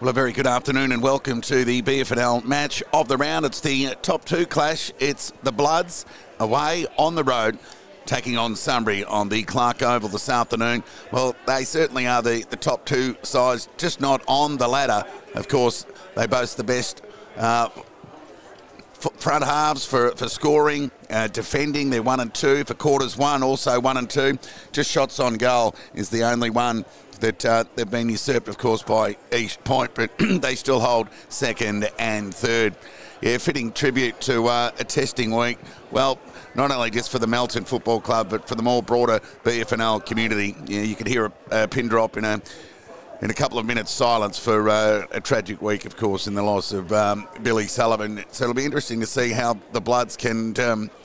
Well, a very good afternoon and welcome to the BFNL match of the round. It's the top two clash. It's the Bloods away on the road, taking on Sunbury on the Clark Oval this afternoon. Well, they certainly are the top two sides, just not on the ladder. Of course, they boast the best front halves for scoring, defending. They're 1 and 2 for quarters one, also 1 and 2. Just shots on goal is the only one that they've been usurped, of course, by East Point, but they still hold second and third. Yeah, fitting tribute to a testing week. Well, not only just for the Melton Football Club, but for the more broader BFNL community. Yeah, you could hear a pin drop in a couple of minutes silence for a tragic week, of course, in the loss of Billy Sullivan. So it'll be interesting to see how the Bloods can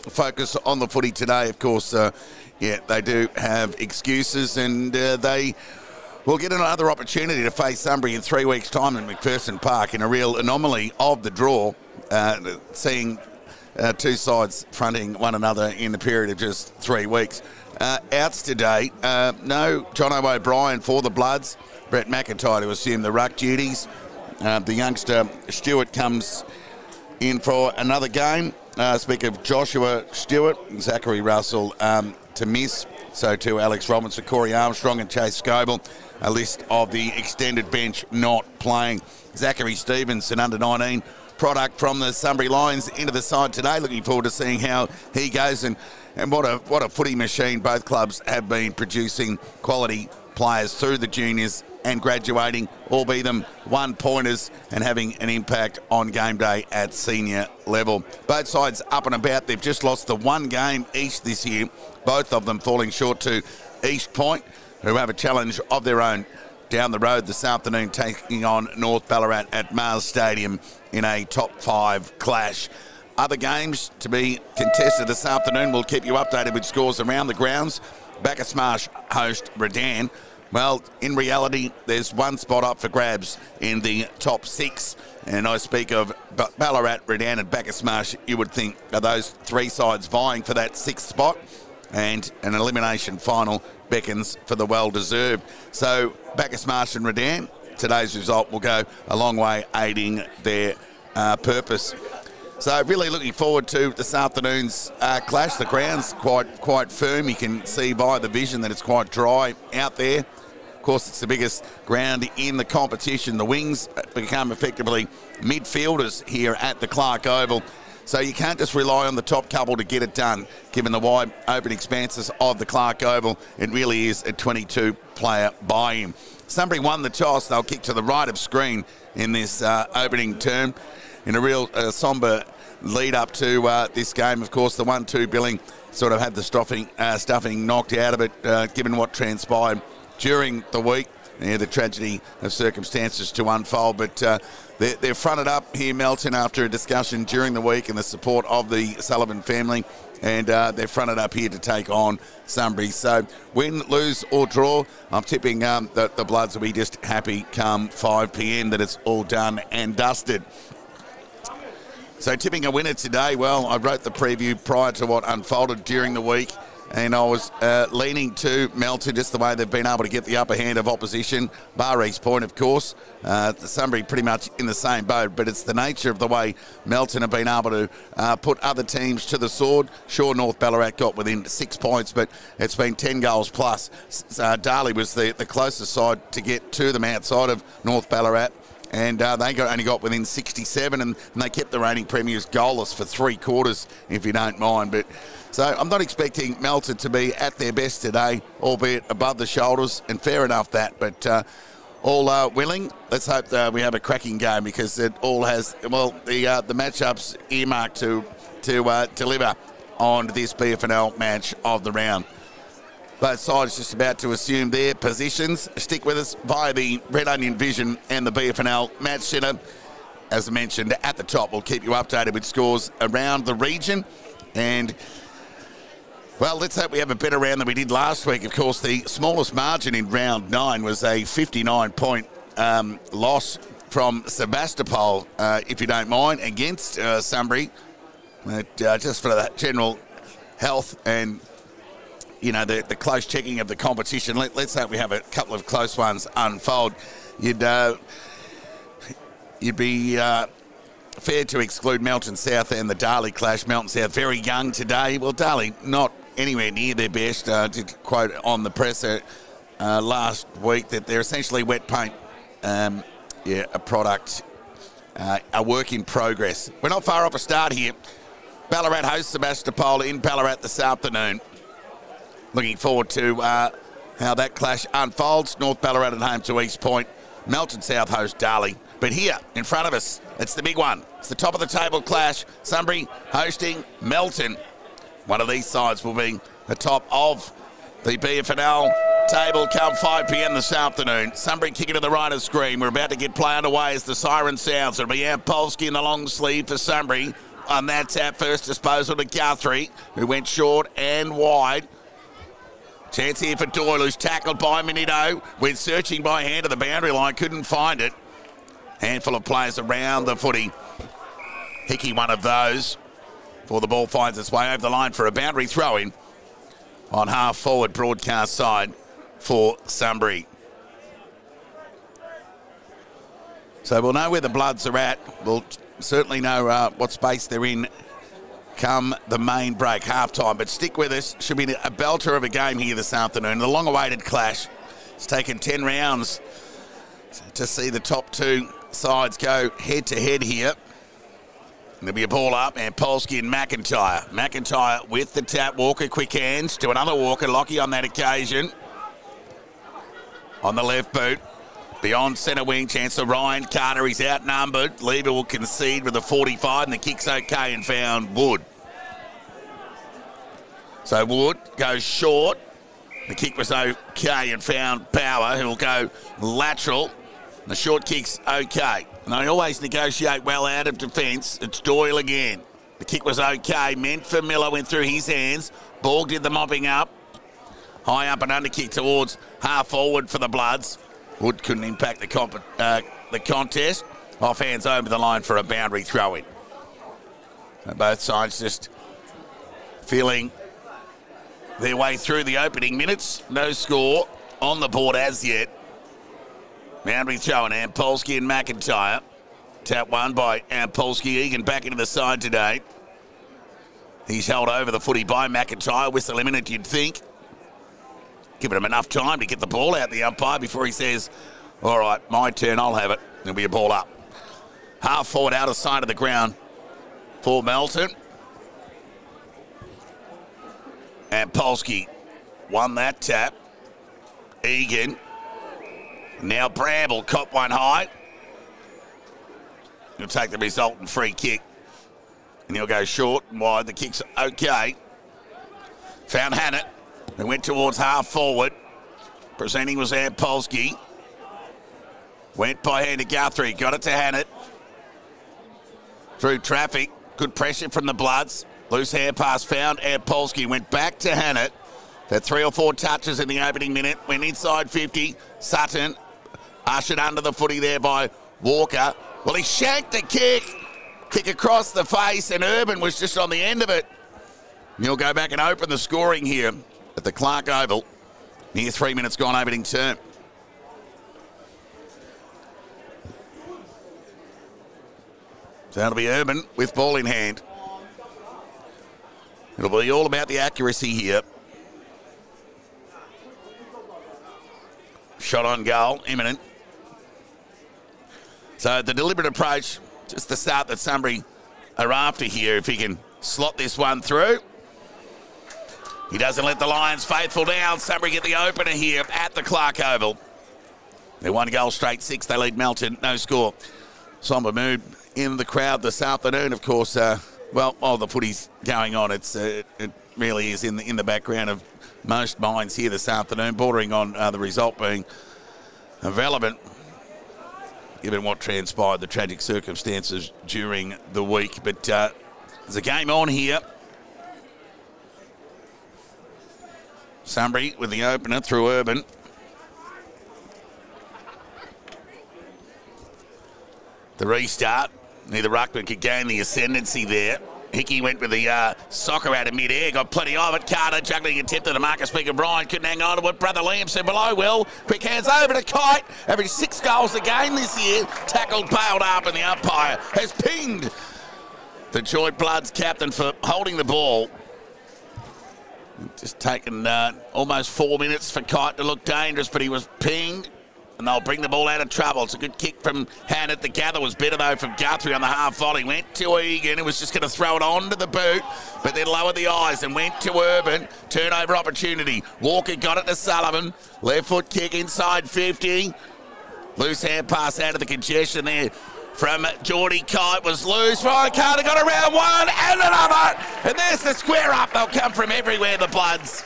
focus on the footy today. Of course, yeah, they do have excuses, and they will get another opportunity to face Sunbury in 3 weeks' time in McPherson Park in a real anomaly of the draw, seeing two sides fronting one another in the period of just 3 weeks. Outs today, no Jono O'Brien for the Bloods. Brett McIntyre to assume the ruck duties. The youngster Stewart comes in for another game. Speak of Joshua Stewart, Zachary Russell to miss. So too Alex Robinson, Corey Armstrong and Chase Scoble. A list of the extended bench not playing. Zachary Stevens, an under-19 product from the Sunbury Lions, into the side today. Looking forward to seeing how he goes, and what a footy machine both clubs have been producing. Quality players through the juniors and graduating, all be them one-pointers and having an impact on game day at senior level. Both sides up and about. They've just lost the one game each this year, both of them falling short to East Point, who have a challenge of their own down the road this afternoon, taking on North Ballarat at Mars Stadium in a top 5 clash. Other games to be contested this afternoon. We'll keep you updated with scores around the grounds. Bacchus host Redan. Well, in reality, there's one spot up for grabs in the top 6. And I speak of Ballarat, Redan and Bacchus. You would think are those three sides vying for that 6th spot. And an elimination final beckons for the well-deserved. So Bacchus and Redan, today's result will go a long way aiding their purpose. So really looking forward to this afternoon's clash. The ground's quite firm. You can see by the vision that it's quite dry out there. Of course, it's the biggest ground in the competition. The Wings become effectively midfielders here at the Clark Oval. So you can't just rely on the top couple to get it done, given the wide open expanses of the Clark Oval. It really is a 22-player buy-in. Sunbury won the toss. They'll kick to the right of screen in this opening term in a real sombre lead up to this game. Of course, the 1-2 billing sort of had the stuffing knocked out of it, given what transpired during the week. Yeah, the tragedy of circumstances to unfold, but they're fronted up here, Melton, after a discussion during the week and the support of the Sullivan family, and they're fronted up here to take on Sunbury. So win, lose or draw, I'm tipping that the Bloods will be just happy come 5 p.m. that it's all done and dusted. So tipping a winner today, well, I wrote the preview prior to what unfolded during the week, and I was leaning to Melton, just the way they've been able to get the upper hand of opposition, bar East Point, of course. Sunbury pretty much in the same boat, but it's the nature of the way Melton have been able to put other teams to the sword. Sure, North Ballarat got within 6 points, but it's been 10 goals plus. Darley was the closest side to get to them outside of North Ballarat. And they only got within 67, and they kept the reigning premiers goalless for 3 quarters, if you don't mind. But so I'm not expecting Melton to be at their best today, albeit above the shoulders, and fair enough that. But all willing. Let's hope we have a cracking game, because it all has, well, the matchups earmarked to deliver on this BFNL match of the round. Both sides just about to assume their positions. Stick with us via the Red Onion Vision and the BFNL Match Centre. As I mentioned, at the top, we'll keep you updated with scores around the region. And, well, let's hope we have a better round than we did last week. Of course, the smallest margin in round 9 was a 59-point loss from Sebastopol, if you don't mind, against Sunbury. But just for that general health and, you know, the close checking of the competition, let's hope we have a couple of close ones unfold. You'd you'd be fair to exclude Melton South and the Darley clash. Melton South very young today. Well, Darley not anywhere near their best. Did quote on the presser last week that they're essentially wet paint, a product, a work in progress. We're not far off a start here. Ballarat hosts Sebastopol in Ballarat this afternoon. Looking forward to how that clash unfolds. North Ballarat at home to East Point. Melton South host Darley. But here, in front of us, it's the big one. It's the top of the table clash. Sunbury hosting Melton. One of these sides will be the top of the FNL table come 5 p.m. this afternoon. Sunbury kicking to the right of screen. We're about to get play underway as the siren sounds. It'll be Ampolsky in the long sleeve for Sunbury. And that's at first disposal to Guthrie, who went short and wide. Chance here for Doyle, who's tackled by Minito. Went searching by hand to the boundary line, couldn't find it. Handful of players around the footy. Hickey, one of those. Before the ball finds its way over the line for a boundary throw-in on half-forward broadcast side for Sunbury. So we'll know where the Bloods are at. We'll certainly know what space they're in come the main break, half-time. But stick with us. Should be a belter of a game here this afternoon. The long-awaited clash. It's taken 10 rounds to see the top two sides go head-to-head here. There'll be a ball up, and Polsky and McIntyre. McIntyre with the tap. Walker, quick hands to another Walker. Lockie on that occasion. On the left boot. Beyond centre wing, chance for Ryan Carter. He's outnumbered. Lever will concede with a 45, and the kick's okay and found Wood. So Wood goes short. The kick was okay and found Power, who will go lateral. The short kick's okay. And they always negotiate well out of defence. It's Doyle again. The kick was okay. Meant for Miller, went through his hands. Borg did the mopping up. High up and under kick towards half forward for the Bloods. Wood couldn't impact the contest. Off hands over the line for a boundary throw-in. So both sides just feeling their way through the opening minutes. No score on the board as yet. Boundary throw-in, Ampolsky and McIntyre. Tap one by Ampolsky. Egan back into the side today. He's held over the footy by McIntyre. Whistle imminent, you'd think. Giving him enough time to get the ball out the umpire before he says, all right, my turn, I'll have it. There'll be a ball up. Half forward out of sight of the ground for Melton. Ampolsky won that tap. Egan. Now Bramble, cop one high. He'll take the resultant free kick. And he'll go short and wide. The kick's okay. Found Hannett. They went towards half forward. Presenting was Ampolsky. Went by hand to Guthrie. Got it to Hannett. Through traffic. Good pressure from the Bloods. Loose hand pass found. Ampolsky went back to Hannett. Had 3 or 4 touches in the opening minute. Went inside 50. Sutton ushered under the footy there by Walker. Well, he shanked the kick. Kick across the face, and Urban was just on the end of it. And he'll go back and open the scoring here at the Clark Oval. Near 3 minutes gone opening term. So that'll be Urban with ball in hand. It'll be all about the accuracy here. Shot on goal, imminent. So the deliberate approach, just the start that Sunbury are after here. If he can slot this one through. He doesn't let the Lions faithful down. Sunbury get the opener here at the Clark Oval. They're 1 goal straight 6. They lead Melton. No score. Somber mood in the crowd this afternoon. Of course, while the footy's going on, it really is in the background of most minds here this afternoon, bordering on the result being irrelevant, given what transpired, the tragic circumstances during the week. But there's a game on here. Sunbury with the opener through Urban. The restart. Neither ruckman could gain the ascendancy there. Hickey went with the soccer out of mid-air, got plenty of it. Carter juggling a tip to the marker speaker. Brian couldn't hang on to it. Brother Liam said below will. Quick hands over to Kite. Averaged 6 goals a game this year. Tackled, bailed up, and the umpire has pinged the Joint Bloods captain for holding the ball. Just taken almost 4 minutes for Kite to look dangerous, but he was pinged. And they'll bring the ball out of trouble. It's a good kick from Hannett. The gather was better, though, from Guthrie on the half volley. Went to Egan, who was just going to throw it onto the boot, but then lowered the eyes and went to Urban. Turnover opportunity. Walker got it to Sullivan. Left foot kick inside 50. Loose hand pass out of the congestion there from Geordie. Kite was loose. Ryan Carter got around one and another. And there's the square up. They'll come from everywhere, the Bloods.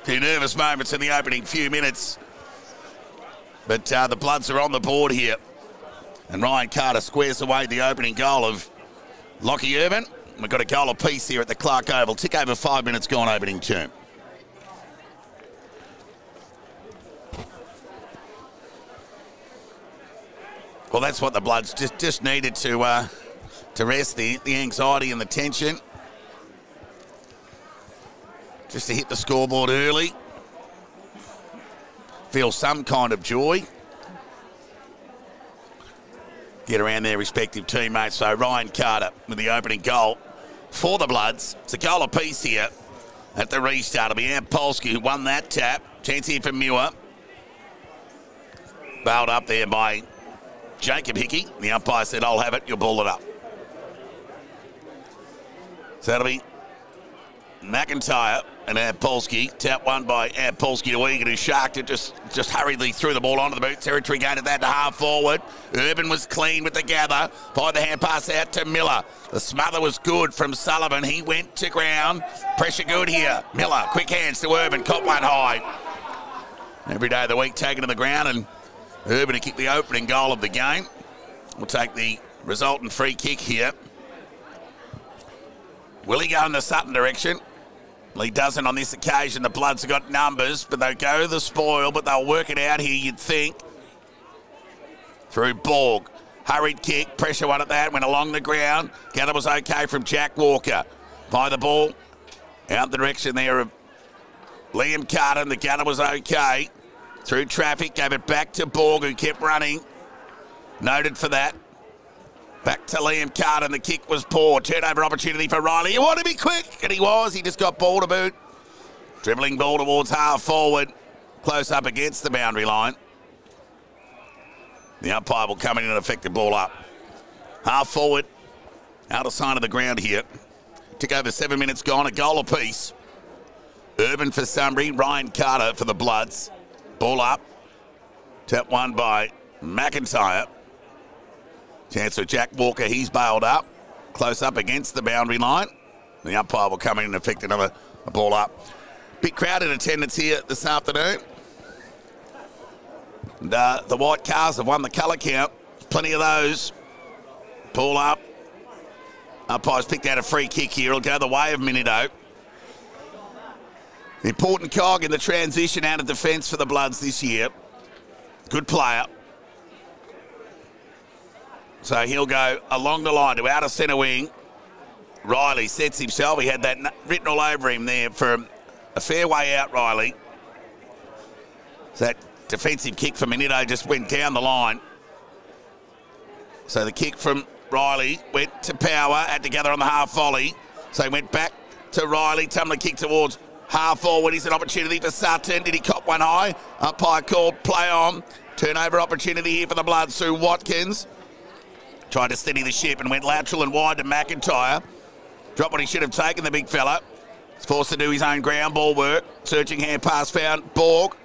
Few nervous moments in the opening few minutes. But the Bloods are on the board here. And Ryan Carter squares away the opening goal of Lockie Urban. We've got a goal apiece here at the Clark Oval. Tick over 5 minutes gone opening term. Well, that's what the Bloods just needed to rest the anxiety and the tension. Just to hit the scoreboard early. Feel some kind of joy. Get around their respective teammates. So Ryan Carter with the opening goal for the Bloods. It's a goal apiece here at the restart. It'll be Ampolsky who won that tap. Chance here for Muir. Bailed up there by Jacob Hickey. The umpire said, I'll have it, you'll ball it up. So that'll be McIntyre and Ampolsky. Tap one by Ampolsky to Egan, who sharked it, just hurriedly threw the ball onto the boot territory, gained that to half forward. Urban was clean with the gather. By the hand pass out to Miller. The smother was good from Sullivan. He went to ground. Pressure good here. Miller, quick hands to Urban, caught one high. Every day of the week taken to the ground, and Urban to kick the opening goal of the game. We'll take the resultant free kick here. Will he go in the Sutton direction? Well, he doesn't on this occasion. The Bloods have got numbers, but they'll go to the spoil, but they'll work it out here, you'd think. Through Borg. Hurried kick, pressure one at that, went along the ground. Gather was okay from Jack Walker. By the ball, out the direction there of Liam Carter, and the gather was okay. Through traffic, gave it back to Borg, who kept running. Noted for that. Back to Liam Carter, and the kick was poor. Turnover opportunity for Riley. He wanted to be quick, and he was. He just got ball to boot. Dribbling ball towards half forward. Close up against the boundary line. The umpire will come in and affect the ball up. Half forward. Out of sight of the ground here. Tick over 7 minutes gone. A goal apiece. Urban for Sunbury. Ryan Carter for the Bloods. Ball up. Tap one by McIntyre. Chance for Jack Walker. He's bailed up. Close up against the boundary line. The umpire will come in and affect another ball up. Big crowd in attendance here this afternoon. And, the white cars have won the colour count. Plenty of those. Ball up. Umpire's picked out a free kick here. It'll go the way of Minito. Important cog in the transition out of defence for the Bloods this year. Good player. So he'll go along the line to outer centre wing. Riley sets himself. He had that written all over him there for a fair way out, Riley. So that defensive kick from Minito just went down the line. So the kick from Riley went to Power, had to gather on the half volley. So he went back to Riley. Tumler kick towards half forward. He's an opportunity for Sutton. Did he cop one high? Umpire called play on. Turnover opportunity here for the Bloods. Sue Watkins tried to steady the ship and went lateral and wide to McIntyre. Dropped what he should have taken, the big fella. He's forced to do his own ground ball work. Searching hand pass found Borg.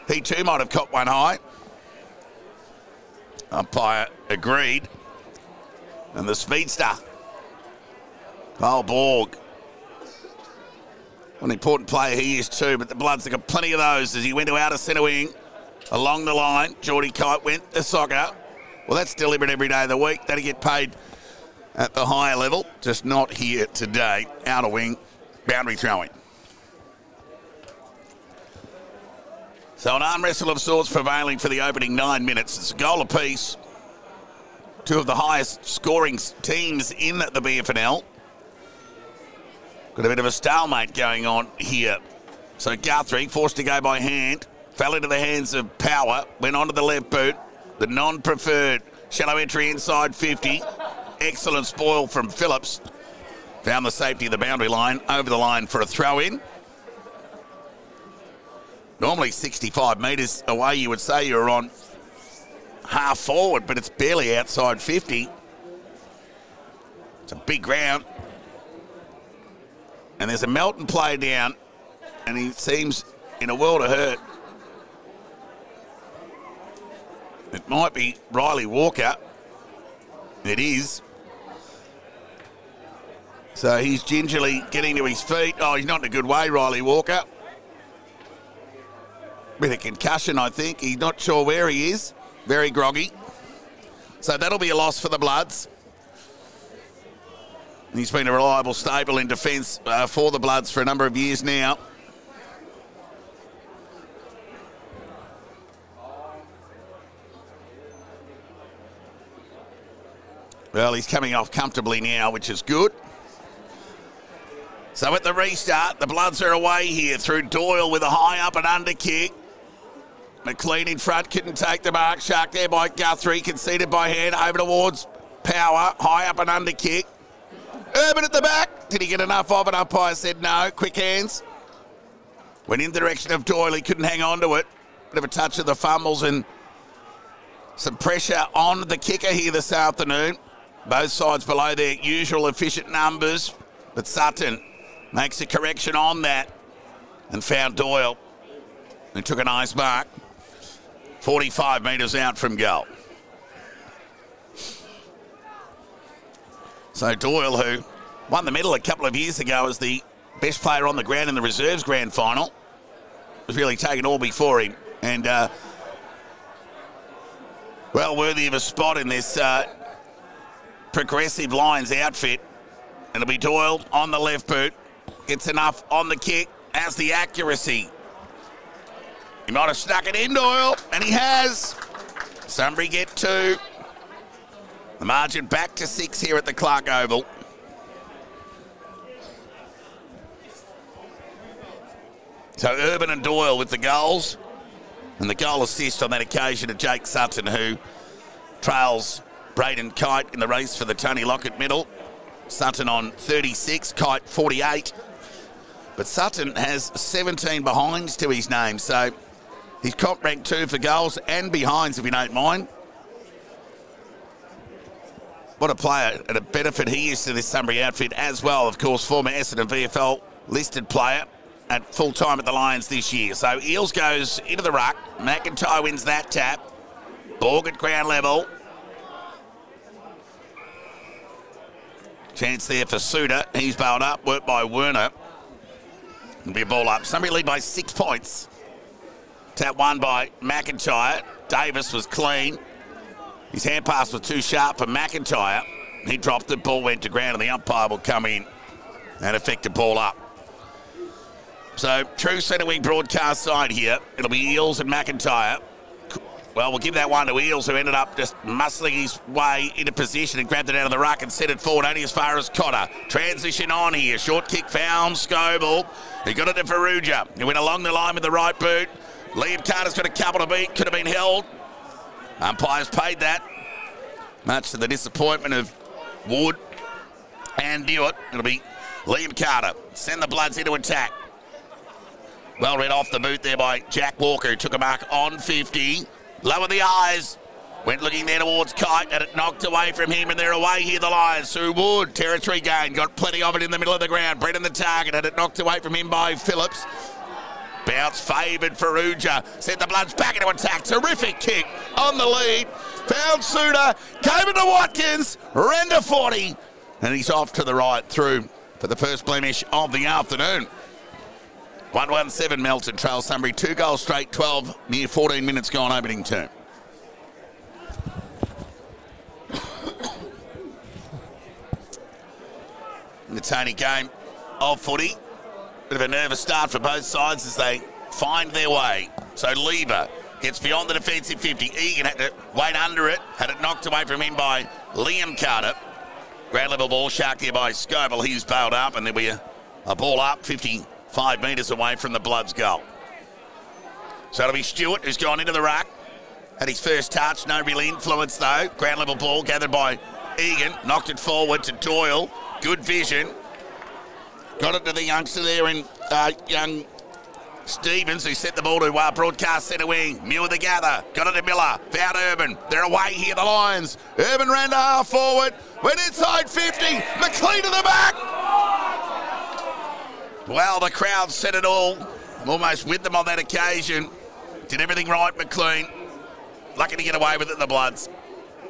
He too might have copped one high. Umpire agreed. And the speedster. Oh, Borg. What an important player he is too, but the Bloods have got plenty of those as he went to outer centre wing. Along the line, Geordie Kite went to soccer. Well, that's deliberate every day of the week. That'll get paid at the higher level, just not here today. Outer wing, boundary throwing. So an arm wrestle of sorts prevailing for the opening 9 minutes. It's a goal apiece. two of the highest scoring teams in the BFNL. Got a bit of a stalemate going on here. So Guthrie, forced to go by hand, fell into the hands of Power, went onto the left boot. The non-preferred shallow entry inside 50. Excellent spoil from Phillips. Found the safety of the boundary line, over the line for a throw-in. Normally 65 metres away, you would say you're on half forward, but it's barely outside 50. It's a big ground. And there's a Melton play down, and he seems in a world of hurt. It might be Riley Walker. It is. So he's gingerly getting to his feet. Oh, he's not in a good way, Riley Walker. Bit of concussion, I think. He's not sure where he is. Very groggy. So that'll be a loss for the Bloods. He's been a reliable staple in defence for the Bloods for a number of years now. Well, he's coming off comfortably now, which is good. So at the restart, the Bloods are away here through Doyle with a high up and under kick. McLean in front, couldn't take the mark. Shark there by Guthrie, conceded by hand, over towards Power, high up and under kick. Urban at the back. Did he get enough of it? Umpire said no. Quick hands. Went in the direction of Doyle. He couldn't hang on to it. Bit of a touch of the fumbles and some pressure on the kicker here this afternoon. Both sides below their usual efficient numbers. But Sutton makes a correction on that and found Doyle, who took a nice mark. 45 metres out from goal. So Doyle, who won the medal a couple of years ago as the best player on the ground in the reserves grand final, was really taken all before him. And well worthy of a spot in this progressive Lions outfit. It'll be Doyle on the left boot. Gets enough on the kick. Has the accuracy. He might have stuck it in, Doyle, and he has. Sunbury get 2. The margin back to 6 here at the Clark Oval. So Urban and Doyle with the goals. And the goal assist on that occasion to Jake Sutton, who trails Braden Kite in the race for the Tony Lockett medal. Sutton on 36, Kite 48. But Sutton has 17 behinds to his name, so he's comp ranked 2 for goals and behinds, if you don't mind. What a player and a benefit he is to this Sunbury outfit as well. Of course, former Essendon VFL listed player at full time at the Lions this year. So Eels goes into the ruck. McIntyre wins that tap. Borg at ground level. Chance there for Suter. He's bailed up. Worked by Werner. It'll be a ball up. Sunbury lead by 6 points. Tap won by McIntyre. Davis was clean. His hand pass was too sharp for McIntyre. He dropped it. Ball went to ground and the umpire will come in and effect a ball up. So, true centre wing broadcast side here. It'll be Eels and McIntyre. Well, we'll give that one to Eels, who ended up just muscling his way into position and grabbed it out of the ruck and set it forward only as far as Cotter. Transition on here. Short kick found Scoble. He got it to Ferrugia. He went along the line with the right boot. Liam Carter's got a couple to beat. Could have been held. Umpires paid that. Much to the disappointment of Wood and Dewitt. It'll be Liam Carter. Send the Bloods into attack. Well read off the boot there by Jack Walker, who took a mark on 50. Lowered the eyes. Went looking there towards Kite, and it knocked away from him, and they're away here, the Lions. Through Wood. Territory gain. Got plenty of it in the middle of the ground. Brendan the target, and it knocked away from him by Phillips. Bounce favoured Ferrugia. Sent the Bloods back into attack. Terrific kick on the lead. Found Suter. Came into Watkins. Ran to 40. And he's off to the right through for the first blemish of the afternoon. 1-1-7 Melton trails Sunbury. 2 goals straight, 12, near 14 minutes gone opening term. In the Tony game of footy. Bit of a nervous start for both sides as they find their way. So Lever Gets beyond the defensive 50. Egan had to wait under it. Had it knocked away from him by Liam Carter. Ground level ball sharked here by Scobel. He's bailed up, and there'll be a ball up 55 metres away from the Bloods' goal. So it'll be Stewart, who's gone into the ruck. Had his first touch, no real influence though. Ground level ball gathered by Egan. Knocked it forward to Doyle. Good vision. Got it to the youngster there in young Stevens, who set the ball to broadcast centre wing. Muir the gather. Got it to Miller. Found Urban. They're away here, the Lions. Urban ran to half forward. Went inside 50. McLean to the back. Well, the crowd said it all. I'm almost with them on that occasion. Did everything right, McLean. Lucky to get away with it, the Bloods.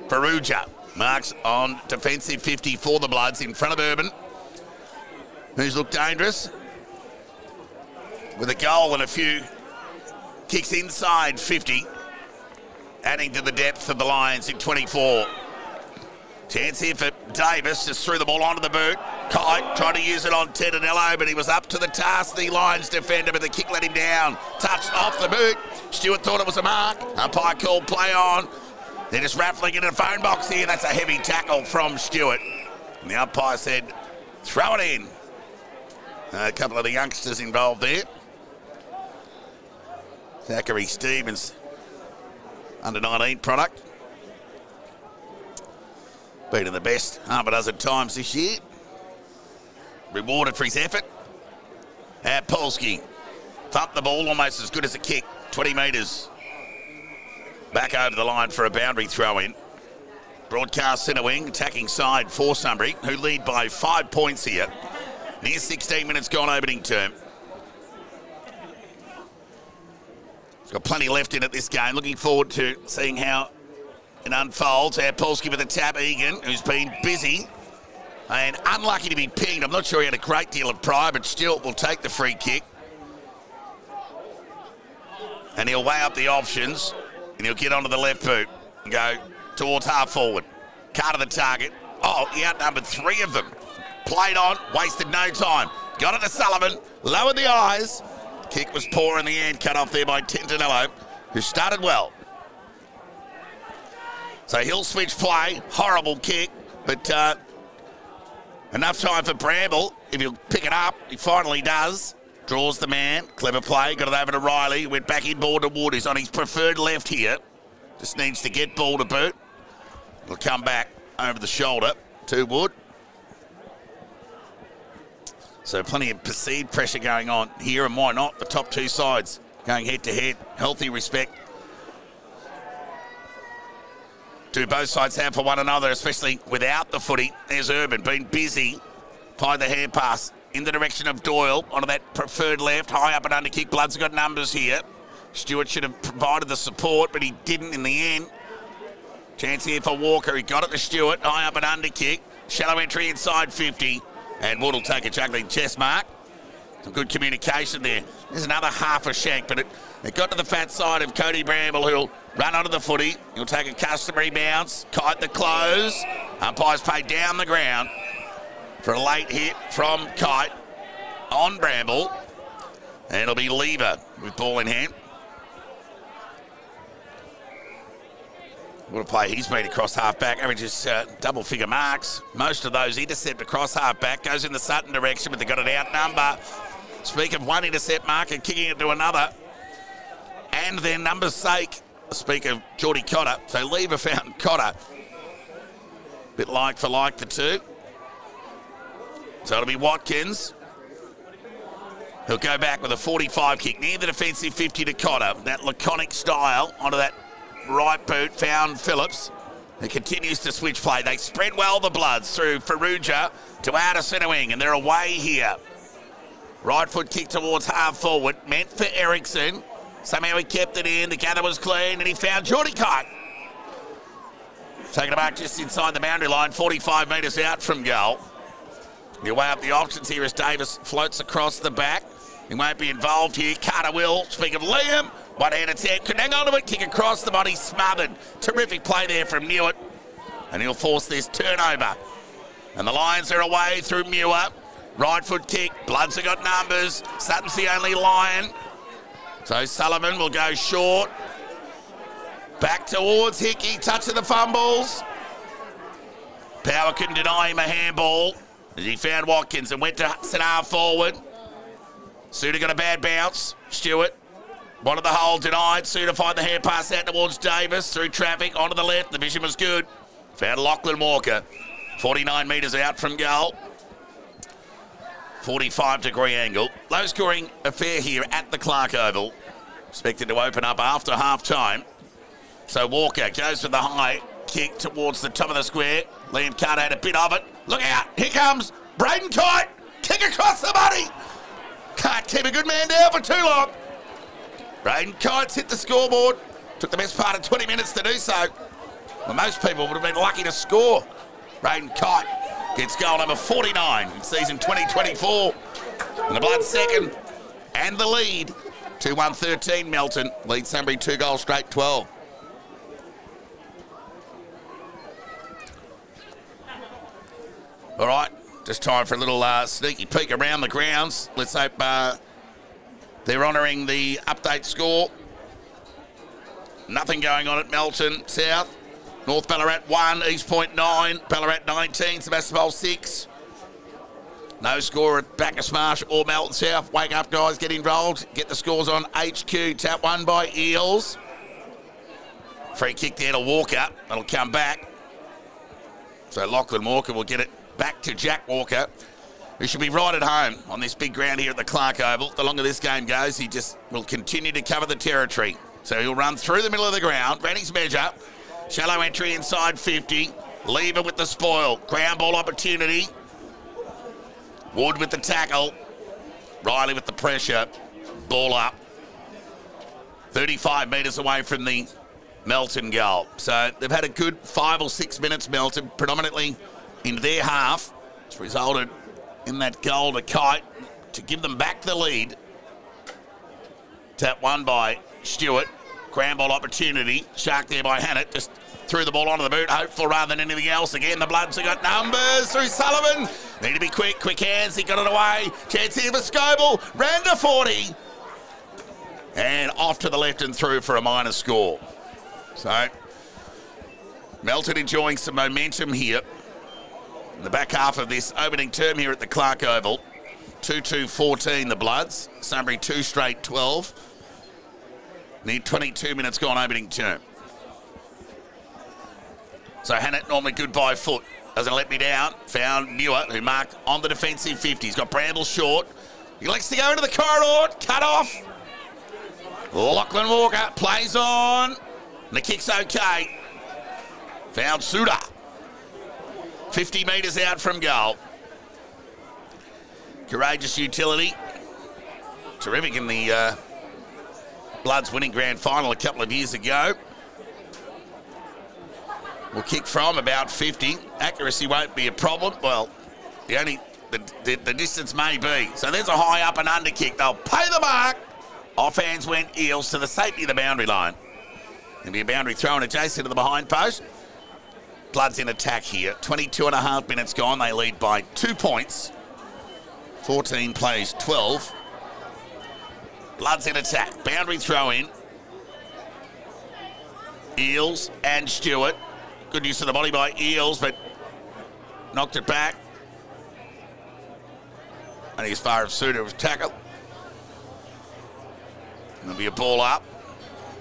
Perugia marks on defensive 50 for the Bloods in front of Urban, who's looked dangerous, with a goal and a few kicks inside 50, adding to the depth of the Lions in 24. Chance here for Davis, just threw the ball onto the boot. Kite tried to use it on Tedanello, but he was up to the task, the Lions defender, but the kick let him down. Touched off the boot. Stewart thought it was a mark. Umpire called play on. They're just raffling into the phone box here. That's a heavy tackle from Stewart. And the umpire said, throw it in. A couple of the youngsters involved there. Zachary Stevens, under 19 product. Beaten the best half a dozen times this year. Rewarded for his effort. Polsky thumped the ball almost as good as a kick. 20 metres. Back over the line for a boundary throw in. Broadcast centre wing, attacking side for Sunbury, who lead by 5 points here. Near 16 minutes gone opening term. He's got plenty left in it this game. Looking forward to seeing how it unfolds. Polsky with a tap. Egan, who's been busy and unlucky to be pinged. I'm not sure he had a great deal of pride, but still will take the free kick. And he'll weigh up the options, and he'll get onto the left boot and go towards half forward. Carter the target. Oh, he outnumbered 3 of them. Played on, wasted no time. Got it to Sullivan, lowered the eyes. Kick was poor in the end, cut off there by Tedanello, who started well. So he'll switch play. Horrible kick, but enough time for Bramble. If he'll pick it up, he finally does. Draws the man. Clever play. Got it over to Riley. Went back in ball to Wood. He's on his preferred left here. Just needs to get ball to boot. It'll come back over the shoulder to Wood. So plenty of perceived pressure going on here, and why not? The top 2 sides going head to head. Healthy respect do both sides have for one another, especially without the footy. There's Urban, been busy. Applied the hand pass in the direction of Doyle onto that preferred left. High up and under kick. Bloods have got numbers here. Stewart should have provided the support, but he didn't in the end. Chance here for Walker. He got it to Stewart. High up and under kick. Shallow entry inside 50. And Wood will take a juggling chest mark. Some good communication there. There's another half a shank, but it got to the fat side of Cody Bramble, who'll run onto the footy. He'll take a customary bounce. Kite the close. Umpires pay down the ground for a late hit from Kite on Bramble. And it'll be Lever with ball in hand. What a play he's made across half-back. Averages double-figure marks. Most of those intercept across half-back. Goes in the Sutton direction, but they've got an outnumber. Speak of one intercept mark and kicking it to another. And their numbers' sake. Speak of Geordie Cotter. So Lever found Cotter. Bit like for like, the two. So it'll be Watkins. He'll go back with a 45 kick near the defensive 50 to Cotter. That laconic style onto that right boot, found Phillips, who continues to switch play. They spread well, the Bloods, through Farrugia to outer centre wing, and they're away here. Right foot kick towards half forward, meant for Ericsson. Somehow he kept it in, the gather was clean, and he found Geordie Kite. Taking it back just inside the boundary line, 45 metres out from goal. He'll weigh up the options here as Davis floats across the back. He won't be involved here. Carter will. Speak of Liam, one-hand attempt, can hang on to it, kick across the body, smothered. Terrific play there from Newitt, and he'll force this turnover. And the Lions are away through Muir. Right foot kick, Bloods have got numbers. Sutton's the only Lion. So Sullivan will go short. Back towards Hickey, touch of the fumbles. Power couldn't deny him a handball as he found Watkins and went to Sinar forward. Suter got a bad bounce. Stewart wanted the hole, denied. Suter find the hand pass out towards Davis through traffic onto the left. The vision was good. Found Lachlan Walker. 49 metres out from goal. 45-degree angle. Low-scoring affair here at the Clark Oval. Expected to open up after half-time. So Walker goes for the high kick towards the top of the square. Liam Carter had a bit of it. Look out. Here comes Braden Kite. Kick across the money. Can't keep a good man down for too long. Braden Kite's hit the scoreboard. Took the best part of 20 minutes to do so. Well, most people would have been lucky to score. Braden Kite gets goal number 49 in season 2024. And the Blood second and the lead. 2-1-13 Melton. Leads Sunbury 2 goals straight 12. All right, just time for a little sneaky peek around the grounds. Let's hope they're honouring the update score. Nothing going on at Melton South. North Ballarat 1, East Point 9, Ballarat 19, Sebastopol 6. No score at Bacchus Marsh or Melton South. Wake up, guys, get involved. Get the scores on HQ. Tap one by Eels. Free kick there to Walker. That'll come back. So Lachlan Walker will get it back to Jack Walker, who should be right at home on this big ground here at the Clark Oval. The longer this game goes, he just will continue to cover the territory. So he'll run through the middle of the ground, ran his measure. Shallow entry inside 50. Lever with the spoil. Ground ball opportunity. Wood with the tackle. Riley with the pressure. Ball up. 35 metres away from the Melton goal. So they've had a good 5 or 6 minutes, Melton, predominantly in their half. It's resulted in that goal to Kite to give them back the lead. Tap one by Stewart. Ground ball opportunity. Shark there by Hannett. Just threw the ball onto the boot. Hopeful rather than anything else. Again, the Bloods have got numbers through Sullivan. Need to be quick. Quick hands. He got it away. Chance here for Scoble. Ran to 40. And off to the left and through for a minor score. So, Melton enjoying some momentum here in the back half of this opening term here at the Clark Oval. 2-2-14 the Bloods. Sunbury 2 straight 12. Need 22 minutes gone opening term. So Hannett normally good by foot. Doesn't let me down. Found Newer, who marked on the defensive 50. He's got Bramble short. He likes to go into the corridor. Cut off. Lachlan Walker plays on. And the kick's okay. Found Suter. 50 metres out from goal. Courageous utility. Terrific in the Bloods winning grand final a couple of years ago. Will kick from about 50. Accuracy won't be a problem. Well, the distance may be. So there's a high up and under kick. They'll pay the mark. Offhands went Eels to the safety of the boundary line. There'll be a boundary thrown adjacent to the behind post. Bloods in attack here. 22.5 minutes gone. They lead by 2 points. 14 plays 12. Bloods in attack. Boundary throw in. Eels and Stewart. Good use of the body by Eels, but knocked it back. Only as far as Suter was tackled. There'll be a ball up.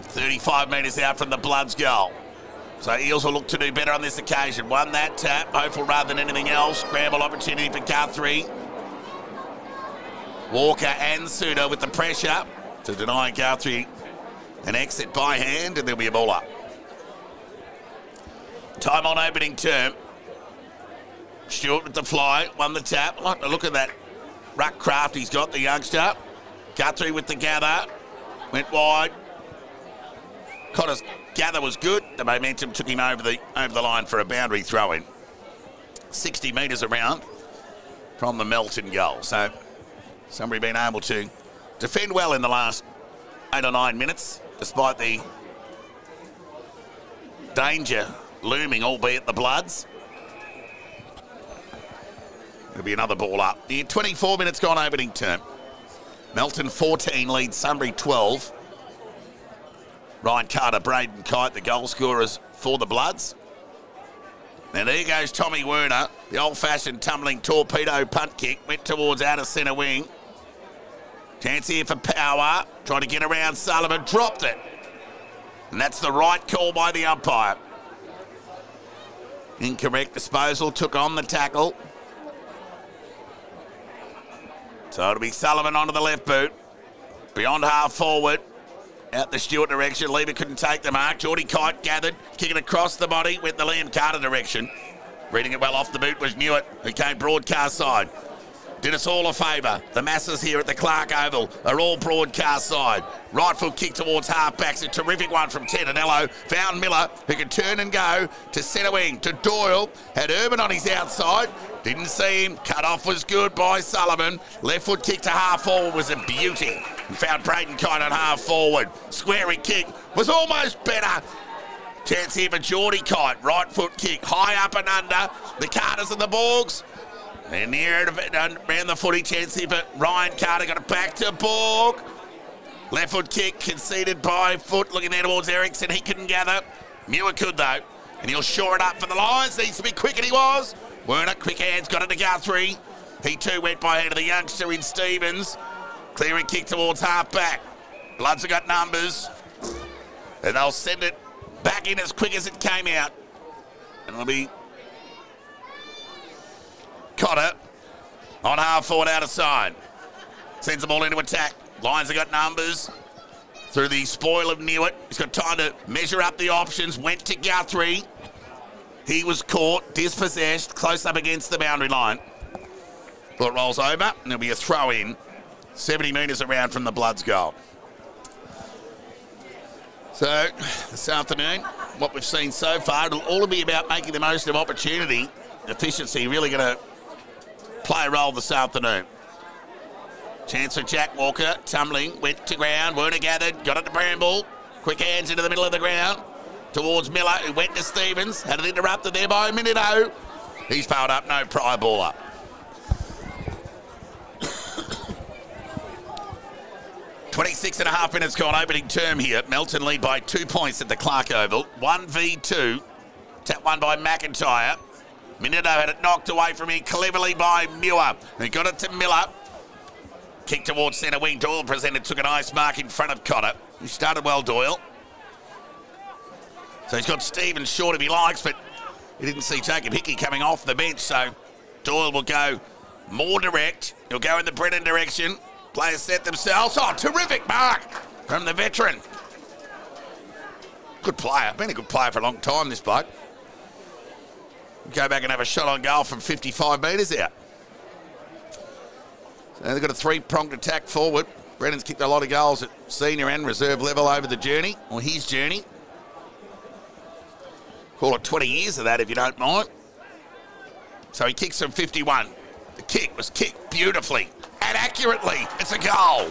35 metres out from the Bloods goal. So Eels will look to do better on this occasion. Won that tap, hopeful rather than anything else. Scramble opportunity for Guthrie. Walker and Suter with the pressure to deny Guthrie an exit by hand, and there'll be a ball up. Time on opening term. Stewart with the fly, won the tap. Like to look at that ruck craft he's got, the youngster. Guthrie with the gather. Went wide. Cotter's gather was good. The momentum took him over the line for a boundary throw-in. 60 metres around from the Melton goal. So somebody been able to defend well in the last 8 or 9 minutes, despite the danger looming, albeit the Bloods. There'll be another ball up. 24 minutes gone opening term. Melton 14 leads Sunbury 12. Ryan Carter, Braden Kite, the goal scorers for the Bloods. And there goes Tommy Werner. The old-fashioned tumbling torpedo punt kick went towards outer centre wing. Chance here for power. Trying to get around Sullivan. Dropped it. And that's the right call by the umpire. Incorrect disposal. Took on the tackle. So it'll be Sullivan onto the left boot. Beyond half forward. Out the Stewart direction. Lever couldn't take the mark. Geordie Kite gathered. Kicking across the body. Went the Liam Carter direction. Reading it well off the boot was Newitt, who came broadcast side. Did us all a favour. The masses here at the Clark Oval are all broadcast side. Right foot kick towards half-backs. A terrific one from Tenanello. Found Miller, who could turn and go to centre wing, to Doyle. Had Urban on his outside. Didn't see him. Cut off was good by Sullivan. Left foot kick to half forward was a beauty. And found Braden Kite on half forward. Squarey kick was almost better. Chance here for Geordie Kite. Right foot kick. High up and under. The Carters and the Borgs. And near it around the footy. Chance here for Ryan Carter. Got it back to Borg. Left foot kick conceded by Foot. Looking there towards Ericsson. He couldn't gather. Muir could though. And he'll shore it up for the Lions. Needs to be quick, and he was. Werner, quick hands, got it to Guthrie. He too went by hand of the youngster in Stevens. Clearing kick towards half-back. Bloods have got numbers. And they'll send it back in as quick as it came out. And it'll be Cotter on half-forward outer side. Sends the ball into attack. Lions have got numbers. Through the spoil of Newitt. He's got time to measure up the options. Went to Guthrie. He was caught, dispossessed, close up against the boundary line. Ball rolls over, and there'll be a throw in, 70 metres around from the Bloods goal. So, this afternoon, what we've seen so far, it'll all be about making the most of opportunity. Efficiency really going to play a role this afternoon. Chance for Jack Walker, tumbling, went to ground, Werner gathered, got it to Bramble. Quick hands into the middle of the ground. Towards Miller, who went to Stevens. Had it interrupted there by Minito. He's powered up, no prior ball up. .26.5 minutes gone, opening term here. Melton lead by 2 points at the Clark Oval. 1v2. Tap one by McIntyre. Minito had it knocked away from him cleverly by Muir. He got it to Miller. Kick towards centre wing. Doyle presented, took an ice mark in front of Cotter. He started well, Doyle. So he's got Stevens short if he likes, but he didn't see Jacob Hickey coming off the bench, so Doyle will go more direct. He'll go in the Brennan direction. Players set themselves. Oh, terrific mark from the veteran. Good player. Been a good player for a long time, this bloke. Go back and have a shot on goal from 55 metres out. So they've got a three-pronged attack forward. Brennan's kicked a lot of goals at senior and reserve level over the journey, or his journey. Call it 20 years of that if you don't mind. So he kicks from 51. The kick was kicked beautifully and accurately. It's a goal.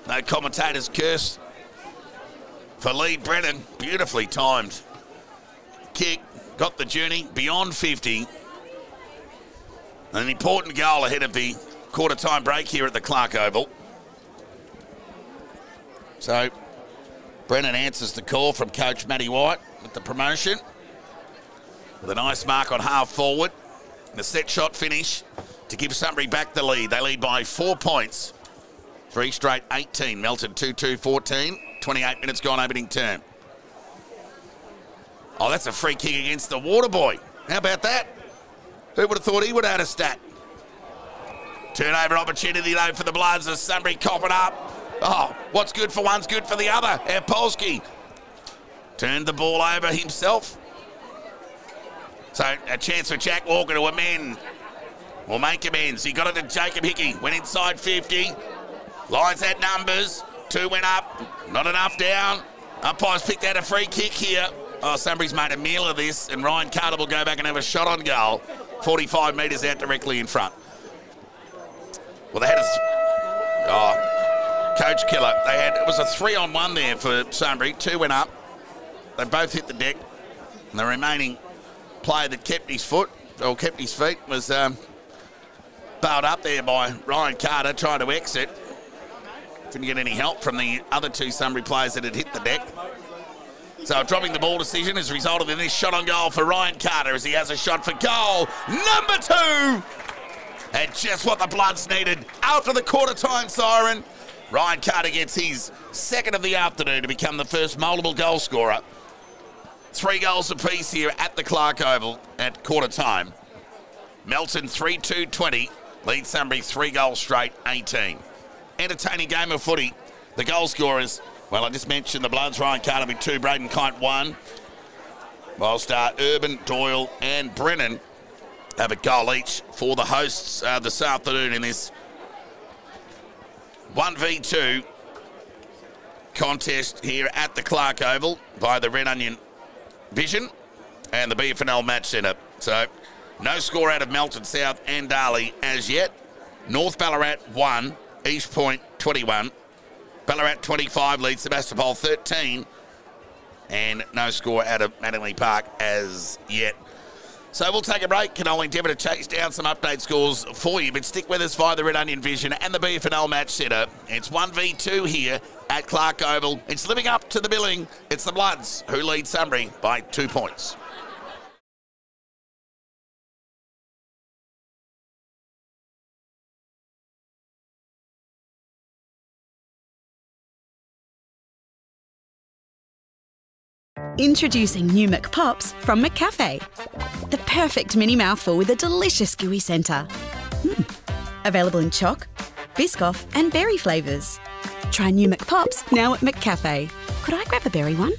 No commentators curse for Lee Brennan. Beautifully timed kick. Got the journey beyond 50. An important goal ahead of the quarter-time break here at the Clark Oval. So Brennan answers the call from coach Matty White with the promotion. With a nice mark on half forward. And a set shot finish to give Sunbury back the lead. They lead by 4 points. 3 straight 18. Melton 2-2-14. 28 minutes gone opening term. Oh, that's a free kick against the Waterboy. How about that? Who would have thought he would have had a stat? Turnover opportunity though for the Bloods as Sunbury cop it up. Oh, what's good for one's good for the other. Polski turned the ball over himself. So a chance for Jack Walker to amend or make amends. He got it to Jacob Hickey. Went inside 50. Lions had numbers. 2 went up. Not enough down. Umpires picked out a free kick here. Oh, Sunbury's made a meal of this, and Ryan Carter will go back and have a shot on goal. 45 metres out directly in front. Well, they had a... Coach Killer. It was a 3-on-1 there for Sunbury. 2 went up. They both hit the deck. And the remaining player that kept his foot, or kept his feet, was bailed up there by Ryan Carter trying to exit. Couldn't get any help from the other two Sunbury players that had hit the deck. So dropping the ball decision has resulted in this shot on goal for Ryan Carter as he has a shot for goal. Number 2! And just what the Bloods needed after the quarter-time siren. Ryan Carter gets his second of the afternoon to become the first multiple goal scorer. 3 goals apiece here at the Clark Oval at quarter-time. Melton 3-2-20, leads Sunbury 3 goals straight, 18. Entertaining game of footy. The goal scorers, well, I just mentioned the Bloods. Ryan Carter with 2, Braden Kite 1. Whilst Urban, Doyle and Brennan have a goal each for the hosts this afternoon in this 1v2 contest here at the Clark Oval by the Red Onion Vision and the BFNL Match Centre. So no score out of Melton South and Darley as yet. North Ballarat 1, East Point 21. Ballarat 25 leads Sebastopol 13. And no score out of Manningley Park as yet. So we'll take a break. Can only endeavour to chase down some update scores for you, but stick with us via the Red Onion Vision and the BFNL Match Centre. It's 1v2 here at Clark Oval. It's living up to the billing. It's the Bloods who lead Sunbury by 2 points. Introducing new McPops from McCafe. The perfect mini mouthful with a delicious gooey centre. Available in choc, Biscoff and berry flavours. Try new McPops now at McCafe. Could I grab a berry one?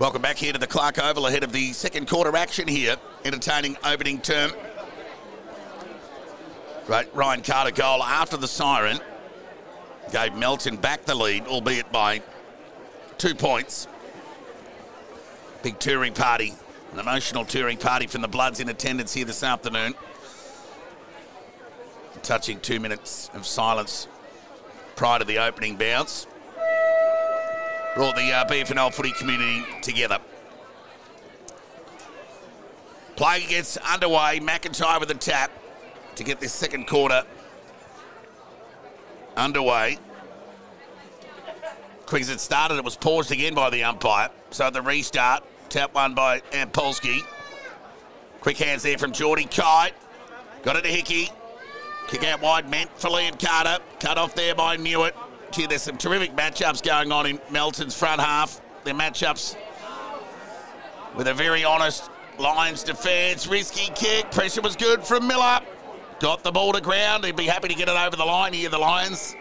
Welcome back here to the Clark Oval ahead of the second quarter action here. Entertaining opening term. Right, Ryan Carter goal after the siren gave Melton back the lead, albeit by 2 points. Big touring party, an emotional touring party from the Bloods in attendance here this afternoon. Touching 2 minutes of silence prior to the opening bounce. Brought the BFNL footy community together. Play gets underway. McIntyre with a tap to get this second quarter underway. Quick as it started, it was paused again by the umpire. So at the restart, tap one by Polsky. Quick hands there from Geordie Kite. Got it to Hickey. Kick out wide meant for Liam Carter. Cut off there by Newitt. Gee, there's some terrific matchups going on in Melton's front half. Their matchups with a very honest Lions defence. Risky kick. Pressure was good from Miller. Got the ball to ground. He'd be happy to get it over the line here, the Lions.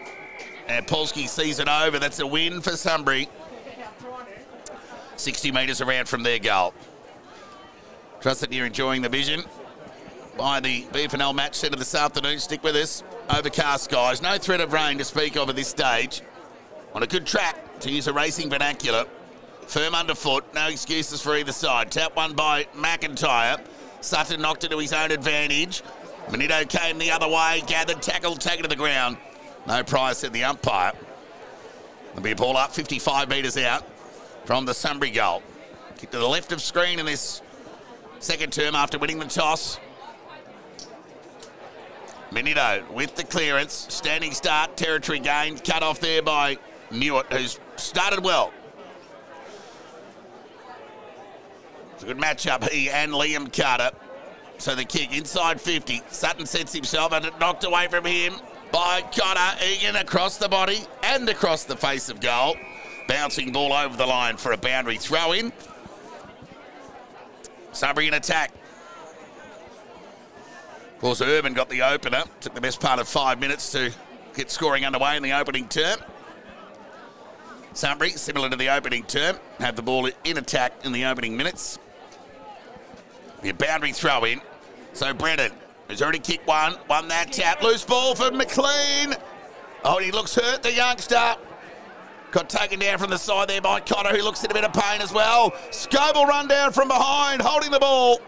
And Polsky sees it over. That's a win for Sunbury. 60 metres around from their goal. Trust that you're enjoying the vision by the BFNL match centre this afternoon. Stick with us. Overcast skies. No threat of rain to speak of at this stage. On a good track, to use a racing vernacular. Firm underfoot. No excuses for either side. Tap one by McIntyre. Sutton knocked it to his own advantage. Manito came the other way. Gathered, tackled, taken to the ground. No prize, said the umpire. There'll be a ball up 55 metres out from the Sunbury goal. Kick to the left of screen in this second term after winning the toss. Manito with the clearance. Standing start, territory gained. Cut off there by Newitt, who's started well. It's a good matchup, he and Liam Carter. So the kick inside 50. Sutton sets himself and it knocked away from him by Connor Egan across the body and across the face of goal. Bouncing ball over the line for a boundary throw in. Sunbury in attack. Of course, Urban got the opener. Took the best part of 5 minutes to get scoring underway in the opening term. Sunbury, similar to the opening term, have the ball in attack in the opening minutes. The boundary throw in. So Brennan has already kicked one. Won that tap. Loose ball for McLean. Oh, he looks hurt, the youngster. Got taken down from the side there by Cotter, who looks in a bit of pain as well. Scoble run down from behind, holding the ball.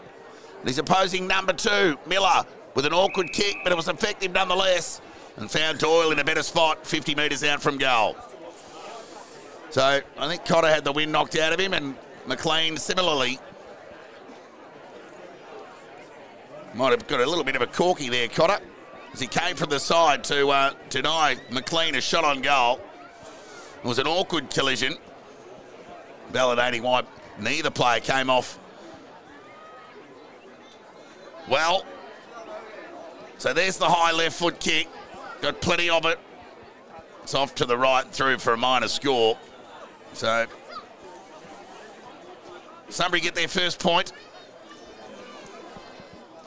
And his opposing number 2, Miller, with an awkward kick, but it was effective nonetheless. And found Doyle in a better spot, 50 metres out from goal. So I think Cotter had the wind knocked out of him, and McLean similarly. Might have got a little bit of a corky there, Cotter, as he came from the side to deny McLean a shot on goal. It was an awkward collision, validating why neither player came off well. So there's the high left foot kick. Got plenty of it. It's off to the right and through for a minor score. So Sunbury get their first point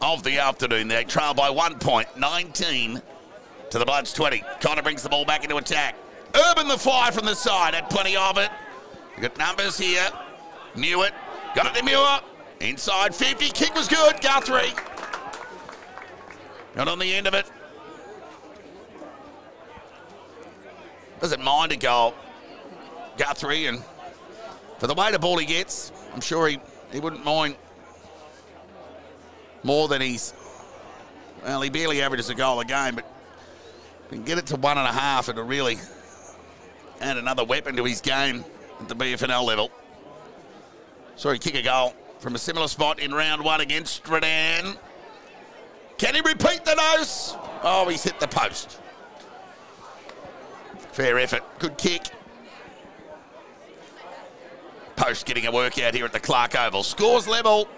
of the afternoon. They trail by 1 point, 19 to the Bloods 20. Connor brings the ball back into attack. Urban the fly from the side, had plenty of it. You've got numbers here. Newitt, got it to Muir. Inside 50, kick was good, Guthrie. Not on the end of it. Doesn't mind a goal, Guthrie, and for the way the ball he gets, I'm sure he wouldn't mind more than he's, well, he barely averages a goal a game, but if he can get it to 1.5, it'll really add another weapon to his game at the BFNL level. Sorry, kick a goal from a similar spot in round 1 against Redan. Can he repeat the nose? Oh, he's hit the post. Fair effort, good kick. Post getting a workout here at the Clark Oval. Scores level.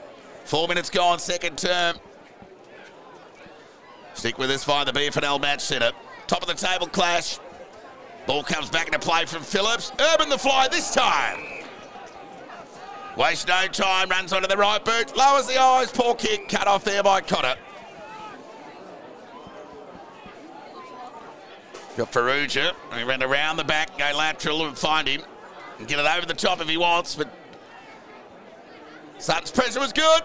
4 minutes gone, second term. Stick with us via the BFNL match centre. Top of the table clash. Ball comes back into play from Phillips. Urban the fly this time. Waste no time, runs onto the right boot. Lowers the eyes, poor kick. Cut off there by Cotter. Got Ferrugia. He ran around the back, go lateral and find him. And get it over the top if he wants, but Sutton's pressure was good.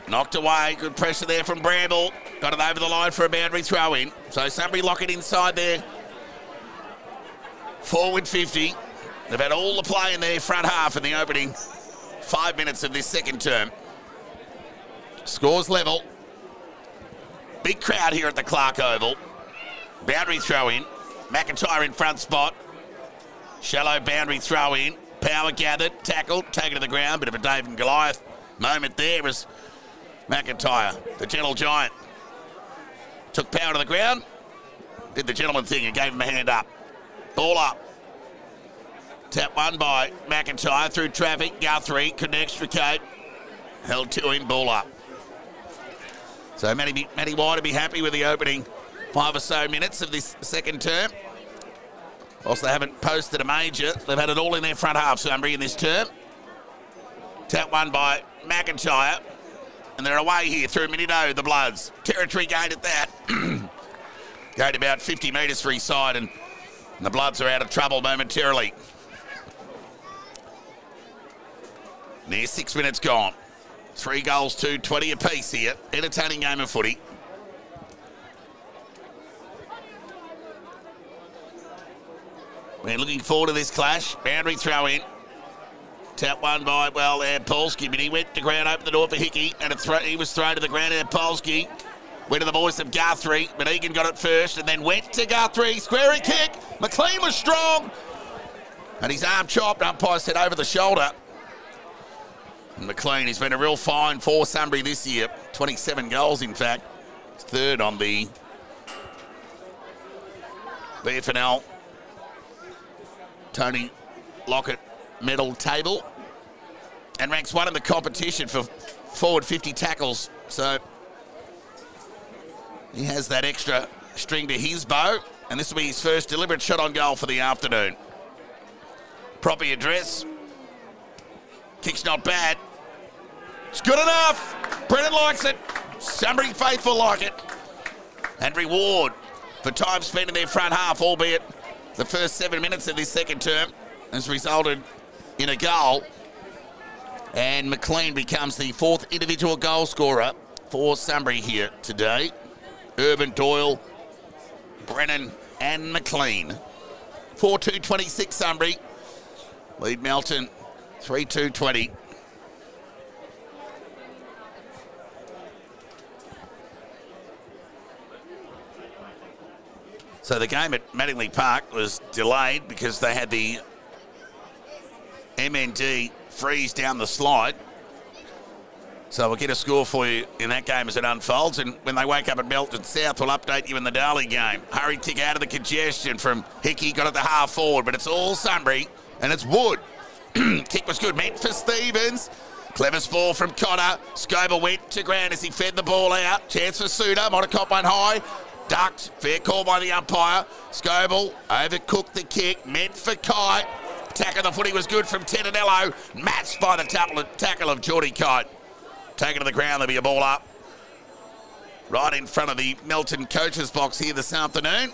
Knocked away. Good pressure there from Bramble. Got it over the line for a boundary throw in. So Sunbury lock it inside there. Forward 50. They've had all the play in their front half in the opening 5 minutes of this second term. Scores level. Big crowd here at the Clark Oval. Boundary throw in. McIntyre in front spot. Shallow boundary throw in. Power gathered, tackled, taken to the ground. Bit of a David and Goliath moment there as McIntyre, the gentle giant, took power to the ground, did the gentleman thing and gave him a hand up. Ball up. Tap one by McIntyre through traffic. Guthrie couldn't extricate. Held to him, ball up. So Matty White will be happy with the opening 5 or so minutes of this second term. Whilst they haven't posted a major, they've had it all in their front half, Sunbury, in this term. Tap one by McIntyre. And they're away here through Minito, the Bloods. Territory gained at that. Gained about 50 metres for his side, and the Bloods are out of trouble momentarily. Near 6 minutes gone. 3 goals to 20 apiece here. Entertaining game of footy. We're looking forward to this clash. Boundary throw in. Tap one by, Polsky, but he went to ground, opened the door for Hickey, and he was thrown to the ground. Polsky went to the voice of Guthrie, but Egan got it first and then went to Guthrie. Square kick. McLean was strong. And his arm chopped. Umpire said over the shoulder. And McLean has been a real find for Sunbury this year. 27 goals, in fact. Third on the FNL Tony Lockett medal table, and ranks 1 in the competition for forward 50 tackles. So he has that extra string to his bow, and this will be his first deliberate shot on goal for the afternoon. Proper address. Kick's not bad. It's good enough. Brennan likes it. Sunbury faithful like it. And reward for time spent in their front half, albeit the first 7 minutes of this second term has resulted in a goal. And McLean becomes the 4th individual goal scorer for Sunbury here today. Urban, Doyle, Brennan and McLean. 4-2-26 Sunbury. Lead Melton 3-2-20. So the game at Mattingly Park was delayed because they had the MND freeze down the slide. So we'll get a score for you in that game as it unfolds. And when they wake up at Melton South, we'll update you in the Darley game. Hurry kick out of the congestion from Hickey, got it the half forward, but it's all Sunbury and it's Wood. Kick was good, meant for Stevens. Clever ball from Connor. Scober went to ground as he fed the ball out. Chance for Suda, might have caught one high. Ducked, fair call by the umpire. Scoble overcooked the kick, meant for Kite. Attack of the footy was good from Tenanello, matched by the tackle of Geordie Kite. Taken to the ground, there'll be a ball up. Right in front of the Melton coaches box here this afternoon.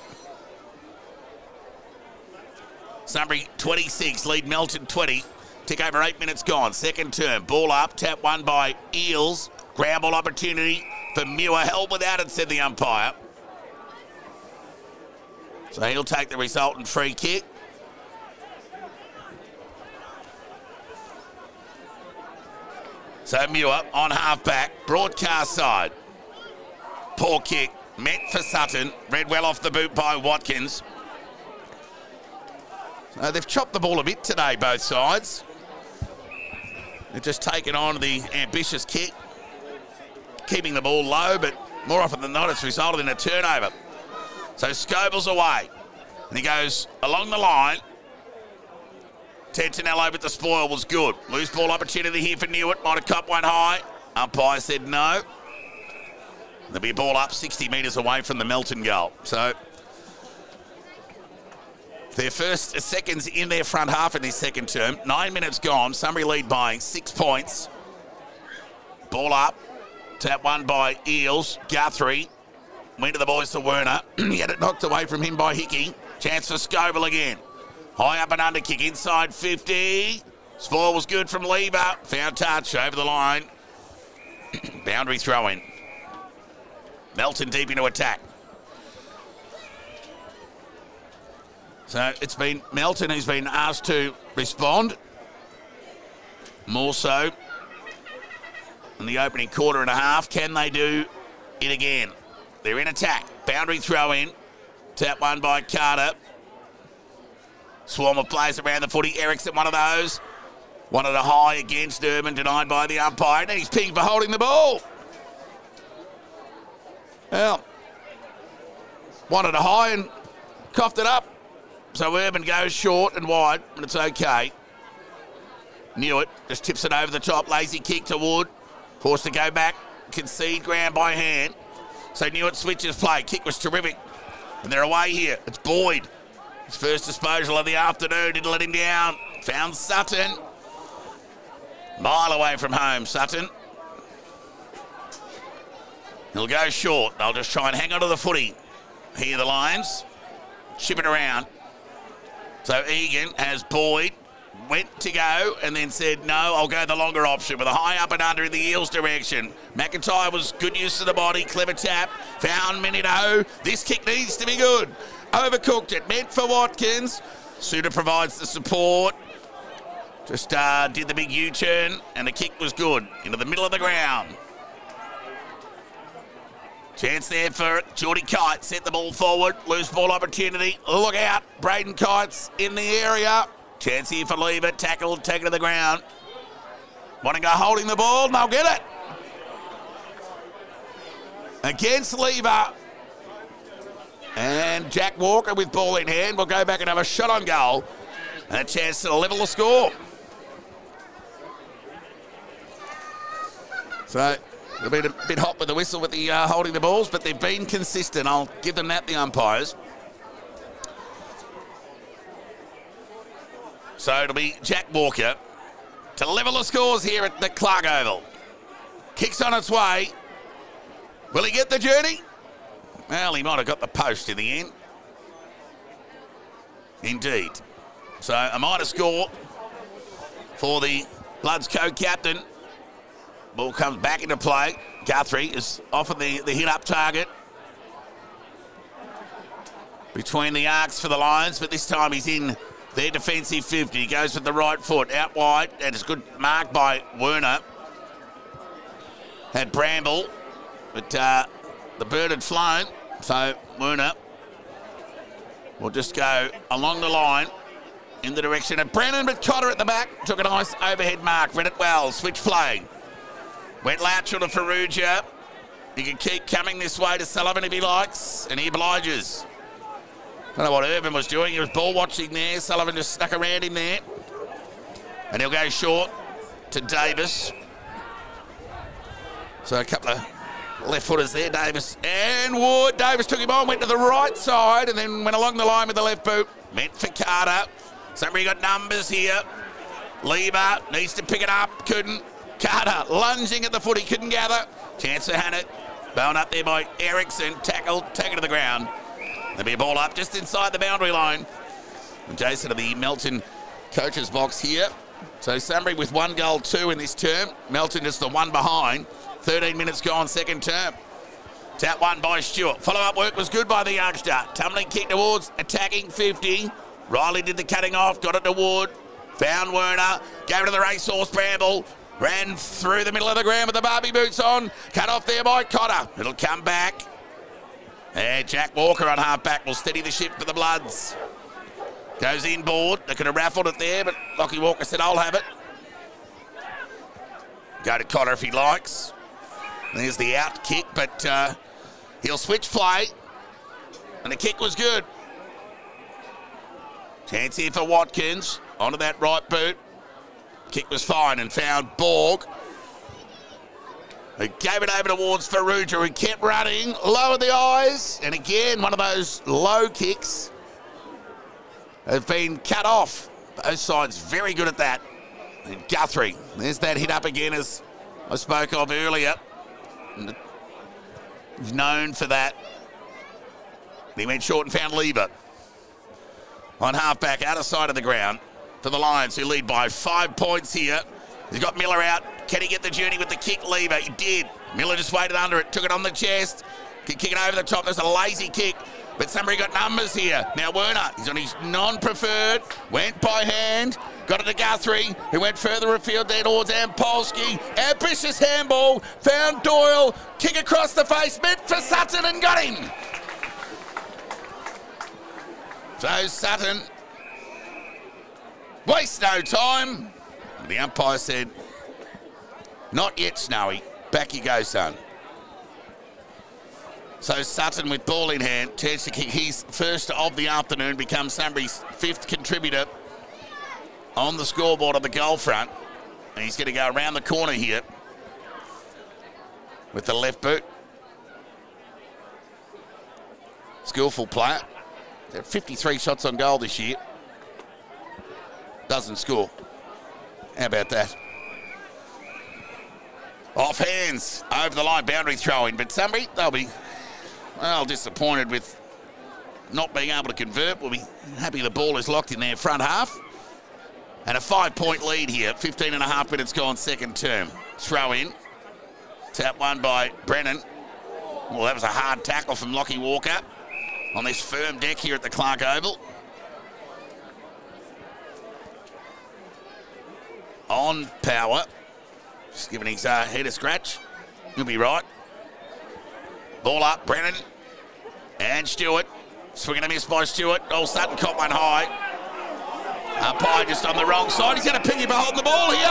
Sunbury 26, lead Melton 20. Tick over 8 minutes gone, second term. Ball up, tap one by Eels. Ground ball opportunity for Muir, held without it, said the umpire. So he'll take the resultant free kick. So Muir on half-back, broadcast side. Poor kick, meant for Sutton. Read well off the boot by Watkins. They've chopped the ball a bit today, both sides. They've just taken on the ambitious kick, keeping the ball low, but more often than not, it's resulted in a turnover. So Scoble's away, and he goes along the line. Tentanello with the spoil was good. Loose ball opportunity here for Newitt. Might have copped one high. Umpire said no. There'll be a ball up 60 metres away from the Melton goal. So their first seconds in their front half in this second term. 9 minutes gone. Sunbury lead by 6 points. Ball up. Tap one by Eels. Guthrie. Went to the boys to Werner. He had it knocked away from him by Hickey. Chance for Scoble again. High up and under kick inside 50. Spoil was good from Lever. Found touch over the line. Boundary throw in. Melton deep into attack. So it's been Melton who's been asked to respond. More so in the opening quarter and a half. Can they do it again? They're in attack. Boundary throw in. Tap one by Carter. Swarm of players around the footy. Erickson, one of those. Wanted a high against Urban, denied by the umpire. And he's pinged for holding the ball. Well, wanted a high and coughed it up. So Urban goes short and wide, and it's okay. Knew it. Just tips it over the top. Lazy kick to Wood. Forced to go back. Concede ground by hand. So Newitt switches play. Kick was terrific. And they're away here. It's Boyd. His first disposal of the afternoon. Didn't let him down. Found Sutton. Mile away from home, Sutton. He'll go short. They'll just try and hang on to the footy. Here the Lions. Chip it around. So Egan has Boyd. Went to go and then said, no, I'll go the longer option with a high up and under in the Eels direction. McIntyre was good use of the body. Clever tap. Found Minito. This kick needs to be good. Overcooked it. Meant for Watkins. Suter provides the support. Just did the big U-turn and the kick was good. Into the middle of the ground. Chance there for Geordie Kite. Set the ball forward. Loose ball opportunity. Look out. Braden Kite's in the area. Chance here for Lever. Tackle, take it to the ground. Want to go holding the ball, and they'll get it. Against Lever. And Jack Walker with ball in hand will go back and have a shot on goal. And a chance to level the score. So they've been a bit hot with the whistle with the holding the balls, but they've been consistent. I'll give them that, the umpires. So it'll be Jack Walker to level the scores here at the Clark Oval. Kicks on its way. Will he get the journey? Well, he might have got the post in the end. Indeed. So a minor score for the Bloods co-captain. Ball comes back into play. Guthrie is often the hit-up target between the arcs for the Lions, but this time he's in their defensive 50. He goes with the right foot out wide, and it's good mark by Werner. Had Bramble, but the bird had flown, so Werner will just go along the line in the direction of Brennan, but Cotter at the back took a nice overhead mark, read it well, switch play. Went lateral to Ferrugia. He can keep coming this way to Sullivan if he likes, and he obliges. Don't know what Urban was doing. He was ball watching there. Sullivan just stuck around him there. And he'll go short to Davis. So a couple of left footers there, Davis and Wood. Davis took him on, went to the right side, and then went along the line with the left boot. Meant for Carter. Somebody got numbers here. Lever needs to pick it up. Couldn't. Carter lunging at the footy, couldn't gather. Chance to hand it. Blown up there by Erickson. Tackled, taken to the ground. There'll be a ball up just inside the boundary line. And Jason to the Melton coach's box here. So Sunbury with 1 goal, 2 in this term. Melton just the one behind. 13 minutes gone, second term. Tap one by Stewart. Follow-up work was good by the youngster. Tumbling kick towards attacking 50. Riley did the cutting off, got it to Wood. Found Werner. Gave it to the racehorse Bramble. Ran through the middle of the ground with the Barbie boots on. Cut off there by Cotter. It'll come back. And Jack Walker on half-back will steady the ship for the Bloods. Goes inboard. They could have raffled it there, but Lockie Walker said, I'll have it. Go to Cotter if he likes. There's the out kick, but he'll switch play. And the kick was good. Chance here for Watkins. Onto that right boot. Kick was fine and found Borg. Who gave it over towards Ferrugia, who kept running, lowered the eyes, and again, one of those low kicks have been cut off. Both sides very good at that. And Guthrie, there's that hit up again as I spoke of earlier. He's known for that. He went short and found Lever. On half-back, out of sight of the ground. for the Lions, who lead by 5 points here. He's got Miller out. Can he get the journey with the kick lever? He did. Miller just waited under it, took it on the chest. Can kick it over the top. There's a lazy kick, but Sunbury got numbers here. Now Werner, he's on his non-preferred, went by hand, got it to Guthrie, who went further afield there towards Ampolsky. Ambitious handball, found Doyle, kick across the face, meant for Sutton and got him. So Sutton, waste no time. The umpire said, not yet, Snowy. Back you go, son. So Sutton, with ball in hand, chance to kick his first of the afternoon, becomes Sunbury's 5th contributor on the scoreboard on the goal front. And he's going to go around the corner here with the left boot. Skillful player. 53 shots on goal this year. Doesn't score. How about that? Off hands, over the line, boundary throw-in. But Sunbury, they'll be, well, disappointed with not being able to convert. We'll be happy the ball is locked in their front half. And a 5-point lead here, 15 and a half minutes gone, second term. Throw-in. Tap one by Brennan. Well, that was a hard tackle from Lockie Walker on this firm deck here at the Clark Oval. On Power. Just giving his head a scratch. He'll be right. Ball up, Brennan. And Stewart. Swinging a miss by Stewart. Oh, Sutton caught one high. Umpire just on the wrong side. He's going to piggy behind the ball here.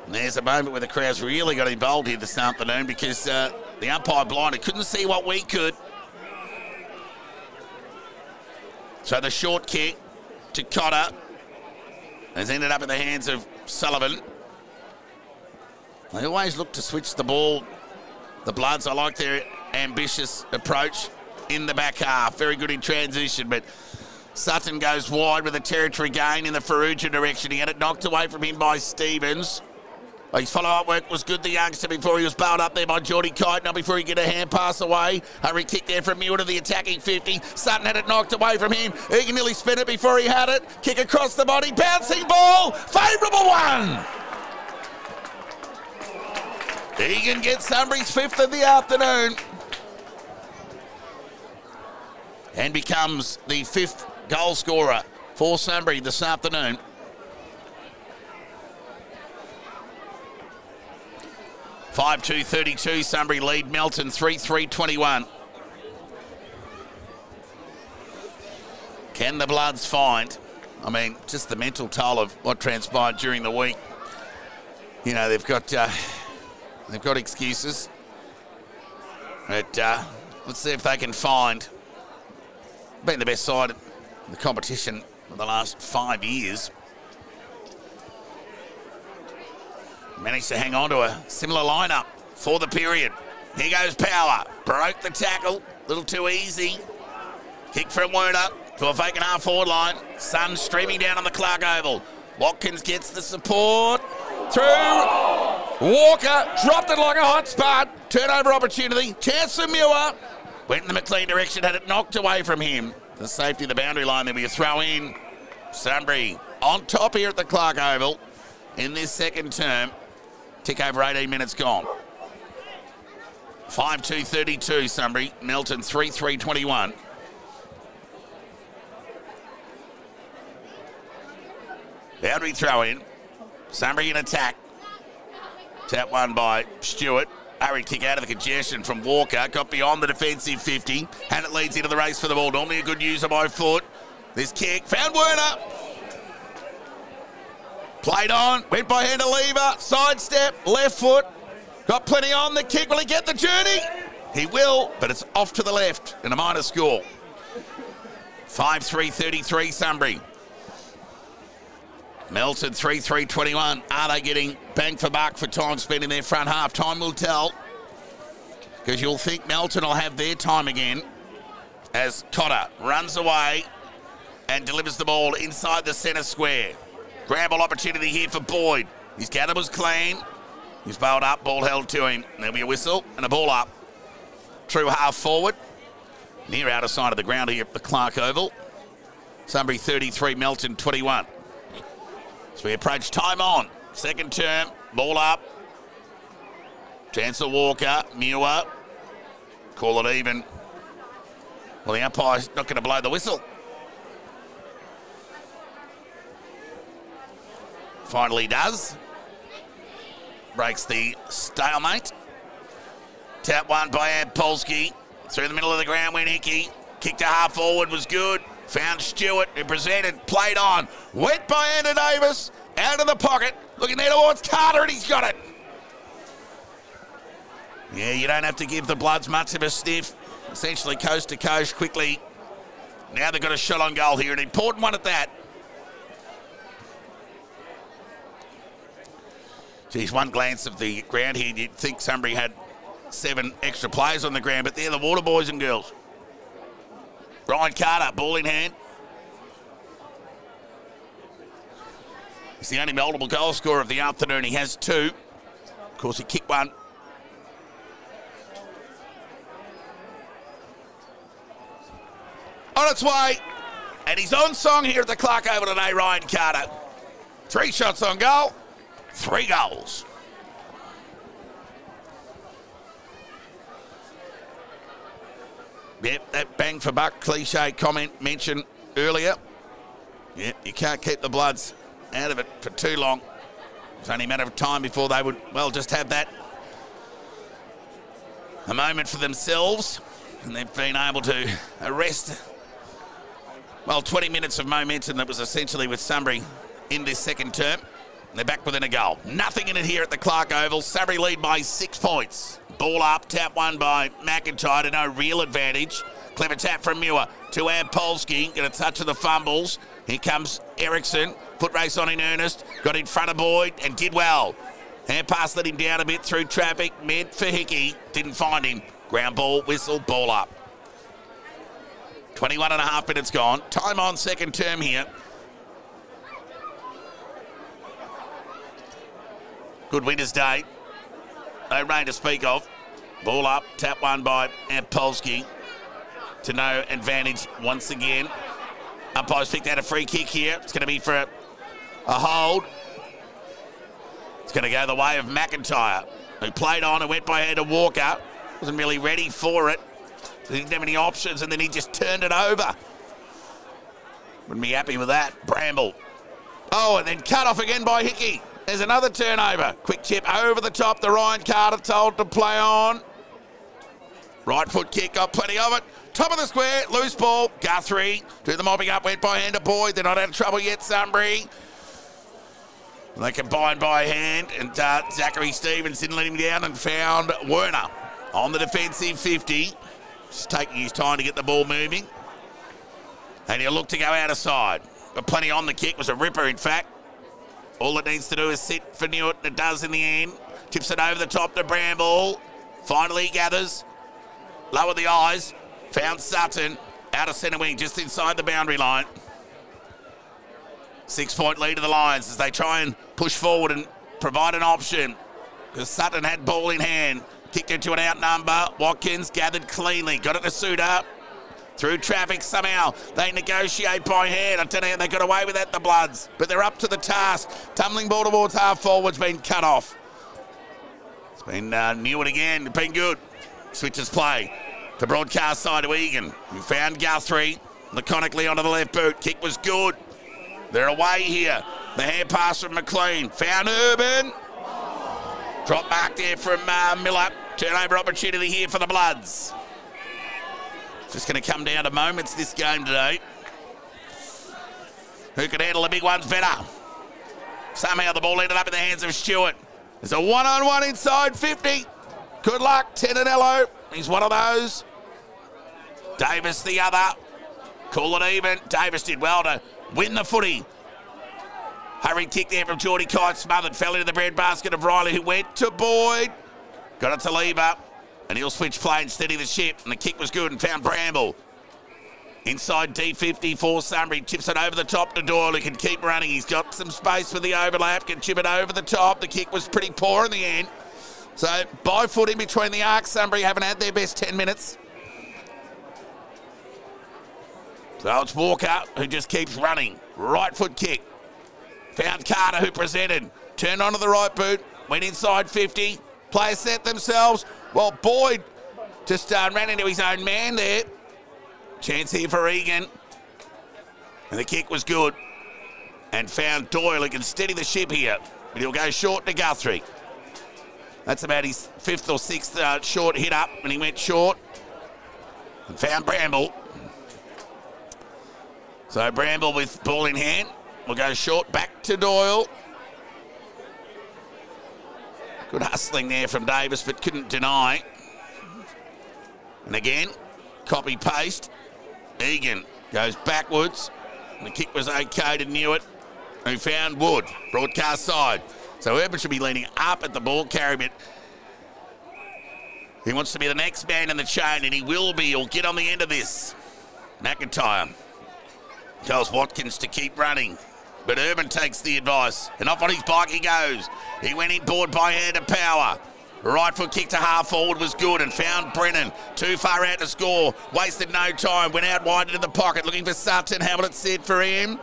And there's a moment where the crowd's really got involved here this afternoon because the umpire blinded. Couldn't see what we could. So the short kick to Cotter has ended up in the hands of Sullivan. They always look to switch the ball. The Bloods, I like their ambitious approach in the back half. Very good in transition, but Sutton goes wide with a territory gain in the Farrugia direction. He had it knocked away from him by Stevens. His follow-up work was good, the youngster, before he was bailed up there by Geordie Kite. Not before he get a hand pass away. Hurry kick there from Muir to the attacking 50. Sutton had it knocked away from him. Egan nearly spin it before he had it. Kick across the body. Bouncing ball. Favourable one. Egan gets Sunbury's 5th of the afternoon. And becomes the 5th goal scorer for Sunbury this afternoon. 5-2-32, Sunbury lead Melton 3-3-21. Can the Bloods find, I mean, just the mental toll of what transpired during the week. You know, they've got excuses. But let's see if they can find, being the best side in the competition for the last 5 years. Managed to hang on to a similar lineup for the period. Here goes Power. Broke the tackle. A little too easy. Kick from Werner to a vacant half-forward line. Sun streaming down on the Clark Oval. Watkins gets the support. Through. Walker dropped it like a hot spot. Turnover opportunity. Chance for Muir. Went in the McLean direction. Had it knocked away from him. The safety of the boundary line. There'll be a throw in. Sunbury on top here at the Clark Oval in this second term. Tick over 18 minutes gone. 5-2-32 Sunbury. Melton 3-3-21. Boundary throw in. Sunbury in attack. Tap one by Stewart. Hurried kick out of the congestion from Walker. Got beyond the defensive 50. And it leads into the race for the ball. Normally a good user by foot. This kick. Found Werner. Played on, went by hand to lever, sidestep, left foot. Got plenty on the kick. Will he get the journey? He will, but it's off to the left and a minor score. 5-3-33 Sunbury. Melton 3-3-21. Are they getting bang for buck for time spent in their front half? Time will tell. Because you'll think Melton will have their time again as Cotter runs away and delivers the ball inside the centre square. Grab-ball opportunity here for Boyd. His gather was clean. He's bailed up, ball held to him. There'll be a whistle and a ball up. True half forward. Near outer side of the ground here at the Clark Oval. Sunbury 33, Melton 21. As we approach time on. Second term, ball up. Chancellor Walker, Muir. Call it even. Well, the umpire's not going to blow the whistle. Finally does. Breaks the stalemate. Tap one by Polsky. Through the middle of the ground went Hickey. Kicked to half forward, was good. Found Stewart, who presented, played on. Went by Andrew Davis. Out of the pocket. Looking there towards Carter, and he's got it. Yeah, you don't have to give the Bloods much of a sniff. Essentially coast to coast quickly. Now they've got a shot on goal here, an important one at that. Geez, one glance of the ground here, you'd think Sunbury had 7 extra players on the ground, but they're the water boys and girls. Ryan Carter, ball in hand. He's the only multiple goal scorer of the afternoon. He has 2. Of course, he kicked one. On its way. And he's on song here at the Clark Oval today, Ryan Carter. 3 shots on goal, 3 goals. Yep, that bang for buck cliche comment mentioned earlier. Yep, you can't keep the Bloods out of it for too long. It's only a matter of time before they would, well, just have that a moment for themselves. And they've been able to arrest, well, 20 minutes of momentum that was essentially with Sunbury in this second term. They're back within a goal. Nothing in it here at the Clark Oval. Sunbury lead by 6 points. Ball up, tap one by McIntyre to no real advantage. Clever tap from Muir to Polsky. Get a touch of the fumbles. Here comes Ericsson. Foot race on in earnest. Got in front of Boyd and did well. Hand pass let him down a bit through traffic. Mid for Hickey. Didn't find him. Ground ball, whistle, ball up. 21 and a half minutes gone. Time on second term here. Good winter's day. No rain to speak of. Ball up, tap one by Polsky. To no advantage once again. Umpire's picked out a free kick here. It's going to be for a hold. It's going to go the way of McIntyre, who played on and went by head to Walker. Wasn't really ready for it. He didn't have any options, and then he just turned it over. Wouldn't be happy with that. Bramble. Oh, and then cut off again by Hickey. There's another turnover. Quick chip over the top. The Ryan Carter told to play on. Right foot kick, got plenty of it. Top of the square, loose ball. Guthrie, do the mopping up, went by hand to Boyd. They're not out of trouble yet, Sunbury. They combined by hand, and Zachary Stevens didn't let him down and found Werner on the defensive 50. Just taking his time to get the ball moving. And he'll look to go out of side. But plenty on the kick. Was a ripper, in fact. All it needs to do is sit for Newt, and it does in the end. Tips it over the top to Bramble. Finally he gathers. Lower the eyes. Found Sutton. Out of centre wing, just inside the boundary line. 6-point lead to the Lions as they try and push forward and provide an option. Because Sutton had ball in hand. Kicked it to an outnumber. Watkins gathered cleanly. Got it to Suter. Through traffic somehow. They negotiate by hand. I don't know how they got away with that, the Bloods. But they're up to the task. Tumbling ball towards half forward's been cut off. It's been Newt again. It's been good. Switches play. The broadcast side to Egan. We found Guthrie. Laconically onto the left boot. Kick was good. They're away here. The hand pass from McLean. Found Urban. Drop mark there from Miller. Turnover opportunity here for the Bloods. Just going to come down to moments this game today. Who can handle the big ones better? Somehow the ball ended up in the hands of Stewart. There's a one-on-one inside 50. Good luck, Tenanello. He's one of those. Davis the other. Call it even. Davis did well to win the footy. Hurried kick there from Geordie Kite. Smothered. Fell into the breadbasket of Riley, who went to Boyd. Got it to Lever. And he'll switch play and steady the ship. And the kick was good and found Bramble. Inside D50 for Sunbury. Chips it over the top to Doyle, who can keep running. He's got some space for the overlap. Can chip it over the top. The kick was pretty poor in the end. So by foot in between the arcs. Sunbury haven't had their best 10 minutes. So it's Walker who just keeps running. Right foot kick. Found Carter who presented. Turned onto the right boot. Went inside 50. Players set themselves. Well, Boyd just ran into his own man there. Chance here for Egan. And the kick was good. And found Doyle who can steady the ship here. But he'll go short to Guthrie. That's about his 5th or 6th short hit up when he went short. And found Bramble. So Bramble with ball in hand. Will go short back to Doyle. Good hustling there from Davis, but couldn't deny. And again, copy-paste. Egan goes backwards. The kick was okay to Newitt, who found Wood. Broadcast side. So Urban should be leaning up at the ball carry, but he wants to be the next man in the chain, and he will be. He'll get on the end of this. McIntyre tells Watkins to keep running, but Urban takes the advice, and off on his bike he goes. He went inboard by hand of power. Right foot kick to half forward was good and found Brennan. Too far out to score. Wasted no time. Went out wide into the pocket looking for Sutton. Hamilton set for him.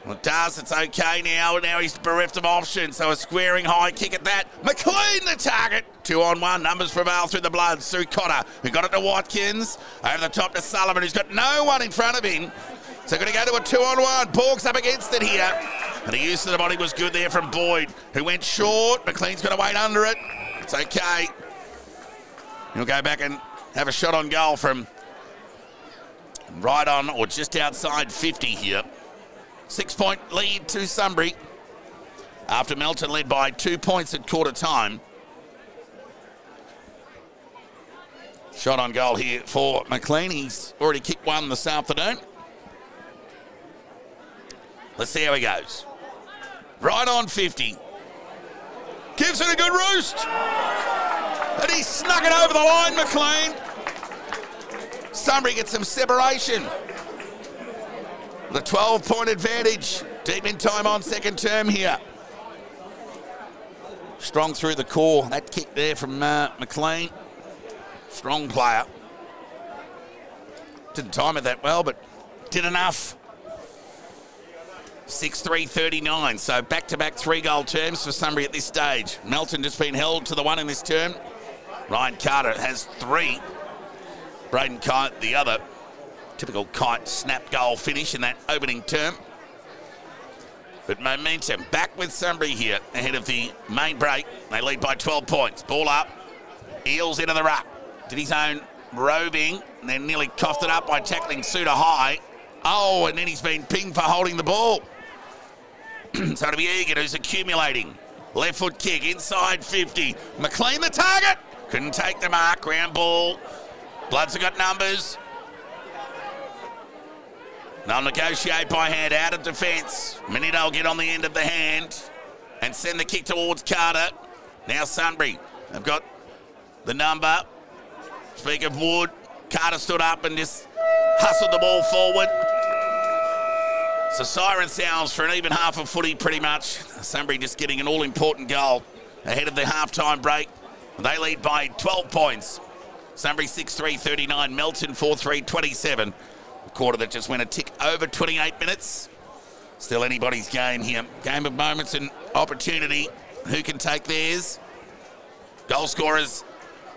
Well, it does. It's okay now. Now he's bereft of options. So a squaring high kick at that. McLean the target. 2-on-1. Numbers prevail through the blood. Sue Cotter, who got it to Watkins. Over the top to Sullivan, who's got no one in front of him. So going to go to a 2-on-1. Borg's up against it here. And the use of the body was good there from Boyd, who went short. McLean's got to wait under it. It's okay. He'll go back and have a shot on goal from right on or just outside 50 here. 6-point lead to Sunbury after Melton led by 2 points at quarter time. Shot on goal here for McLean. He's already kicked one this afternoon. Let's see how he goes. Right on 50. Gives it a good roost. And he snuck it over the line, McLean. Sunbury gets some separation. The 12-point advantage. Deep in time on second term here. Strong through the core. That kick there from McLean. Strong player. Didn't time it that well, but did enough. 6-3-39, so back-to-back 3-goal terms for Sunbury at this stage. Melton just been held to the one in this term. Ryan Carter has 3. Braden Kite the other. Typical Kite snap goal finish in that opening term. But momentum back with Sunbury here ahead of the main break. They lead by 12 points. Ball up. Eels into the ruck. Did his own roving and then nearly coughed it up by tackling Suter high. Oh, and then he's been pinged for holding the ball. So it'll be Egan who's accumulating. Left foot kick inside 50. McLean the target. Couldn't take the mark. Ground ball. Bloods have got numbers. They'll negotiate by hand out of defence. Minito will get on the end of the hand and send the kick towards Carter. Now Sunbury. They've got the number. Speak of Wood. Carter stood up and just hustled the ball forward. So siren sounds for an even half of footy pretty much. Sunbury just getting an all-important goal ahead of the half-time break. They lead by 12 points. Sunbury 6-3-39, Melton 4-3-27. A quarter that just went a tick over 28 minutes. Still anybody's game here. Game of moments and opportunity. Who can take theirs? Goal scorers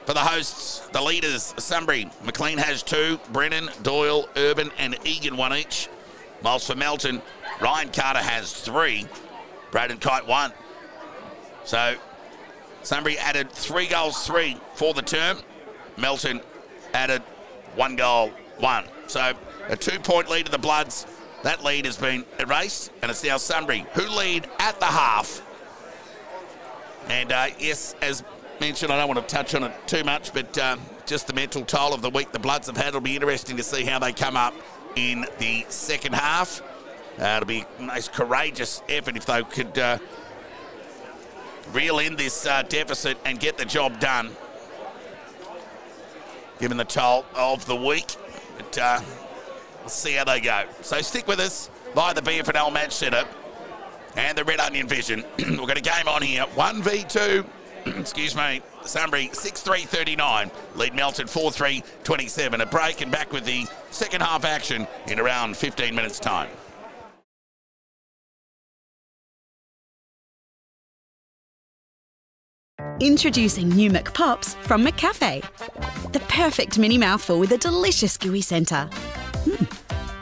for the hosts, the leaders, Sunbury. McLean has 2. Brennan, Doyle, Urban and Egan 1 each. Whilst for Melton, Ryan Carter has 3. Braden Kite 1. So Sunbury added 3 goals, 3 for the term. Melton added 1 goal, 1. So a 2-point lead to the Bloods. That lead has been erased, and it's now Sunbury who lead at the half. And yes, as mentioned, I don't want to touch on it too much, but just the mental toll of the week the Bloods have had. It'll be interesting to see how they come up in the second half. It'll be a nice courageous effort if they could reel in this deficit and get the job done, given the toll of the week. But we'll see how they go. So stick with us via the FNL Match Centre and the Red Onion Vision. We've got a game on here, 1v2 excuse me, Sunbury 6-3-39, lead Melton 4-3-27. A break and back with the second half action in around 15 minutes' time. Introducing new McPops from McCafe. The perfect mini mouthful with a delicious gooey centre.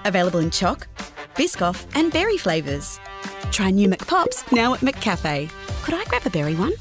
Available in choc, Biscoff and berry flavours. Try new McPops now at McCafe. Could I grab a berry one?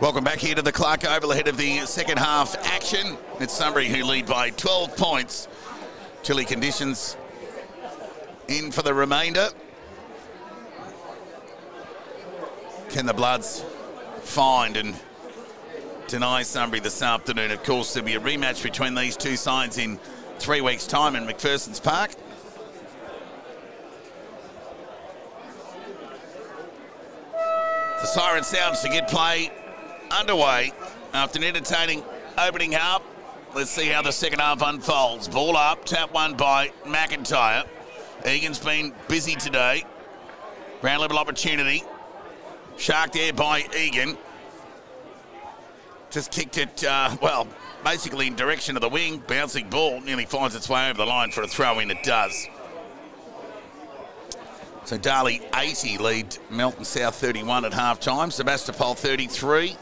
Welcome back here to the Clark Oval ahead of the second half action. It's Sunbury who lead by 12 points. Chilly conditions in for the remainder. Can the Bloods find and deny Sunbury this afternoon? Of course, there'll be a rematch between these two sides in 3 weeks' time in McPherson's Park. The siren sounds to get play underway after an entertaining opening half. Let's see how the second half unfolds. Ball up, tap one by McIntyre. Egan's been busy today. Ground level opportunity. Shark there by Egan. Just kicked it, well, basically in direction of the wing. Bouncing ball nearly finds its way over the line for a throw-in. It does. So Darley 80 lead Melton South 31 at half-time. Sebastopol 33.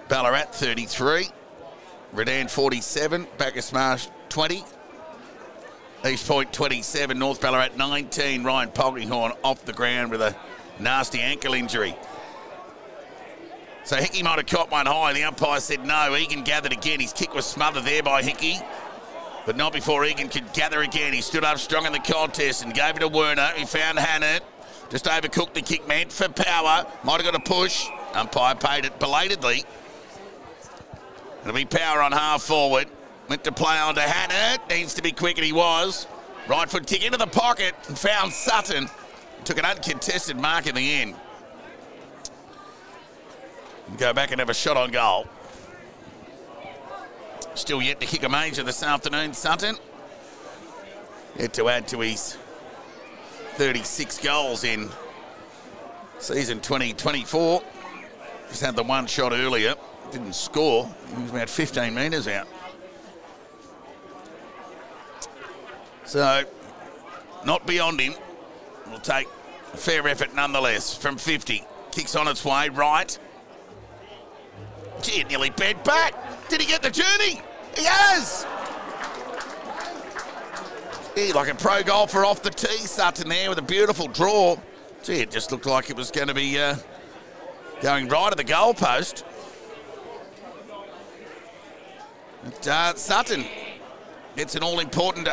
Ballarat 33. Redan 47. Bacchus Marsh 20. East Point 27. North Ballarat 19. Ryan Polkinghorn off the ground with a nasty ankle injury. So Hickey might have caught one high. The umpire said no. Egan gathered again. His kick was smothered there by Hickey, but not before Egan could gather again. He stood up strong in the contest and gave it to Werner. He found Hannett. Just overcooked the kick, meant for power. Might have got a push. Umpire paid it belatedly. It'll be Power on half forward. Went to play on to Hannett. Needs to be quick, and he was. Right foot kick into the pocket and found Sutton. Took an uncontested mark in the end. Go back and have a shot on goal. Still yet to kick a major this afternoon, Sutton. Yet to add to his 36 goals in season 2024. Just had the one shot earlier. Didn't score. He was about 15 metres out. So, not beyond him. Will take a fair effort nonetheless from 50. Kicks on its way, right. Gee, it nearly bent back. Did he get the journey? He has! Gee, like a pro golfer off the tee, Sutton there with a beautiful draw. Gee, it just looked like it was going to be going right at the goal post. But, Sutton gets an all-important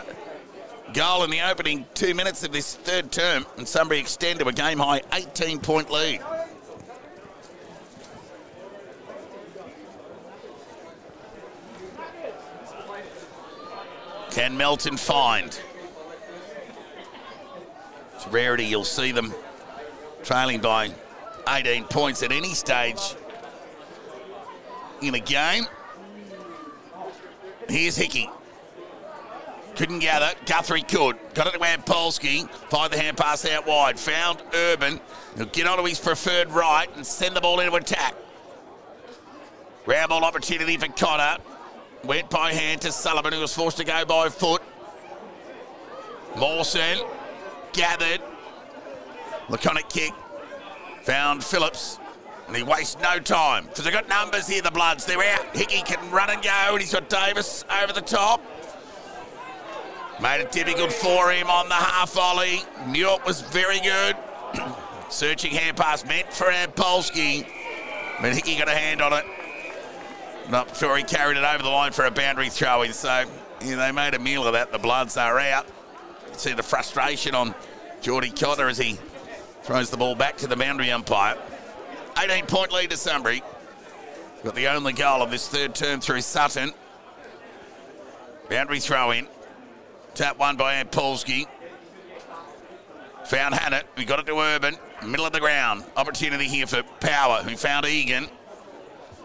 goal in the opening 2 minutes of this third term, and Sunbury extend to a game-high 18-point lead. Can Melton find? It's a rarity you'll see them trailing by 18 points at any stage in a game. Here's Hickey. Couldn't gather. Guthrie could. Got it to Ampolsky. Fired the hand pass out wide. Found Urban. He'll get onto his preferred right and send the ball into attack. Round ball opportunity for Connor. Went by hand to Sullivan, who was forced to go by foot. Mawson gathered. Laconic kick. Found Phillips. And he wastes no time. Because they've got numbers here, the Bloods. They're out. Hickey can run and go. And he's got Davis over the top. Made it difficult for him on the half volley. Knew it was very good. Searching hand pass meant for Ampolsky. But Hickey got a hand on it. Not sure he carried it over the line for a boundary throw-in. So, yeah, they made a meal of that. The Bloods are out. You can see the frustration on Geordie Cotter as he throws the ball back to the boundary umpire. 18-point lead to Sunbury. Got the only goal of this third term through Sutton. Boundary throw-in. Tap one by Ampolsky. Found Hannett. We got it to Urban. Middle of the ground. Opportunity here for Power, who found Egan.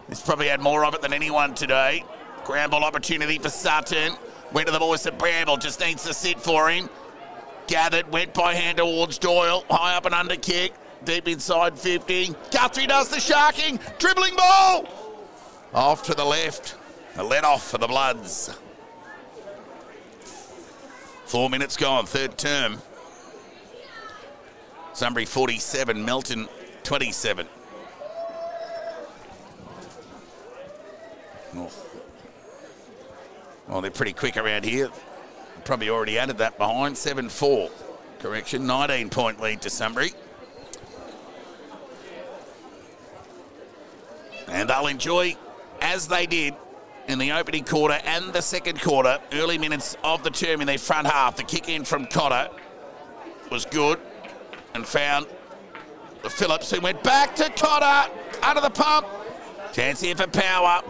He's probably had more of it than anyone today. Ground ball opportunity for Sutton. Went to the boys at Bramble. Just needs to sit for him. Gathered. Went by hand towards Doyle. High up and under kick. Deep inside 50. Guthrie does the sharking. Dribbling ball. Off to the left. A let off for the Bloods. 4 minutes gone. Third term. Sunbury 47. Melton 27. Well, they're pretty quick around here. Probably already added that behind. 7-4. Correction. 19-point lead to Sunbury. And they'll enjoy, as they did in the opening quarter and the second quarter, early minutes of the term in their front half. The kick in from Cotter was good and found the Phillips, who went back to Cotter under the pump. Chance here for power.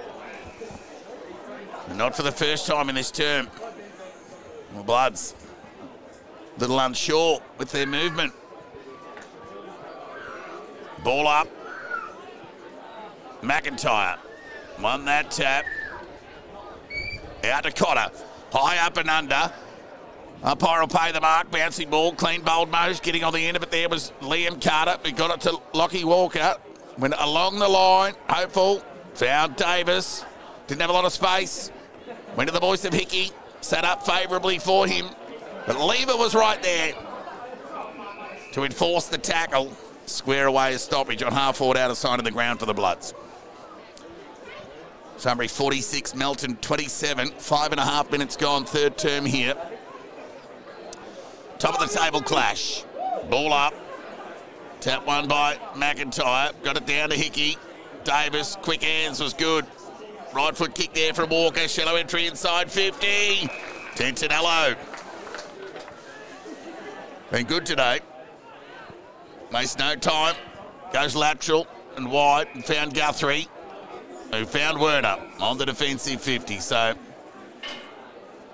Not for the first time in this term. The Bloods a little unsure with their movement. Ball up. McIntyre won that tap. Out to Cotter. High up and under. Umpire will pay the mark. Bouncing ball. Clean bowled most. Getting on the end of it there was Liam Carter. He got it to Lockie Walker. Went along the line. Hopeful. Found Davis. Didn't have a lot of space. Went to the voice of Hickey. Set up favourably for him. But Lever was right there to enforce the tackle. Square away a stoppage on half forward out of side of the ground for the Bloods. Sunbury 46, Melton 27. 5.5 minutes gone, third term here. Top of the table clash. Ball up. Tap one by McIntyre. Got it down to Hickey. Davis, quick hands was good. Right foot kick there from Walker. Shallow entry inside 50. Tentinello. Been good today. Makes no time. Goes lateral and wide and found Guthrie, who found Werner on the defensive 50. So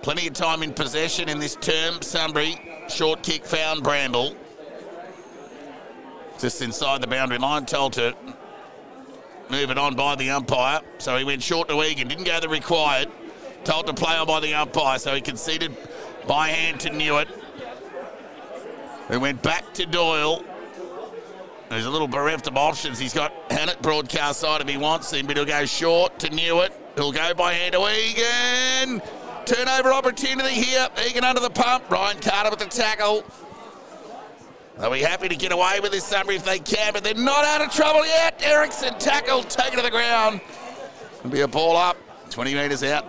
plenty of time in possession in this term. Sunbury, short kick found Bramble. Just inside the boundary line. Told to move it on by the umpire. So he went short to Egan. Didn't go the required. Told to play on by the umpire. So he conceded by hand to Newitt, who went back to Doyle. There's a little bereft of options. He's got Hannett broadcast side if he wants him, but he'll go short to Newitt. He'll go by hand to Egan. Turnover opportunity here. Egan under the pump. Ryan Carter with the tackle. They'll be happy to get away with this Sunbury if they can, but they're not out of trouble yet. Erickson tackle, taken to the ground. It'll be a ball up, 20 metres out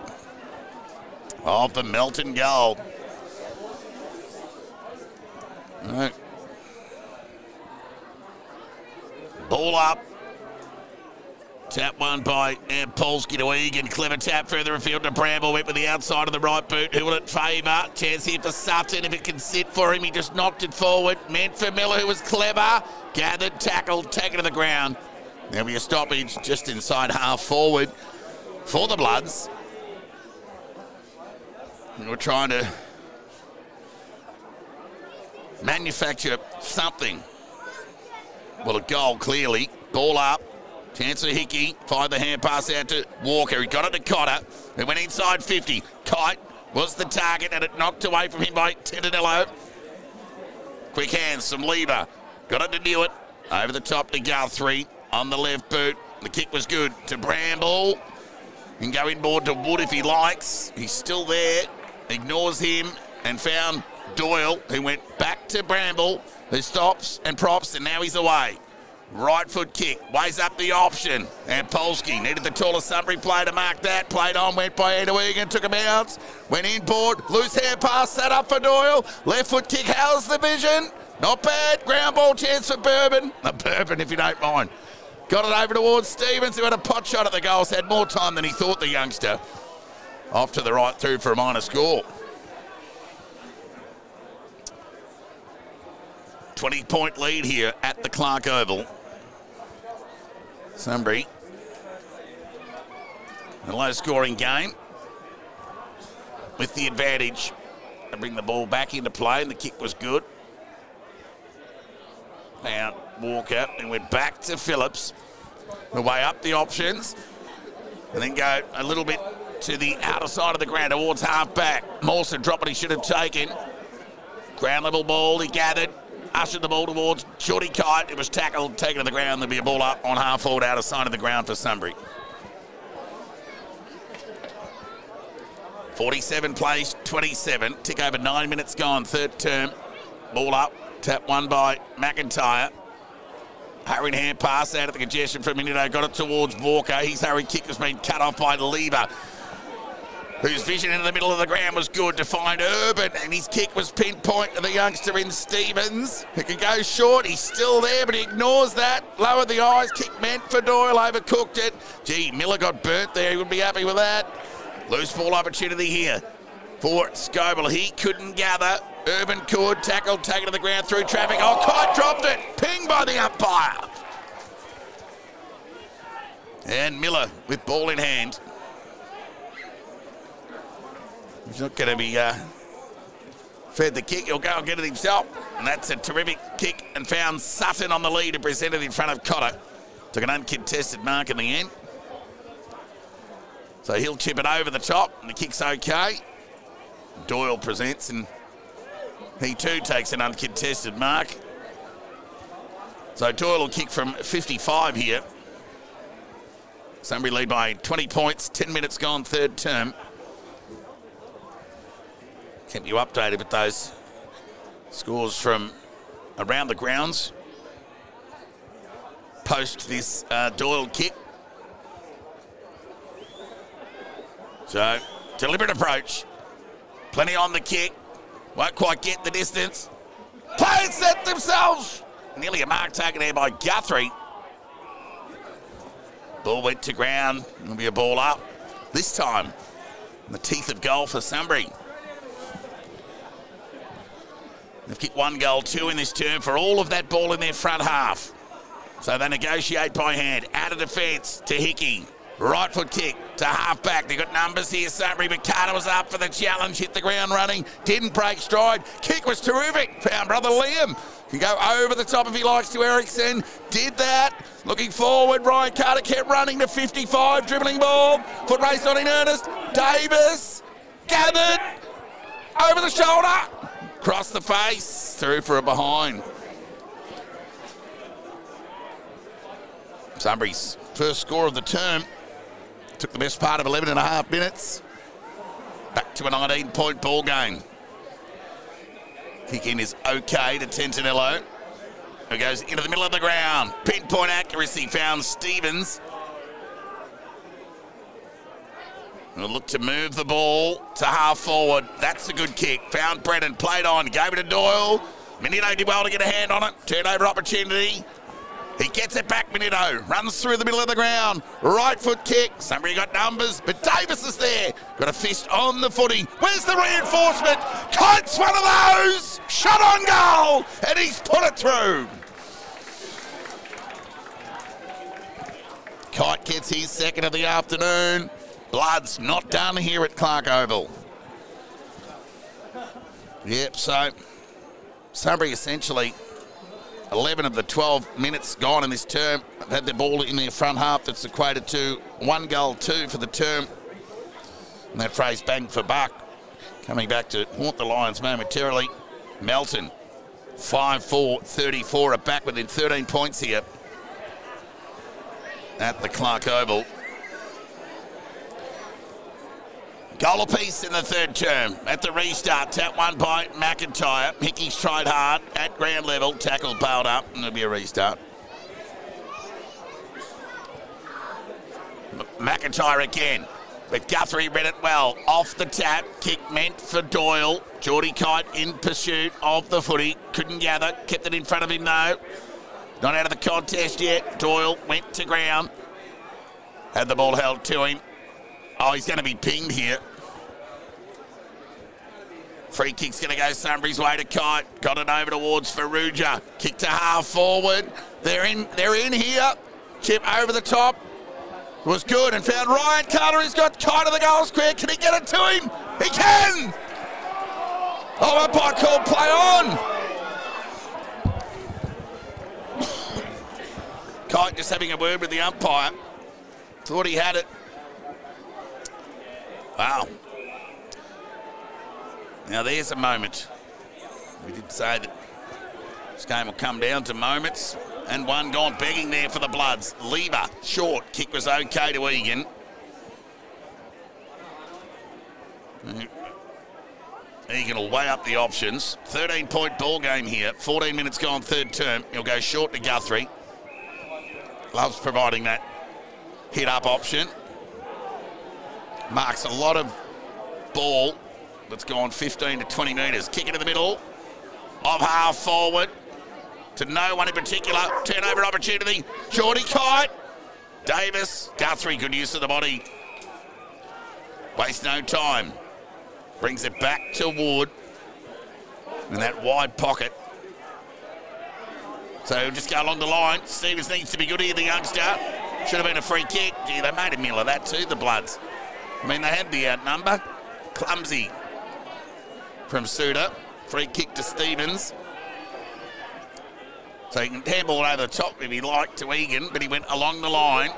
of the Melton goal. All right. Ball up. Tap one by Polsky to Egan. Clever tap further afield to Bramble. Went with the outside of the right boot. Who will it favour? Chance here for Sutton. If it can sit for him, he just knocked it forward. Meant for Miller, who was clever. Gathered, tackled, taken to the ground. There'll be a stoppage just inside half forward for the Bloods. And we're trying to manufacture something. Well, a goal, clearly. Ball up. Chance for Hickey. Fired the hand pass out to Walker. He got it to Cotter. It went inside 50. Kite was the target, and it knocked away from him by Tentinello. Quick hands from Lever. Got it to Newitt. Over the top to Guthrie on the left boot. The kick was good to Bramble. He can go inboard to Wood if he likes. He's still there. Ignores him and found Doyle, who went back to Bramble, who stops and props, and now he's away. Right foot kick, weighs up the option, and Polsky needed the taller Sunbury player to mark that. Played on, went by Egan, took a bounce, went inboard, loose hand pass, set up for Doyle. Left foot kick, how's the vision? Not bad, ground ball chance for Bourbon. Bourbon, if you don't mind. Got it over towards Stevens, who had a pot shot at the goals, had more time than he thought, the youngster. Off to the right through for a minor score. 20-point lead here at the Clark Oval. Sunbury, a low-scoring game with the advantage. They bring the ball back into play, and the kick was good. Now Walker, and went back to Phillips. The way up the options, and then go a little bit to the outer side of the ground towards half-back. Mawson dropped what he should have taken. Ground level ball, he gathered. Ushered the ball towards Shorty Kite. It was tackled, taken to the ground. There'll be a ball up on half forward out of side of the ground for Sunbury. 47 plays, 27. Tick over 9 minutes gone, third term. Ball up, tap one by McIntyre. Hurried hand pass out of the congestion from Minuto. Got it towards Walker. His hurried kick has been cut off by Lever. whose vision into the middle of the ground was good to find Urban, and his kick was pinpoint to the youngster in Stevens, who can go short. He's still there, but he ignores that. Lowered the eyes, kick meant for Doyle, overcooked it. Gee, Miller got burnt there. He would be happy with that. Loose ball opportunity here for Scoble. He couldn't gather. Urban could. Tackled, taken to the ground through traffic. Oh, Kite dropped it. Ping by the umpire. And Miller with ball in hand. He's not going to be fed the kick. He'll go and get it himself. And that's a terrific kick, and found Sutton on the lead and presented in front of Cotter. Took an uncontested mark in the end. So he'll chip it over the top, and the kick's okay. Doyle presents, and he too takes an uncontested mark. So Doyle will kick from 55 here. Sunbury lead by 20 points, 10 minutes gone, third term. Keep you updated with those scores from around the grounds post this Doyle kick. So, deliberate approach. Plenty on the kick. Won't quite get the distance. Players set themselves. Nearly a mark taken there by Guthrie. Ball went to ground. It'll be a ball up. This time, in the teeth of goal for Sunbury. They've kicked 1 goal, 2 in this term for all of that ball in their front half. So they negotiate by hand. Out of defence to Hickey. Right foot kick to half back. They've got numbers here, Sunbury, but Carter was up for the challenge. Hit the ground running. Didn't break stride. Kick was terrific. Found brother Liam. Can go over the top if he likes to Ericsson. Did that. Looking forward. Ryan Carter kept running to 55. Dribbling ball. Foot race on in earnest. Davis. Gathered. Over the shoulder. Cross the face. Through for a behind. Sunbury's first score of the term. Took the best part of 11 and a half minutes. Back to a 19-point ball game. Kick in is okay to Tentanello, who goes into the middle of the ground. Pinpoint accuracy found Stevens. We'll look to move the ball to half forward. That's a good kick. Found Brennan, played on, gave it to Doyle. Minito did well to get a hand on it. Turnover opportunity. He gets it back, Minito. Runs through the middle of the ground. Right foot kick. Somebody got numbers, but Davis is there. Got a fist on the footy. Where's the reinforcement? Kite's one of those. Shot on goal, and he's put it through. Kite gets his second of the afternoon. Blood's not done here at Clark Oval. Yep, so Sunbury essentially 11 of the 12 minutes gone in this term have had the ball in their front half. That's equated to 1 goal, 2 for the term. And that phrase bang for buck coming back to haunt the Lions momentarily. Melton 5-4-34 are back within 13 points here at the Clark Oval. Goal apiece in the third term. At the restart, tap one by McIntyre. Hickey's tried hard at ground level. Tackle piled up, and there'll be a restart. McIntyre again. But Guthrie read it well. Off the tap. Kick meant for Doyle. Geordie Kite in pursuit of the footy. Couldn't gather. Kept it in front of him, though. Not out of the contest yet. Doyle went to ground. Had the ball held to him. Oh, he's going to be pinged here. Free kick's going to go Sunbury's way to Kite. Got it over towards Farrugia. Kick to half forward. They're in here. Chip over the top. Was good and found Ryan Carter. He's got Kite to the goal square. Can he get it to him? He can! Oh, umpire called play on. Kite just having a word with the umpire. Thought he had it. Wow. Now there's a moment. We did say that this game will come down to moments. And one gone begging there for the Bloods. Lever, short. Kick was okay to Egan. Egan will weigh up the options. 13-point ball game here. 14 minutes gone, third term. He'll go short to Guthrie. Loves providing that hit-up option. Marks a lot of ball that's gone 15 to 20 metres. Kick into the middle of half forward to no one in particular. Turnover opportunity. Geordie Kite. Davis. Guthrie, good use of the body. Waste no time. Brings it back to Wood in that wide pocket. So just go along the line. Stevens needs to be good here, the youngster. Should have been a free kick. Gee, they made a meal of that too, the Bloods. I mean, they had the outnumber. Clumsy from Suter. Free kick to Stevens. So he can handball over the top if he liked to Egan, but he went along the line.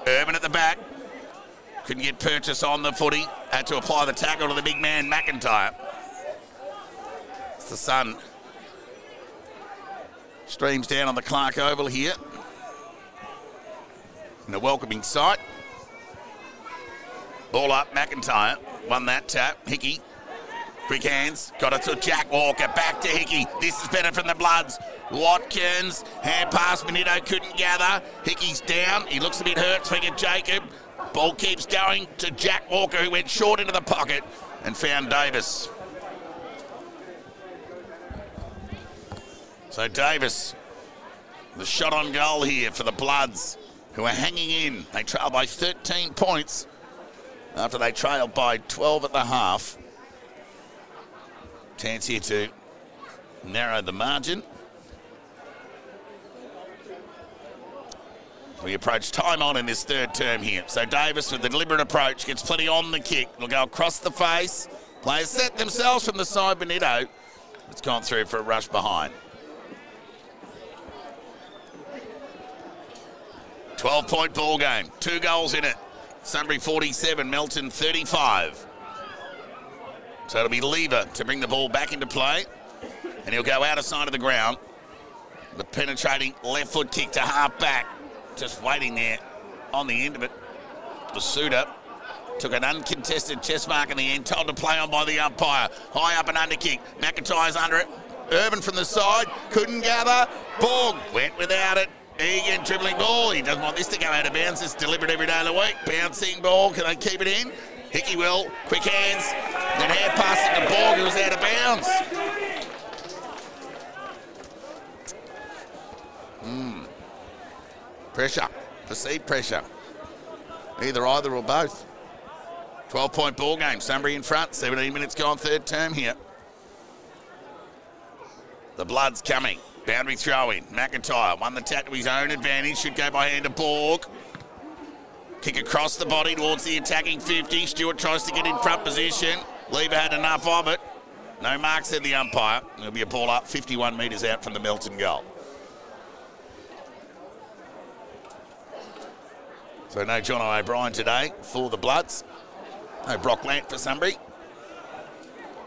Urban at the back. Couldn't get purchase on the footy. Had to apply the tackle to the big man, McIntyre. It's the sun. Streams down on the Clark Oval here. In a welcoming sight. Ball up, McIntyre. Won that tap. Hickey. Quick hands. Got it to Jack Walker. Back to Hickey. This is better from the Bloods. Watkins. Hand pass. Benito couldn't gather. Hickey's down. He looks a bit hurt. Swing at Jacob. Ball keeps going to Jack Walker, who went short into the pocket and found Davis. So Davis, the shot on goal here for the Bloods, who are hanging in. They trail by 13 points after they trailed by 12 at the half. Chance here to narrow the margin. We approach time on in this third term here. So Davis, with a deliberate approach, gets plenty on the kick. Will go across the face. Players set themselves from the side. Benito, it's gone through for a rush behind. 12-point ball game. 2 goals in it. Sunbury 47, Melton 35. So it'll be Lever to bring the ball back into play. And he'll go out of side of the ground. The penetrating left foot kick to half back. Just waiting there on the end of it. The Suter took an uncontested chest mark in the end. Told to play on by the umpire. High up and under kick. McIntyre's under it. Urban from the side. Couldn't gather. Borg went without it. Egan dribbling ball. He doesn't want this to go out of bounds. It's delivered every day of the week. Bouncing ball. Can they keep it in? Hickey will. Quick hands. Then hand pass it to Borg, who was out of bounds. Pressure. Perceived pressure. Either or both. 12-point ball game. Sunbury in front. 17 minutes gone, third term here. The Bloods coming. Boundary throw-in. McIntyre won the tap to his own advantage. Should go by hand to Borg. Kick across the body towards the attacking 50. Stewart tries to get in front position. Lever had enough of it. No mark, said the umpire. There'll be a ball up 51 metres out from the Melton goal. So no John O'Brien today for the Bloods. No Brock Lant for Sunbury.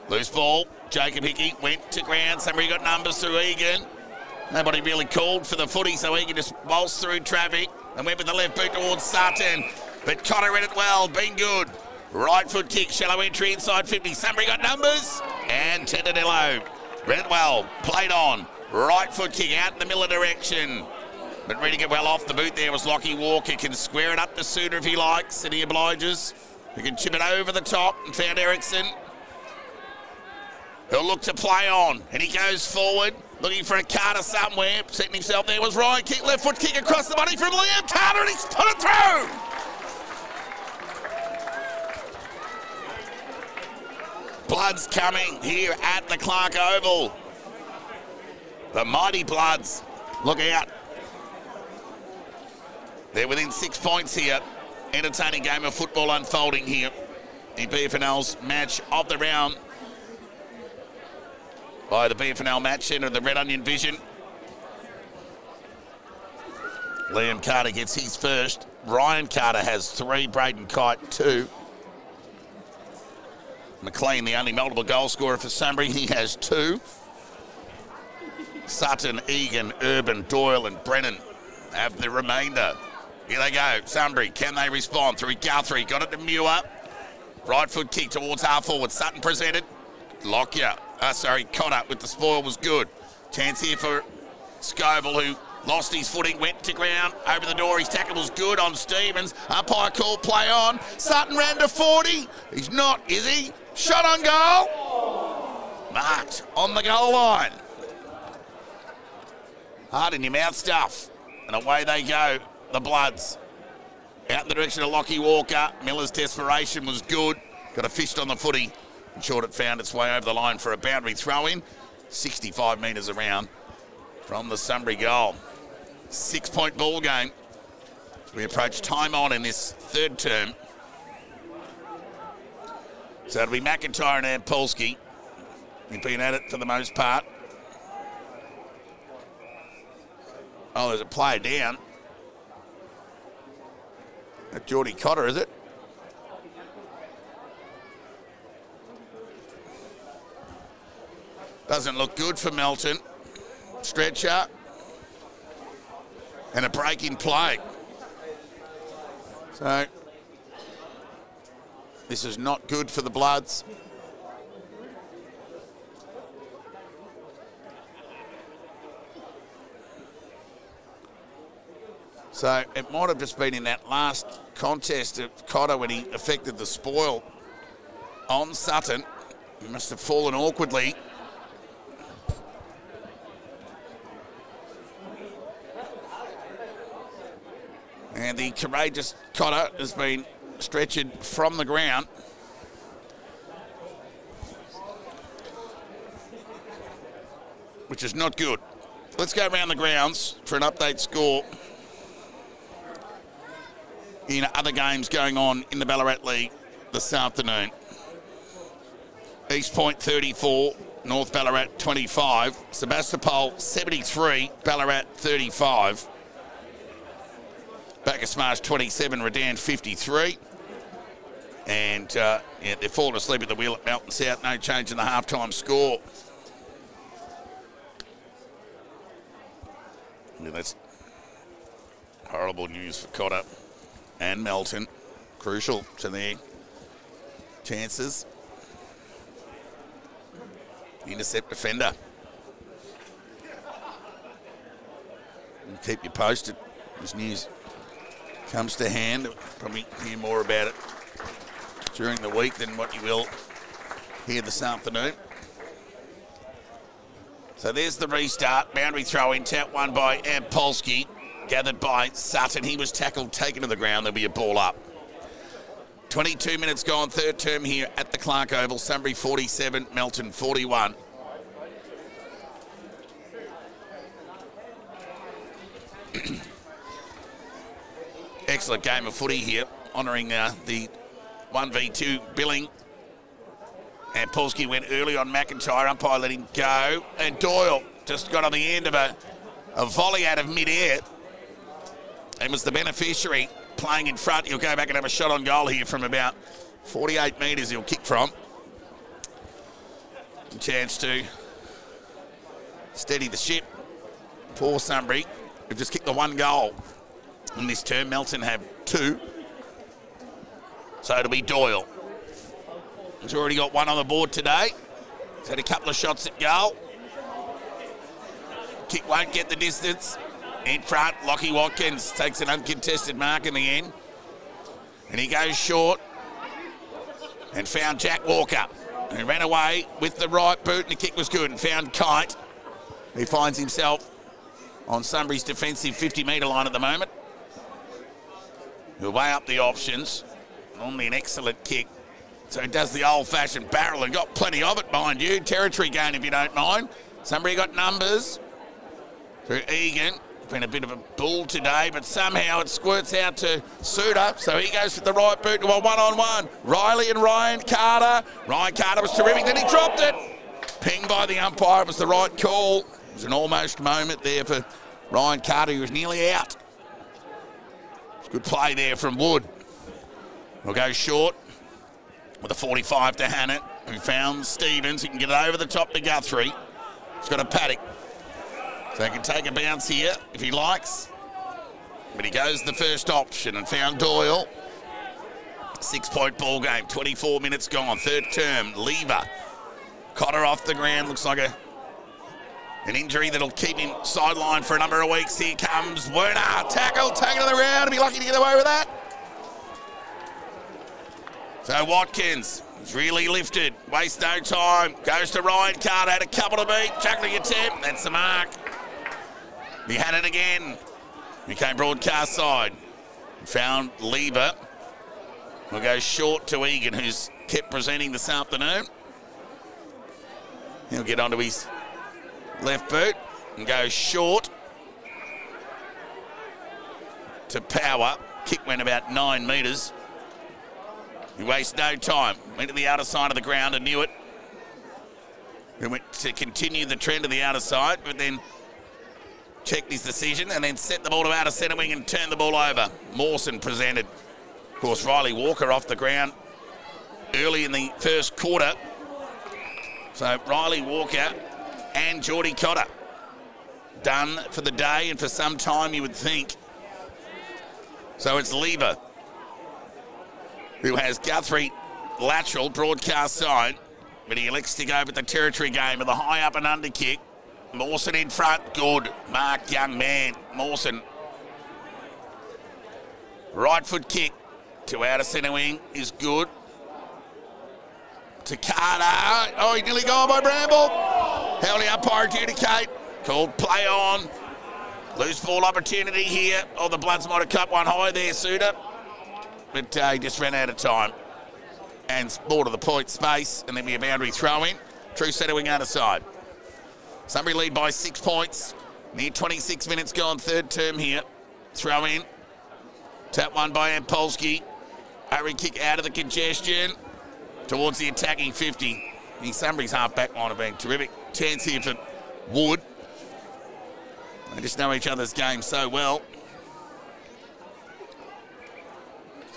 Loose ball. Jacob Hickey went to ground. Sunbury got numbers through Egan. Nobody really called for the footy, so Egan just waltzed through traffic and went with the left boot towards Sutton. But Cotter read it well, been good. Right foot kick, shallow entry inside 50. Sunbury got numbers. And Tedadillo read it well, played on. Right foot kick out in the Miller direction. But reading it well off the boot there was Lockie Walker. Can square it up to Suter if he likes, and he obliges. He can chip it over the top and found Erickson. He'll look to play on, and he goes forward, looking for a Carter somewhere. Setting himself there was Ryan. Kick, left foot kick across the body from Liam Carter, and he's put it through. Bloods coming here at the Clark Oval. The mighty Bloods. Look out. They're within 6 points here. Entertaining game of football unfolding here in BFNL's match of the round by the BFNL Match Centre and the Red Onion Vision. Liam Carter gets his first. Ryan Carter has 3. Braden Kite 2. McLean, the only multiple goal scorer for Sunbury, he has 2. Sutton, Egan, Urban, Doyle and Brennan have the remainder. Here they go. Sunbury, can they respond? Through Guthrie, got it to Muir. Right foot kick towards half forward. Sutton presented. Cotter with the spoil was good. Chance here for Scoville, who Lost his footing, went to ground, over the door. His tackle was good on Stevens. Umpire called play on. Sutton ran to 40. He's not, is he? Shot on goal. Marked on the goal line. Hard in your mouth stuff. And away they go, the Bloods. Out in the direction of Lockie Walker. Miller's desperation was good. Got a fist on the footy. And short it found its way over the line for a boundary throw-in. 65 metres around from the Sunbury goal. 6-point ball game. We approach time on in this third term. So it'll be McIntyre and Polsky. He's been at it for the most part. Oh, there's a player down. That's Geordie Cotter, is it? Doesn't look good for Melton. Stretcher. And a break in play. So, this is not good for the Bloods. So, it might have just been in that last contest of Cotter when he affected the spoil on Sutton. He must have fallen awkwardly. And the courageous Cotter has been stretchered from the ground. Which is not good. Let's go around the grounds for an update score in other games going on in the Ballarat League this afternoon. East Point 34, North Ballarat 25, Sebastopol 73, Ballarat 35. Bacchus Marsh 27, Redan 53. And yeah, they're falling asleep at the wheel at Melton South. No change in the halftime score. Yeah, that's horrible news for Cotter and Melton. Crucial to their chances. Intercept defender. We'll keep you posted. This news comes to hand. Probably hear more about it during the week than what you will here this afternoon. So there's the restart. Boundary throw in. Tap one by Polsky. Gathered by Sutton. He was tackled, taken to the ground. There'll be a ball up. 22 minutes gone. Third term here at the Clark Oval. Sunbury 47, Melton 41. Excellent game of footy here, honouring the 1v2 billing. And Polsky went early on McIntyre. Umpire let him go. And Doyle just got on the end of a volley out of mid-air. And was the beneficiary playing in front. He'll go back and have a shot on goal here from about 48 metres he'll kick from. A chance to steady the ship. Poor Sunbury, who've just kicked the one goal in this term. Melton have two. So it'll be Doyle. He's already got one on the board today. He's had a couple of shots at goal. Kick won't get the distance. In front, Lockie Watkins takes an uncontested mark in the end. And he goes short and found Jack Walker. And he ran away with the right boot and the kick was good and found Kite. He finds himself on Sunbury's defensive 50-metre line at the moment. He'll weigh up the options. Normally an excellent kick. So he does the old-fashioned barrel and got plenty of it, mind you. Territory gain, if you don't mind. Sunbury got numbers through Egan. Been a bit of a bull today, but somehow it squirts out to Suter. So he goes with the right boot to a one-on-one. Riley and Ryan Carter. Ryan Carter was terrific, then he dropped it. Pinged by the umpire, it was the right call. It was an almost moment there for Ryan Carter, who was nearly out. Good play there from Wood. We'll go short with a 45 to Hannett, who found Stevens. He can get it over the top to Guthrie. He's got a paddock. So he can take a bounce here if he likes. But he goes the first option and found Doyle. 6-point ball game, 24 minutes gone. Third term, Lever. Cotter off the ground, looks like a An injury that'll keep him sidelined for a number of weeks. Here comes Werner. Tackle, taken to the ground. He'll be lucky to get away with that. So Watkins is really lifted. Wastes no time. Goes to Ryan Carter. Had a couple to beat. Juggling attempt. That's the mark. He had it again. He came broadcast side. Found Lever. We'll go short to Egan, who's kept presenting this afternoon. He'll get onto his left boot and go short to Power. Kick went about 9 metres. He wastes no time. Went to the outer side of the ground and knew it. He went to continue the trend to the outer side, but then checked his decision and then set the ball to outer centre wing and turned the ball over. Mawson presented. Of course, Riley Walker off the ground early in the first quarter. So Riley Walker and Geordie Cotter done for the day and for some time, you would think. So it's Lever who has Guthrie lateral broadcast side, but he elects to go with the territory game with a high up and under kick. Mawson in front, good. Mark, young man. Mawson. Right foot kick to outer centre wing is good. To Carter. Oh, he nearly gone by Bramble. Held the umpire adjudicate. Called play on. Loose ball opportunity here. Oh, the Bloods might have cut one high there, Suter. But he just ran out of time. And ball to the point space, and then be a boundary throw in. True centre wing outer side. Sunbury lead by 6 points. Near 26 minutes gone, third term here. Throw in. Tap one by Ampolsky. Hurry kick out of the congestion. Towards the attacking 50. Sunbury's half-back line have been terrific. Chance here for Wood. They just know each other's game so well.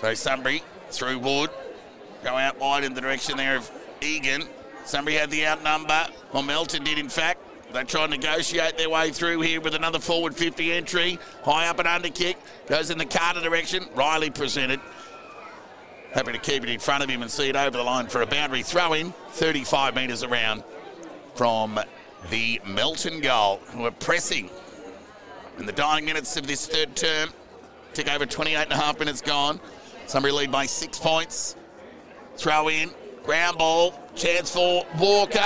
So Sunbury through Wood. Go out wide in the direction there of Egan. Sunbury had the outnumber. Well, Melton did, in fact. They try and negotiate their way through here with another forward 50 entry. High up and under kick. Goes in the Carter direction. Riley presented. Happy to keep it in front of him and see it over the line for a boundary throw-in. 35 metres around from the Melton goal, who are pressing in the dying minutes of this third term. Tick over 28.5 minutes gone. Sunbury lead by 6 points. Throw in. Ground ball. Chance for Walker.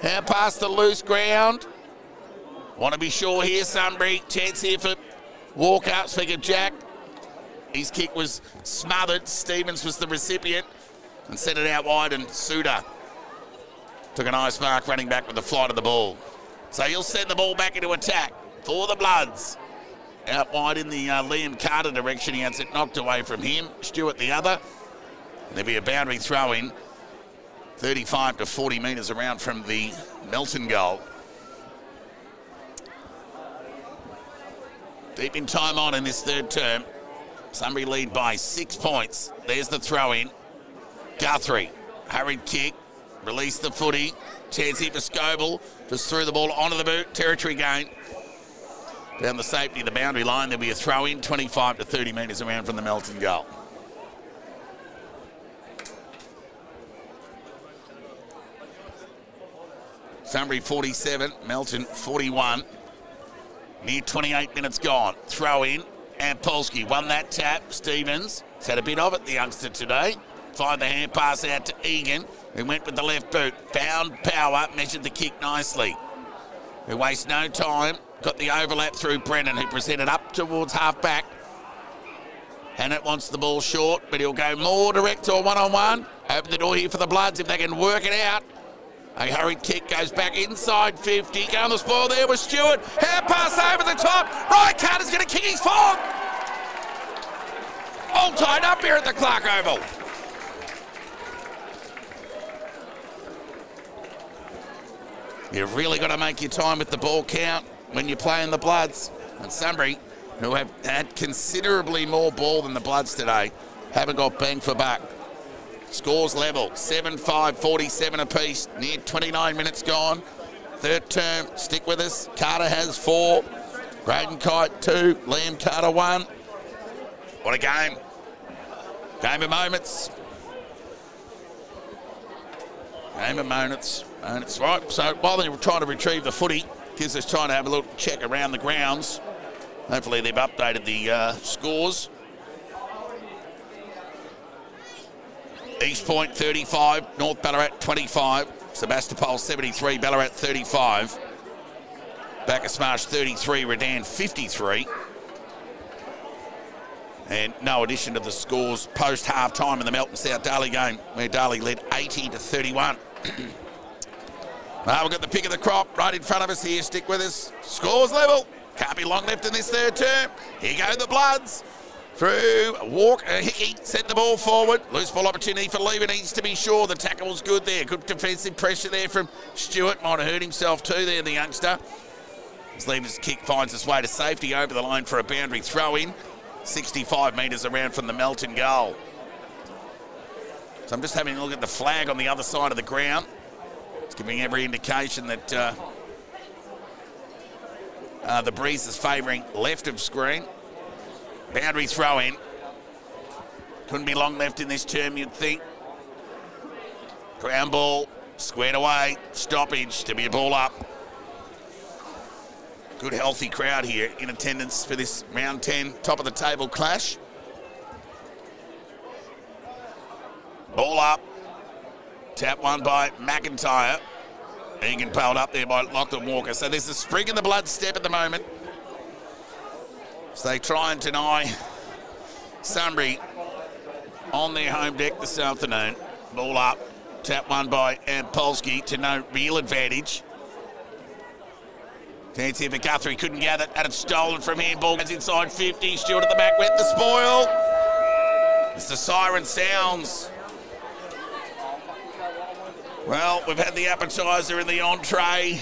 How past the loose ground. Want to be sure here, Sunbury. Chance here for Walker. Speaking of Jack. His kick was smothered. Stevens was the recipient and sent it out wide, and Suter took a nice mark running back with the flight of the ball. So he'll send the ball back into attack for the Bloods. Out wide in the Liam Carter direction. He has it knocked away from him. Stewart the other. There'll be a boundary throw in. 35 to 40 metres around from the Melton goal. Deep in time on in this third term. Sunbury lead by 6 points. There's the throw in. Guthrie, hurried kick, release the footy. Chance here for Scoble. Just threw the ball onto the boot. Territory gain. Down the safety of the boundary line, there'll be a throw in. 25 to 30 metres around from the Melton goal. Sunbury 47, Melton 41. Near 28 minutes gone. Throw in. Ampolsky won that tap. Stevens has had a bit of it, the youngster, today. Fired the hand pass out to Egan, who went with the left boot. Found Power, measured the kick nicely. Who wastes no time. Got the overlap through Brennan, who presented up towards half-back. Hannett wants the ball short, but he'll go more direct or one-on-one. Open the door here for the Bloods if they can work it out. A hurried kick goes back inside 50. Going the spoil there with Stewart. Hand pass over the top. Ryan Carter's going to kick his fork. All tied up here at the Clark Oval. You've really got to make your time with the ball count when you're playing the Bloods. And Sunbury, who have had considerably more ball than the Bloods today, haven't got bang for buck. Scores level, 7-5, 47 apiece. Near 29 minutes gone. Third term, stick with us. Carter has 4. Braden Kite 2. Liam Carter 1. What a game. Game of moments. Game of moments. Right, so while they were trying to retrieve the footy, Gives us time to have a little check around the grounds. Hopefully they've updated the scores. East Point 35, North Ballarat 25, Sebastopol 73, Ballarat 35, Bacchus Marsh 33, Redan 53. And no addition to the scores post half-time in the Melton South Darley game, where Darley led 80-31. Well, we've got the pick of the crop right in front of us here. Stick with us. Scores level. Can't be long left in this third term. Here go the Bloods. Through Hickey sent the ball forward. Loose ball opportunity for Lever. Needs to be sure the tackle was good there. Good defensive pressure there from Stewart. Might have hurt himself too there, the youngster. As Lever's kick finds its way to safety over the line for a boundary throw-in. 65 metres around from the Melton goal. So I'm just having a look at the flag on the other side of the ground. It's giving every indication that the breeze is favouring left of screen. Boundary throw-in. Couldn't be long left in this term, you'd think. Ground ball, squared away, stoppage to be a ball up. Good healthy crowd here in attendance for this round 10 top of the table clash. Ball up. Tap one by McIntyre. Egan piled up there by Lachlan Walker. So there's a spring in the blood step at the moment. So they try and deny Sunbury on their home deck this afternoon. Ball up. Tap one by Polsky to no real advantage. Chance here for Guthrie, couldn't gather, had it stolen from him. Ball goes inside 50, Stewart at the back, went the spoil. As the siren sounds. Well, we've had the appetiser and the entree.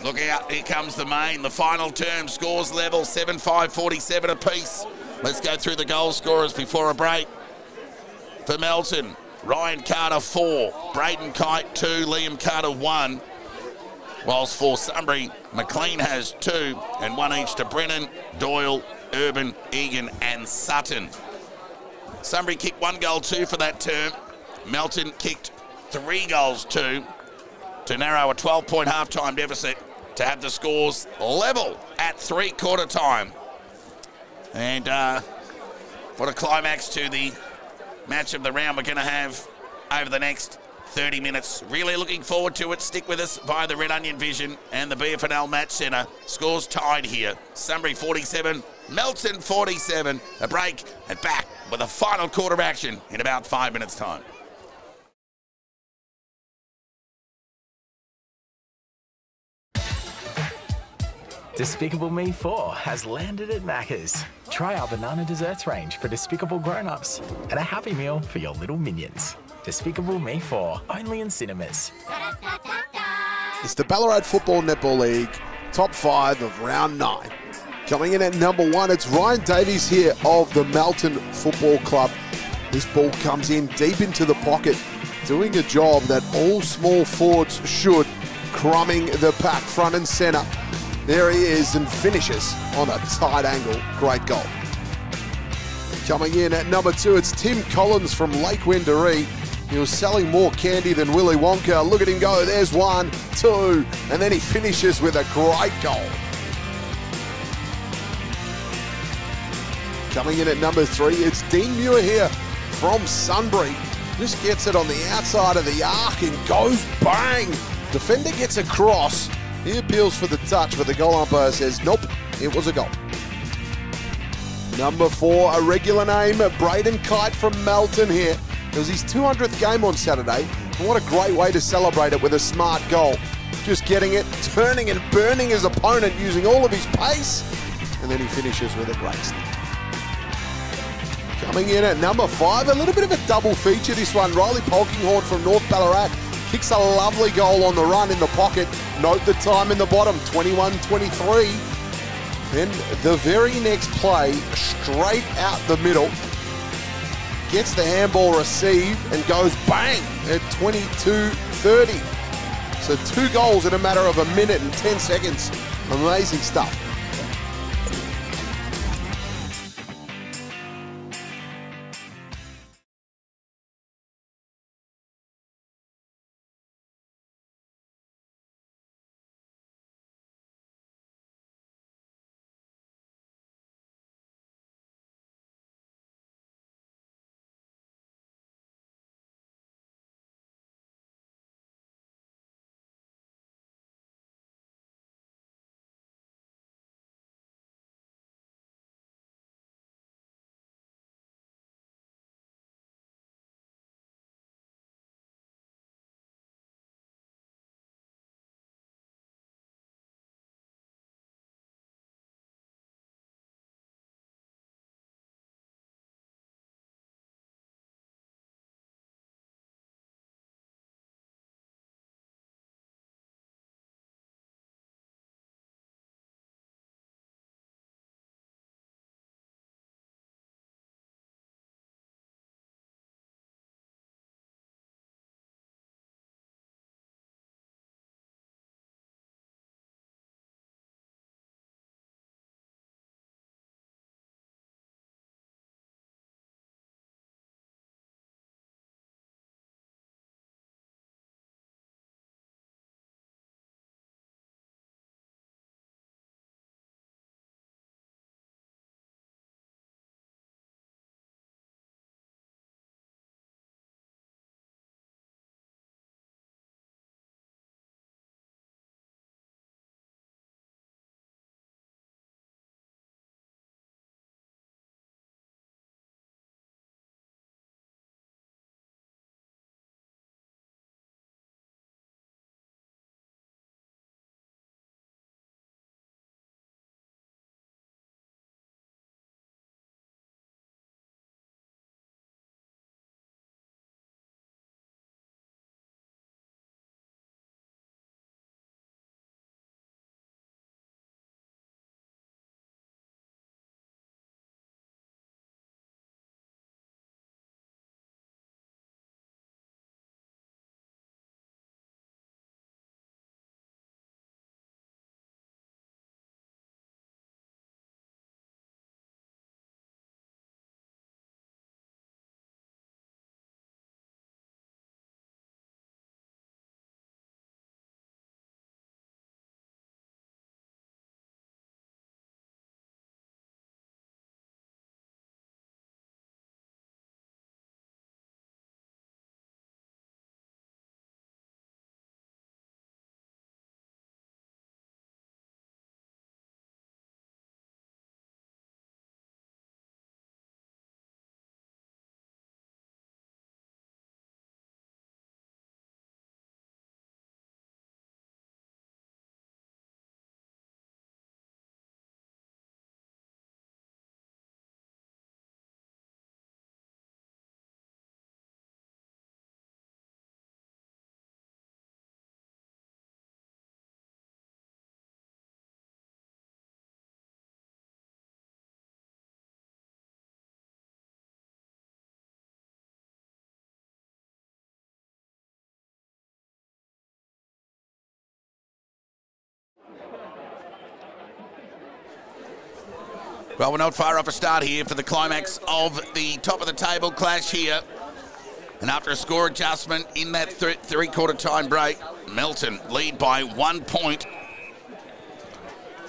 Look out, here comes the main. The final term, scores level, 7-5-47 apiece. Let's go through the goal scorers before a break. For Melton, Ryan Carter 4, Braden Kite 2, Liam Carter 1. Whilst for Sunbury, McLean has 2 and 1 each to Brennan, Doyle, Urban, Egan and Sutton. Sunbury kicked 1 goal 2 for that term. Melton kicked 3 goals 2 to narrow a 12-point half-time deficit to have the scores level at three-quarter time. And what a climax to the match of the round we're going to have over the next 30 minutes. Really looking forward to it. Stick with us via the Red Onion Vision and the BFNL Match Centre. Scores tied here. Sunbury 47, Melton 47. A break and back with a final quarter action in about 5 minutes' time. Despicable Me 4 has landed at Macca's. Try our banana desserts range for despicable grown-ups and a Happy Meal for your little minions. Despicable Me 4, only in cinemas. It's the Ballarat Football Netball League, top 5 of round 9. Coming in at number 1, it's Ryan Davies here of the Melton Football Club. This ball comes in deep into the pocket, doing a job that all small forwards should, crumbing the pack front and centre. There he is and finishes on a tight angle. Great goal. Coming in at number 2, it's Tim Collins from Lake Wendouree. He was selling more candy than Willy Wonka. Look at him go. There's 1, 2, and then he finishes with a great goal. Coming in at number 3, it's Dean Muir here from Sunbury. Just gets it on the outside of the arc and goes bang. Defender gets a cross. He appeals for the touch, but the goal umpire says, nope, it was a goal. Number 4, a regular name, Braden Kite from Melton here. It was his 200th game on Saturday, and what a great way to celebrate it with a smart goal. Just getting it, turning and burning his opponent using all of his pace, and then he finishes with a great snap. Coming in at number 5, a little bit of a double feature this one. Riley Polkinghorne from North Ballarat kicks a lovely goal on the run in the pocket. Note the time in the bottom, 21-23. Then the very next play, straight out the middle, gets the handball received and goes bang at 22-30. So 2 goals in a matter of a minute and 10 seconds. Amazing stuff. Well, we're not far off a start here for the climax of the top of the table clash here. And after a score adjustment in that three-quarter time break, Melton lead by 1 point.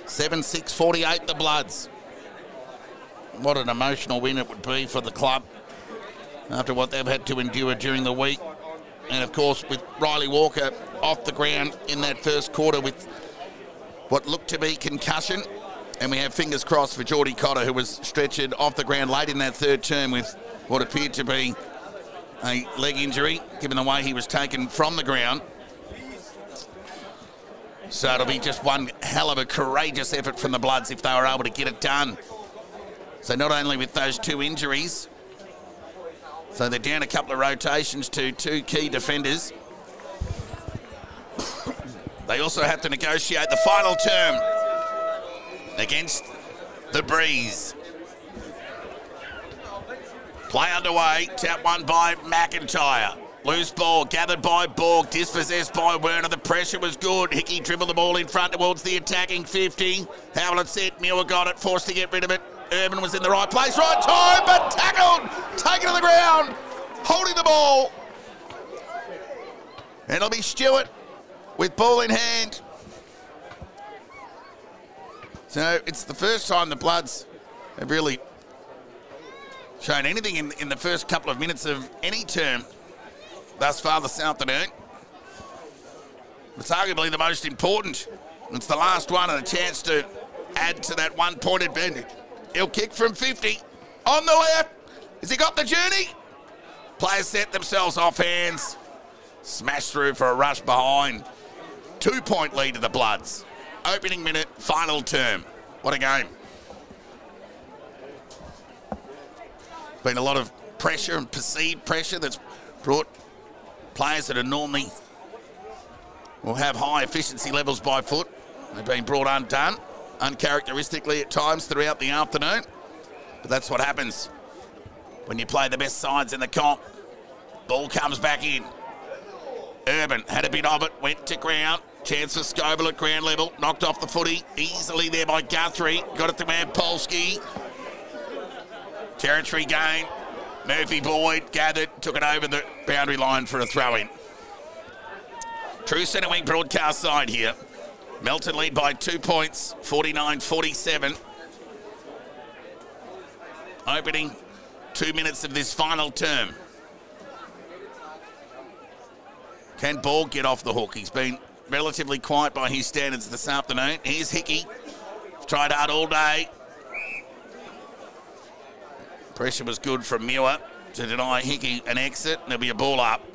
7-6-48 the Bloods. What an emotional win it would be for the club after what they've had to endure during the week. And of course, with Riley Walker off the ground in that first quarter with what looked to be concussion. And we have fingers crossed for Geordie Cotter, who was stretchered off the ground late in that third term with what appeared to be a leg injury, given the way he was taken from the ground. So it'll be just one hell of a courageous effort from the Bloods if they were able to get it done. So not only with those two injuries, so they're down a couple of rotations to two key defenders. They also have to negotiate the final term against the Breeze. Play underway, tap one by McIntyre. Loose ball gathered by Borg, dispossessed by Werner. The pressure was good. Hickey dribbled the ball in front towards the attacking 50. Howlett set, Muir got it, forced to get rid of it. Urban was in the right place, right time, but tackled, taken to the ground, holding the ball. And it'll be Stewart with ball in hand. So it's the first time the Bloods have really shown anything in the first couple of minutes of any term thus far this afternoon. It's arguably the most important. It's the last one and a chance to add to that 1 point advantage. He'll kick from 50 on the left. Has he got the journey? Players set themselves off hands. Smash through for a rush behind. 2 point lead to the Bloods. Opening minute, final term. What a game. Been a lot of pressure and perceived pressure that's brought players that are normally will have high efficiency levels by foot. They've been brought undone, uncharacteristically at times throughout the afternoon. But that's what happens when you play the best sides in the comp. Ball comes back in. Urban had a bit of it, went to ground. Chance for Scoble at ground level. Knocked off the footy easily there by Guthrie. Got it to Polsky. Territory gain. Murphy Boyd gathered, took it over the boundary line for a throw-in. True centre wing broadcast side here. Melton lead by 2 points, 49-47. Opening 2 minutes of this final term. Can Borg get off the hook? He's been relatively quiet by his standards this afternoon. Here's Hickey. Tried hard all day. Pressure was good from Muir to deny Hickey an exit. There'll be a ball up.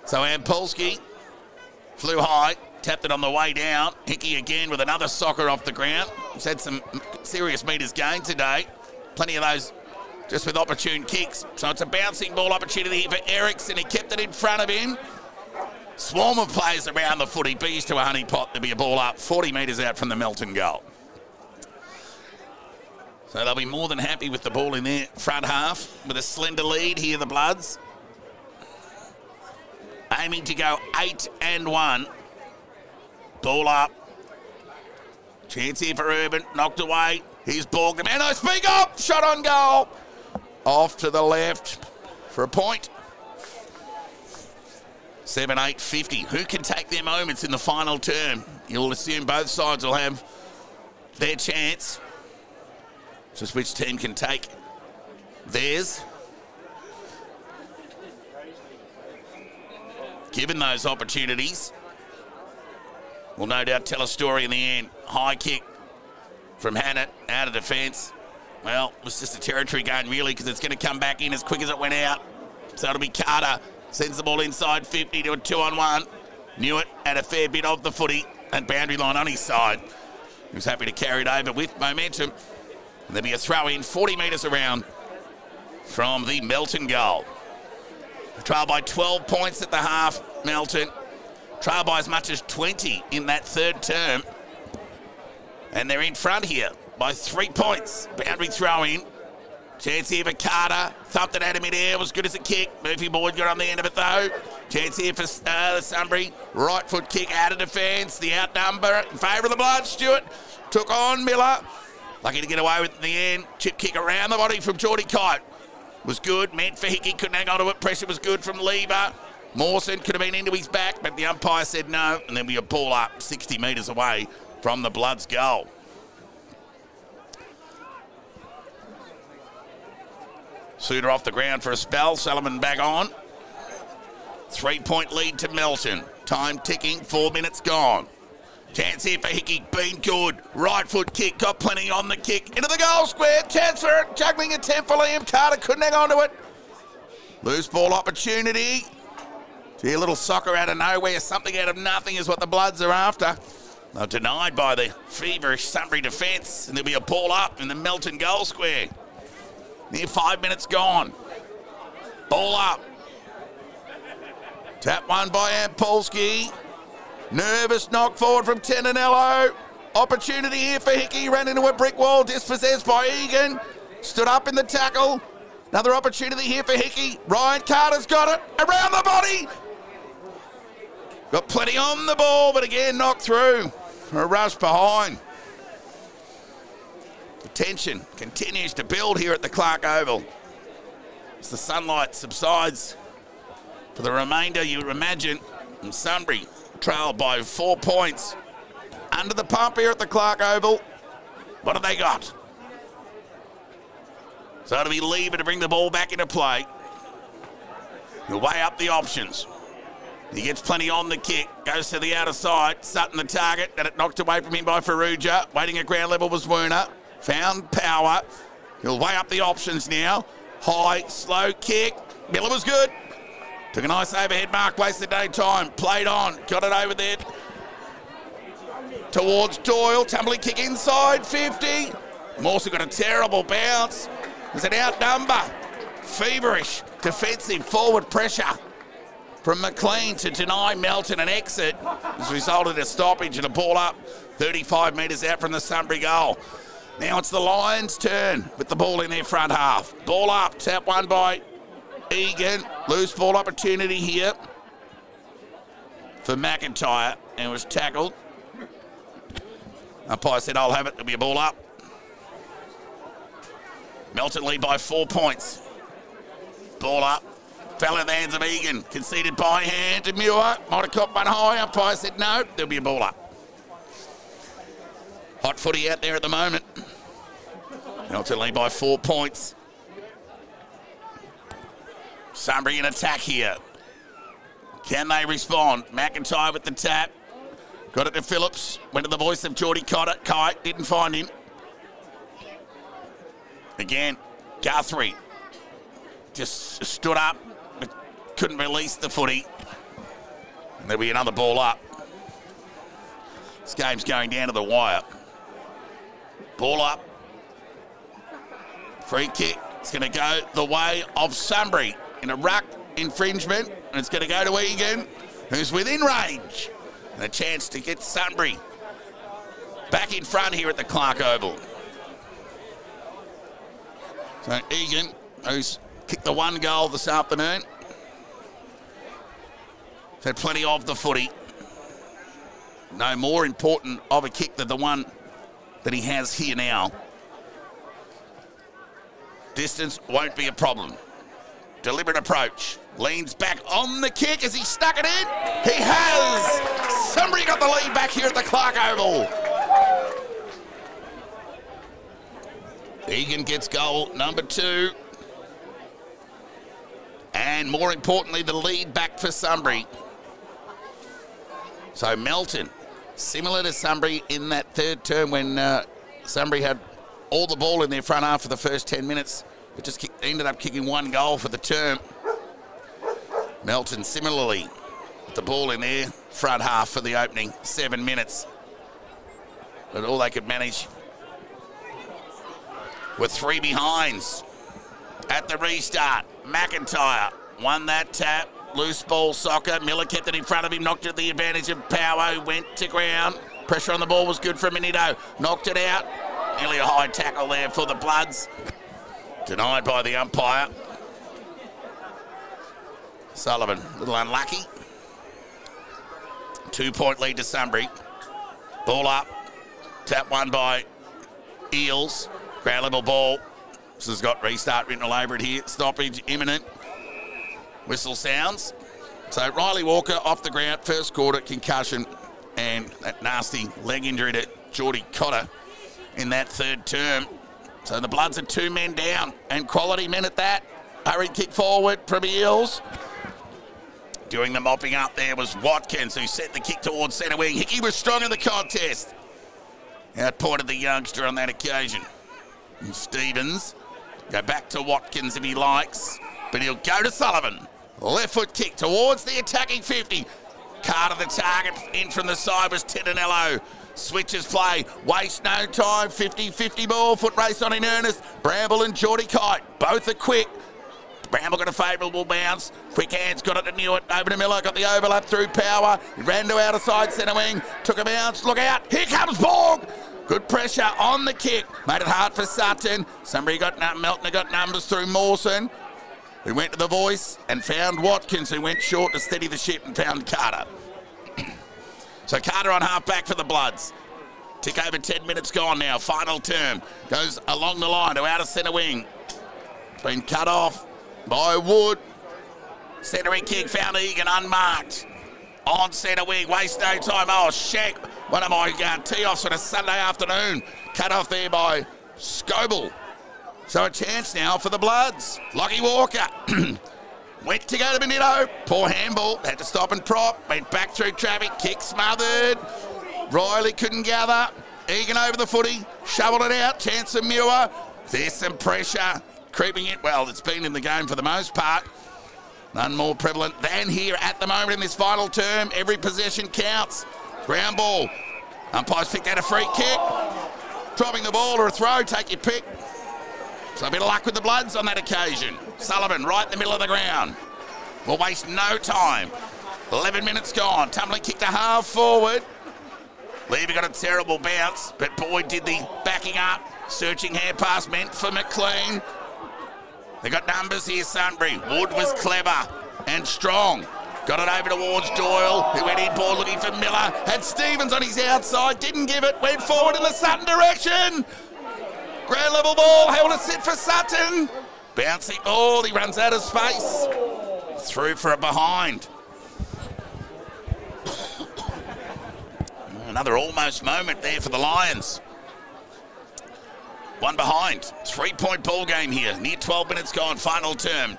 So Polsky flew high, tapped it on the way down. Hickey again with another soccer off the ground. He's had some serious metres gained today. Plenty of those just with opportune kicks. So it's a bouncing ball opportunity for Ericsson. He kept it in front of him. Swarm of players around the footy. Bees to a honeypot. There'll be a ball up 40 metres out from the Melton goal. So they'll be more than happy with the ball in their front half with a slender lead here, the Bloods. Aiming to go 8-1. Ball up. Chance here for Urban. Knocked away. Here's Borg. The man I speak up. Shot on goal. Off to the left for a point. 7-8-50. Who can take their moments in the final term? You'll assume both sides will have their chance. Just which team can take theirs. Given those opportunities, will no doubt tell a story in the end. High kick from Hannett out of defence. Well, it was just a territory gain really because it's going to come back in as quick as it went out. So it'll be Carter. Sends the ball inside 50 to a 2-on-1. Newitt had a fair bit of the footy and boundary line on his side. He was happy to carry it over with momentum. And there'll be a throw in 40 metres around from the Melton goal. Trail by 12 points at the half, Melton. Trail by as much as 20 in that third term. And they're in front here by 3 points. Boundary throw in. Chance here for Carter. Thumped it out of mid-air. Was good as a kick. Murphy Boyd got on the end of it, though. Chance here for the Sunbury. Right foot kick out of defence. The outnumber in favour of the Bloods. Stewart took on Miller. Lucky to get away with it in the end. Chip kick around the body from Geordie Kite. Was good. Meant for Hickey. Couldn't hang on to it. Pressure was good from Lieber. Mawson could have been into his back, but the umpire said no. And then we a ball up 60 metres away from the Bloods' goal. Suter off the ground for a spell. Sullivan back on. 3-point lead to Melton. Time ticking. 4 minutes gone. Chance here for Hickey. Been good. Right foot kick. Got plenty on the kick. Into the goal square. Chance for it. Juggling attempt for Liam Carter. Couldn't hang on to it. Loose ball opportunity. See a little soccer out of nowhere. Something out of nothing is what the Bloods are after. They're denied by the feverish Sunbury defence. And there'll be a ball up in the Melton goal square. Near 5 minutes gone. Ball up. Tap one by Ampolsky. Nervous knock forward from Tenanello. Opportunity here for Hickey. Ran into a brick wall. Dispossessed by Egan. Stood up in the tackle. Another opportunity here for Hickey. Ryan Carter's got it. Around the body. Got plenty on the ball, but again knocked through. A rush behind. The tension continues to build here at the Clark Oval. As the sunlight subsides for the remainder, you would imagine, Sunbury trailed by 4 points. Under the pump here at the Clark Oval. What have they got? So it'll be Lieber to bring the ball back into play. He'll weigh up the options. He gets plenty on the kick. Goes to the outer side. Sutton the target. And it knocked away from him by Farrugia. Waiting at ground level was Werner. Found power. He'll weigh up the options now. High, slow kick. Miller was good. Took a nice overhead mark. Wasted no time. Played on. Got it over there towards Doyle. Tumbling kick inside. 50. Morse got a terrible bounce. There's an outnumber. Feverish defensive forward pressure from McLean to deny Melton an exit. Has resulted in a stoppage and a ball up 35 metres out from the Sunbury goal. Now it's the Lions' turn with the ball in their front half. Ball up. Tap one by Egan. Loose ball opportunity here for McIntyre, and was tackled. Umpire said, I'll have it. There'll be a ball up. Melton lead by 4 points. Ball up. Fell in the hands of Egan. Conceded by hand to Muir. Might have caught one high. Umpire said no. There'll be a ball up. Hot footy out there at the moment. Melton lead by 4 points. Sunbury in attack here. Can they respond? McIntyre with the tap. Got it to Phillips. Went to the voice of Geordie Kite. Didn't find him. Again, Guthrie just stood up, but couldn't release the footy. And there'll be another ball up. This game's going down to the wire. Ball up. Free kick. It's going to go the way of Sunbury in a ruck infringement. And it's going to go to Egan, who's within range. And a chance to get Sunbury back in front here at the Clark Oval. So Egan, who's kicked the one goal this afternoon, has had plenty of the footy. No more important of a kick than the one that he has here now. Distance won't be a problem. Deliberate approach. Leans back on the kick as he stuck it in. He has! Sunbury got the lead back here at the Clark Oval. Egan gets goal number 2. And more importantly, the lead back for Sunbury. So Melton, similar to Sunbury in that third term when Sunbury had all the ball in their front half for the first 10 minutes, but just ended up kicking one goal for the term. Melton similarly with the ball in their front half for the opening 7 minutes. But all they could manage with 3 behinds at the restart. McIntyre won that tap. Loose ball soccer. Miller kept it in front of him, knocked it the advantage of Power, who went to ground. Pressure on the ball was good for Minito. Knocked it out. Nearly a high tackle there for the Bloods. Denied by the umpire. Sullivan, a little unlucky. 2-point lead to Sunbury. Ball up. Tap one by Eels. Ground level ball. This has got restart written all over it here. Stoppage imminent. Whistle sounds. So Riley Walker off the ground, first quarter, concussion, and that nasty leg injury to Geordie Cotter in that third term. So the Bloods are 2 men down, and quality men at that. Hurried kick forward from Eels. Doing the mopping up there was Watkins, who set the kick towards centre wing. Hickey was strong in the contest. Outpointed the youngster on that occasion. And Stevens, go back to Watkins if he likes, but he'll go to Sullivan. Left foot kick towards the attacking 50. Carter the target, in from the side was Tedinello. Switches play, waste no time, 50-50 ball, foot race on in earnest. Bramble and Geordie Kite, both are quick. Bramble got a favourable bounce. Quick hands, got it to Newitt. Over to Miller, got the overlap through power. He ran to outer side centre wing, took a bounce, look out, here comes Borg. Good pressure on the kick, made it hard for Sutton. Sunbury got Melton got numbers through Mawson, who went to the voice and found Watkins, who went short to steady the ship and found Carter. So Carter on half back for the Bloods. Tick over 10 minutes gone now. Final term. Goes along the line to outer centre wing. Been cut off by Wood. Centering kick found Egan unmarked. On centre wing. Waste no time. Oh, Sheck. One of my tee-offs on a Sunday afternoon. Cut off there by Scoble. So a chance now for the Bloods. Lockie Walker. Went to go to Benito. Poor handball. Had to stop and prop. Went back through traffic. Kick smothered. Riley couldn't gather. Egan over the footy. Shoveled it out. Chance of Muir. There's some pressure. Creeping it. Well, it's been in the game for the most part. None more prevalent than here at the moment in this final term. Every possession counts. Ground ball. Umpires picked out a free kick. Dropping the ball or a throw. Take your pick. So a bit of luck with the Bloods on that occasion. Sullivan right in the middle of the ground. Will waste no time. 11 minutes gone. Tumbling kick to half forward. Levy got a terrible bounce, but Boyd did the backing up. Searching hand pass meant for McLean. They got numbers here, Sunbury. Wood was clever and strong. Got it over towards Doyle, who went in ball looking for Miller. Had Stevens on his outside, didn't give it. Went forward in the Sutton direction. Ground level ball, held to sit for Sutton. Bouncing ball, he runs out of space. Through for a behind. Another almost moment there for the Lions. One behind. 3-point ball game here. Near 12 minutes gone, final term.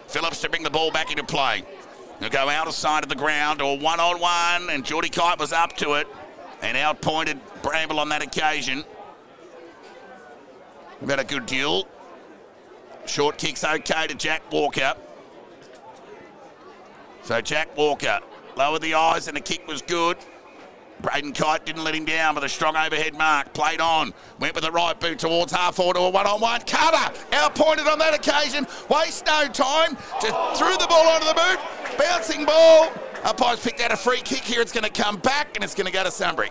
Phillips to bring the ball back into play. He'll go outer side of the ground or one-on-one, and Geordie Kite was up to it and outpointed Bramble on that occasion. We've had a good duel. Short kick's okay to Jack Walker. So Jack Walker lowered the eyes and the kick was good. Braden Kite didn't let him down with a strong overhead mark. Played on. Went with the right boot towards half forward to a one-on-one. Carter outpointed on that occasion. Waste no time. Just threw the ball onto the boot. Bouncing ball. Umpires picked out a free kick here. It's going to come back and it's going to go to Sunbury.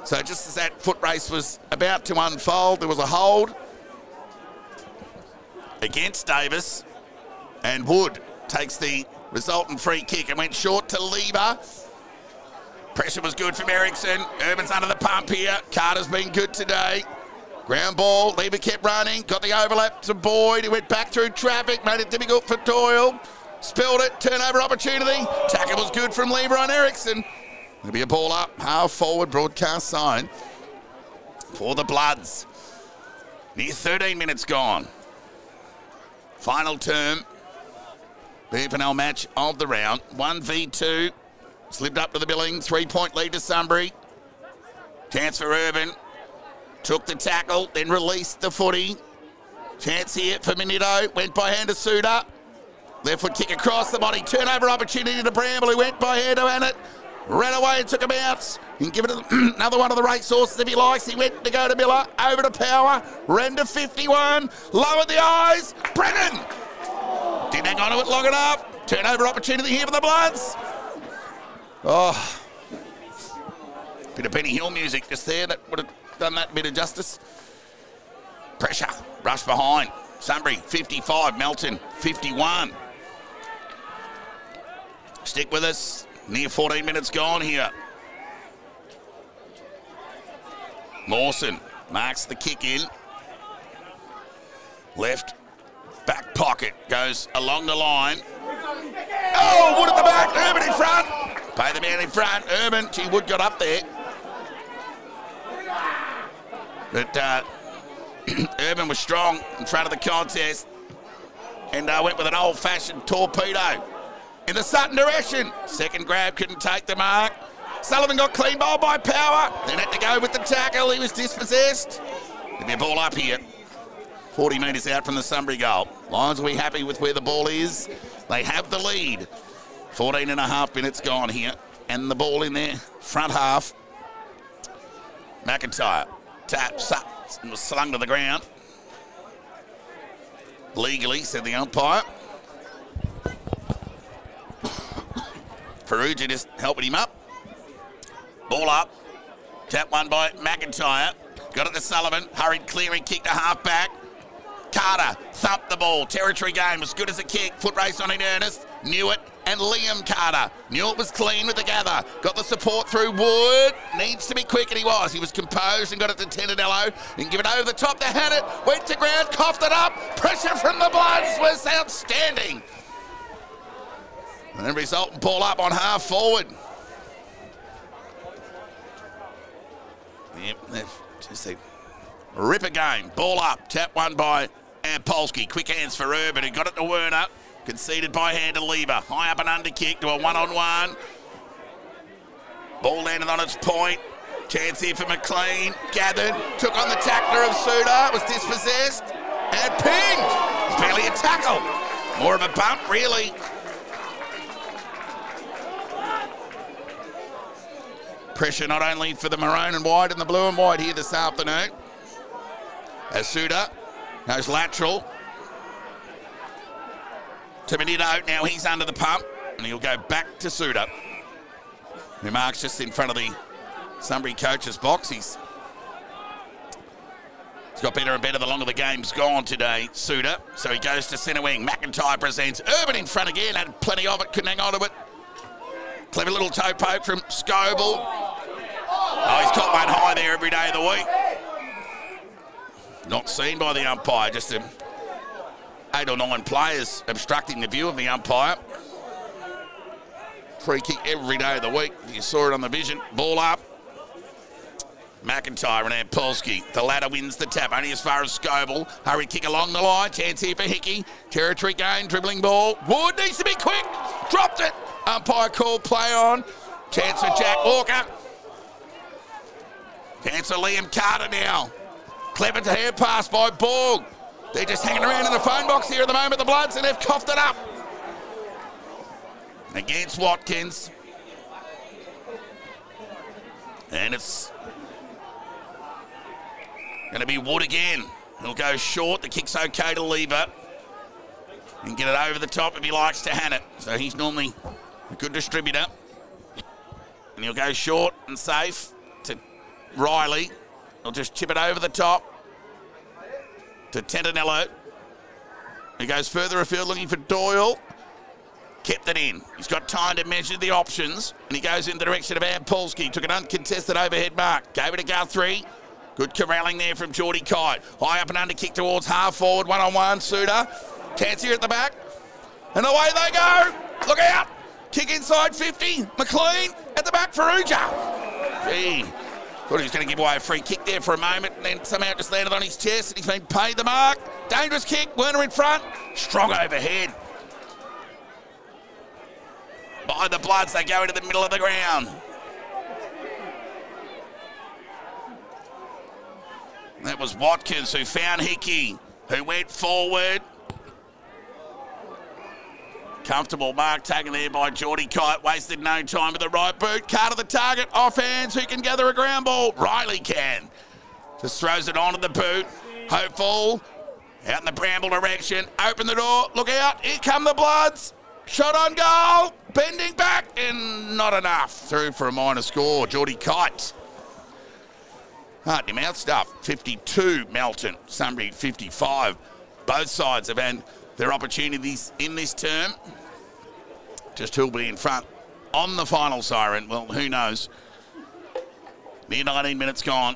So just as that foot race was about to unfold, there was a hold against Davis, and Wood takes the resultant free kick and went short to Lever. Pressure was good from Ericsson. Urban's under the pump here. Carter's been good today. Ground ball. Lever kept running. Got the overlap to Boyd. He went back through traffic. Made it difficult for Doyle. Spilled it. Turnover opportunity. Tackle was good from Lever on Ericsson. There'll be a ball up. Half forward. Broadcast sign for the Bloods. Near 13 minutes gone. Final term. The FNL match of the round. 1v2. Slipped up to the billing. 3-point lead to Sunbury. Chance for Urban. Took the tackle, then released the footy. Chance here for Minito. Went by hand to Suter. Left foot kick across the body. Turnover opportunity to Bramble, who went by hand to Annett. Ran away and took a bounce. You can give it another one of the racehorses if he likes. He went to go to Miller. Over to Power. Ran to 51. Lowered the eyes. Brennan! Didn't hang on to it long enough. Turnover opportunity here for the Bloods. Oh, bit of Benny Hill music just there. That would have done that bit of justice. Pressure, rush behind. Sunbury 55, Melton 51. Stick with us. Near 14 minutes gone here. Mawson Marks the kick in. Left back pocket goes along the line. Oh, Wood at the back. Urban in front. Pay the man in front. Urban, gee, Wood got up there. But Urban was strong in front of the contest and went with an old-fashioned torpedo in the Sutton direction. Second grab, couldn't take the mark. Sullivan got clean bowled by Power. Then had to go with the tackle. He was dispossessed. There'll be a ball up here. 40 metres out from the Sunbury goal. Lions will be happy with where the ball is. They have the lead. 14 and a half minutes gone here. And the ball in their front half. McIntyre taps up and was slung to the ground. Legally, said the umpire. Ferrugia just helping him up. Ball up. Tap one by McIntyre. Got it to Sullivan. Hurried clearing, kick to half back. Carter thumped the ball. Territory game as good as a kick. Foot race on in earnest. Knew it. And Liam Carter. Knew it was clean with the gather. Got the support through Wood. Needs to be quick, and he was. He was composed and got it to Tendanello. And give it over the top. They had it. Went to ground. Coughed it up. Pressure from the Bloods was outstanding. And the resultant ball up on half forward. Yep, just a rip again. Ball up. Tap one by Polsky. Quick hands for Urban, who got it to Werner. Conceded by hand to Lieber. High up and under kick to a one-on-one. Ball landed on its point. Chance here for McLean. Gathered. Took on the tackler of Suda. Was dispossessed. And pinged. It's barely a tackle. More of a bump, really. Pressure not only for the maroon and white and the blue and white here this afternoon. As Suda goes lateral. To Benito, now he's under the pump, and he'll go back to Suda, who marks just in front of the Sunbury coach's box. He's got better and better the longer the game's gone today, Suda. So he goes to centre wing. McIntyre presents. Urban in front again, had plenty of it, couldn't hang on to it. Clever little toe poke from Scoble. Oh, he's caught one high there every day of the week. Not seen by the umpire, just 8 or 9 players obstructing the view of the umpire. Free kick every day of the week. You saw it on the vision. Ball up. McIntyre and Polsky. The ladder wins the tap, only as far as Scoble. Hurry kick along the line. Chance here for Hickey. Territory gain, dribbling ball. Wood needs to be quick. Dropped it. Umpire called play on. Chance for Jack Walker. Chance for Liam Carter now. Clever to hand pass by Borg. They're just hanging around in the phone box here at the moment, the Bloods, and they've coughed it up. Against Watkins. And it's going to be Wood again. He'll go short. The kick's okay to Lieber. And get it over the top if he likes to hand it. So he's normally a good distributor. And he'll go short and safe to Riley. He'll just chip it over the top to Tendanello. He goes further afield looking for Doyle. Kept it in. He's got time to measure the options. And he goes in the direction of Polsky. Took an uncontested overhead mark. Gave it to Guthrie. Good corralling there from Geordie Kite. High up and under kick towards half forward. One-on-one. Suda. Chance here at the back. And away they go. Look out. Kick inside 50. McLean at the back for Uja. Gee. Thought he was going to give away a free kick there for a moment, and then somehow it just landed on his chest, and he's been paid the mark. Dangerous kick. Werner in front. Strong overhead. By the Bloods, they go into the middle of the ground. That was Watkins who found Hickey, who went forward. Comfortable mark taken there by Geordie Kite. Wasted no time with the right boot. Carter the target. Off hands. Who can gather a ground ball? Riley can. Just throws it onto the boot. Hopeful. Out in the bramble direction. Open the door. Look out. Here come the Bloods. Shot on goal. Bending back. And not enough. Through for a minor score. Geordie Kite. Heart in your mouth stuff. 52 Melton. Sunbury 55. Both sides have had their opportunities in this term. Just who'll be in front on the final siren. Well, who knows? Near 19 minutes gone.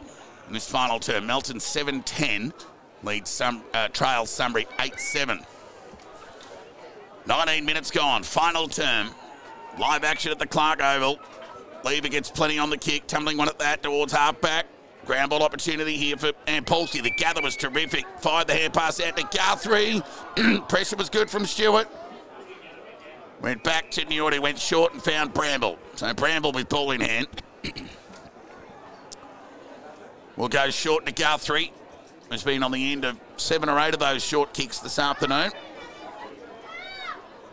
in this final term. Melton 7-10 leads trails Sunbury 8-7. 19 minutes gone, final term. Live action at the Clark Oval. Lever gets plenty on the kick, tumbling one at that towards half-back. Ground ball opportunity here for Ampulsi. The gather was terrific. Fired the hand pass out to Guthrie. Pressure was good from Stewart. Went back to Newt, who went short and found Bramble. So Bramble with ball in hand. Will go short to Guthrie. He's been on the end of 7 or 8 of those short kicks this afternoon.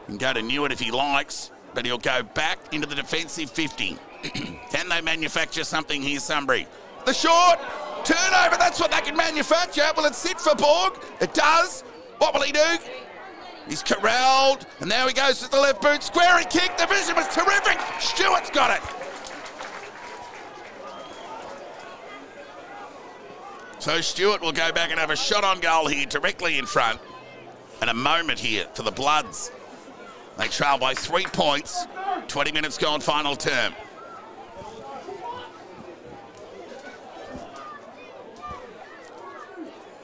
Can go to Newt if he likes, but he'll go back into the defensive 50. Can they manufacture something here, Sunbury? The short turnover, that's what they can manufacture. Will it sit for Borg? It does. What will he do? He's corralled, and now he goes to the left boot. Square and kick. The vision was terrific. Stewart's got it. So Stewart will go back and have a shot on goal here, directly in front. And a moment here for the Bloods. They trail by 3 points. 20 minutes gone, final term.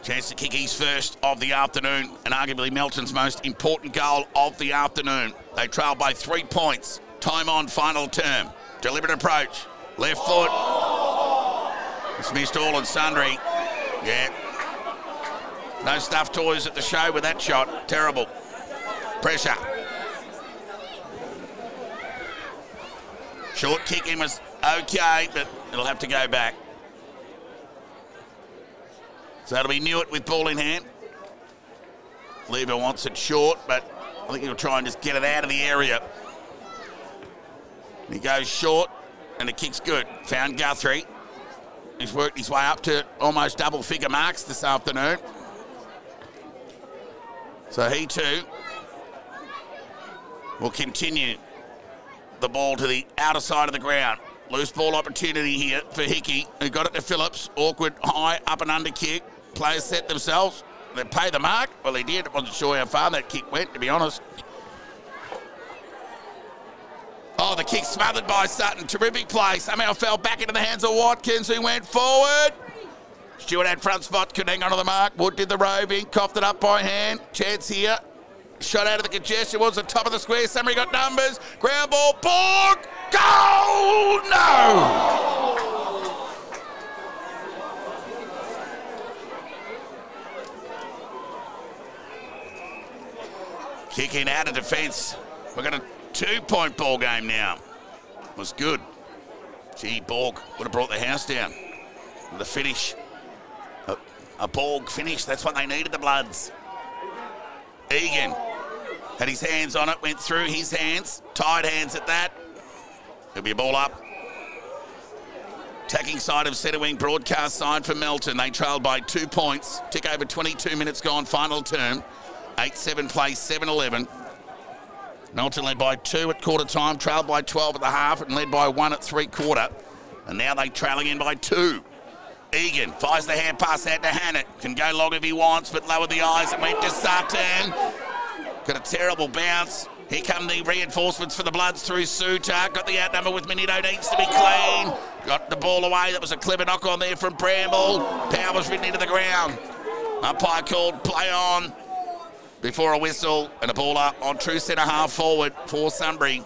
Chance to kick his first of the afternoon, and arguably Melton's most important goal of the afternoon. They trail by 3 points. Time on, final term. Deliberate approach. Left foot. It's missed all and sundry. Yeah. No stuffed toys at the show with that shot. Terrible. Pressure. Short kicking was okay, but it'll have to go back. So it'll be Newt with ball in hand. Lever wants it short, but I think he'll try and just get it out of the area. He goes short, and the kick's good. Found Guthrie. He's worked his way up to almost double-figure marks this afternoon. So he too will continue the ball to the outer side of the ground. Loose ball opportunity here for Hickey, who got it to Phillips. Awkward, high, up and under kick. Players set themselves. They pay the mark. Well, he did. I wasn't sure how far that kick went, to be honest. Oh, the kick smothered by Sutton. Terrific play. Somehow fell back into the hands of Watkins, who went forward. Stewart had front spot, couldn't hang on to the mark. Wood did the roving, coughed it up by hand. Chance here. Shot out of the congestion, was the top of the square. Somebody got numbers. Ground ball, Borg. Goal! No! Kicking out of defence. We've got a 2-point ball game now. Was good. Gee, Borg would have brought the house down. The finish. A Borg finish. That's what they needed, the Bloods. Egan had his hands on it, went through his hands. Tied hands at that. There'll be a ball up. Attacking side of centre wing, broadcast side for Melton. They trailed by 2 points. Tick over 22 minutes gone, final term. 8-7 play, 7-11. Melton led by 2 at quarter time, trailed by 12 at the half, and led by 1 at 3/4. And now they trailing in by 2. Egan fires the hand pass out to Hannett. Can go long if he wants, but lowered the eyes and went to Sutton. Got a terrible bounce. Here come the reinforcements for the Bloods through Suter. Got the outnumber with Minito, needs to be clean. Got the ball away. That was a clever knock on there from Bramble. Power was ridden into the ground. Umpire called play on before a whistle, and a ball up on true centre half forward for Sunbury.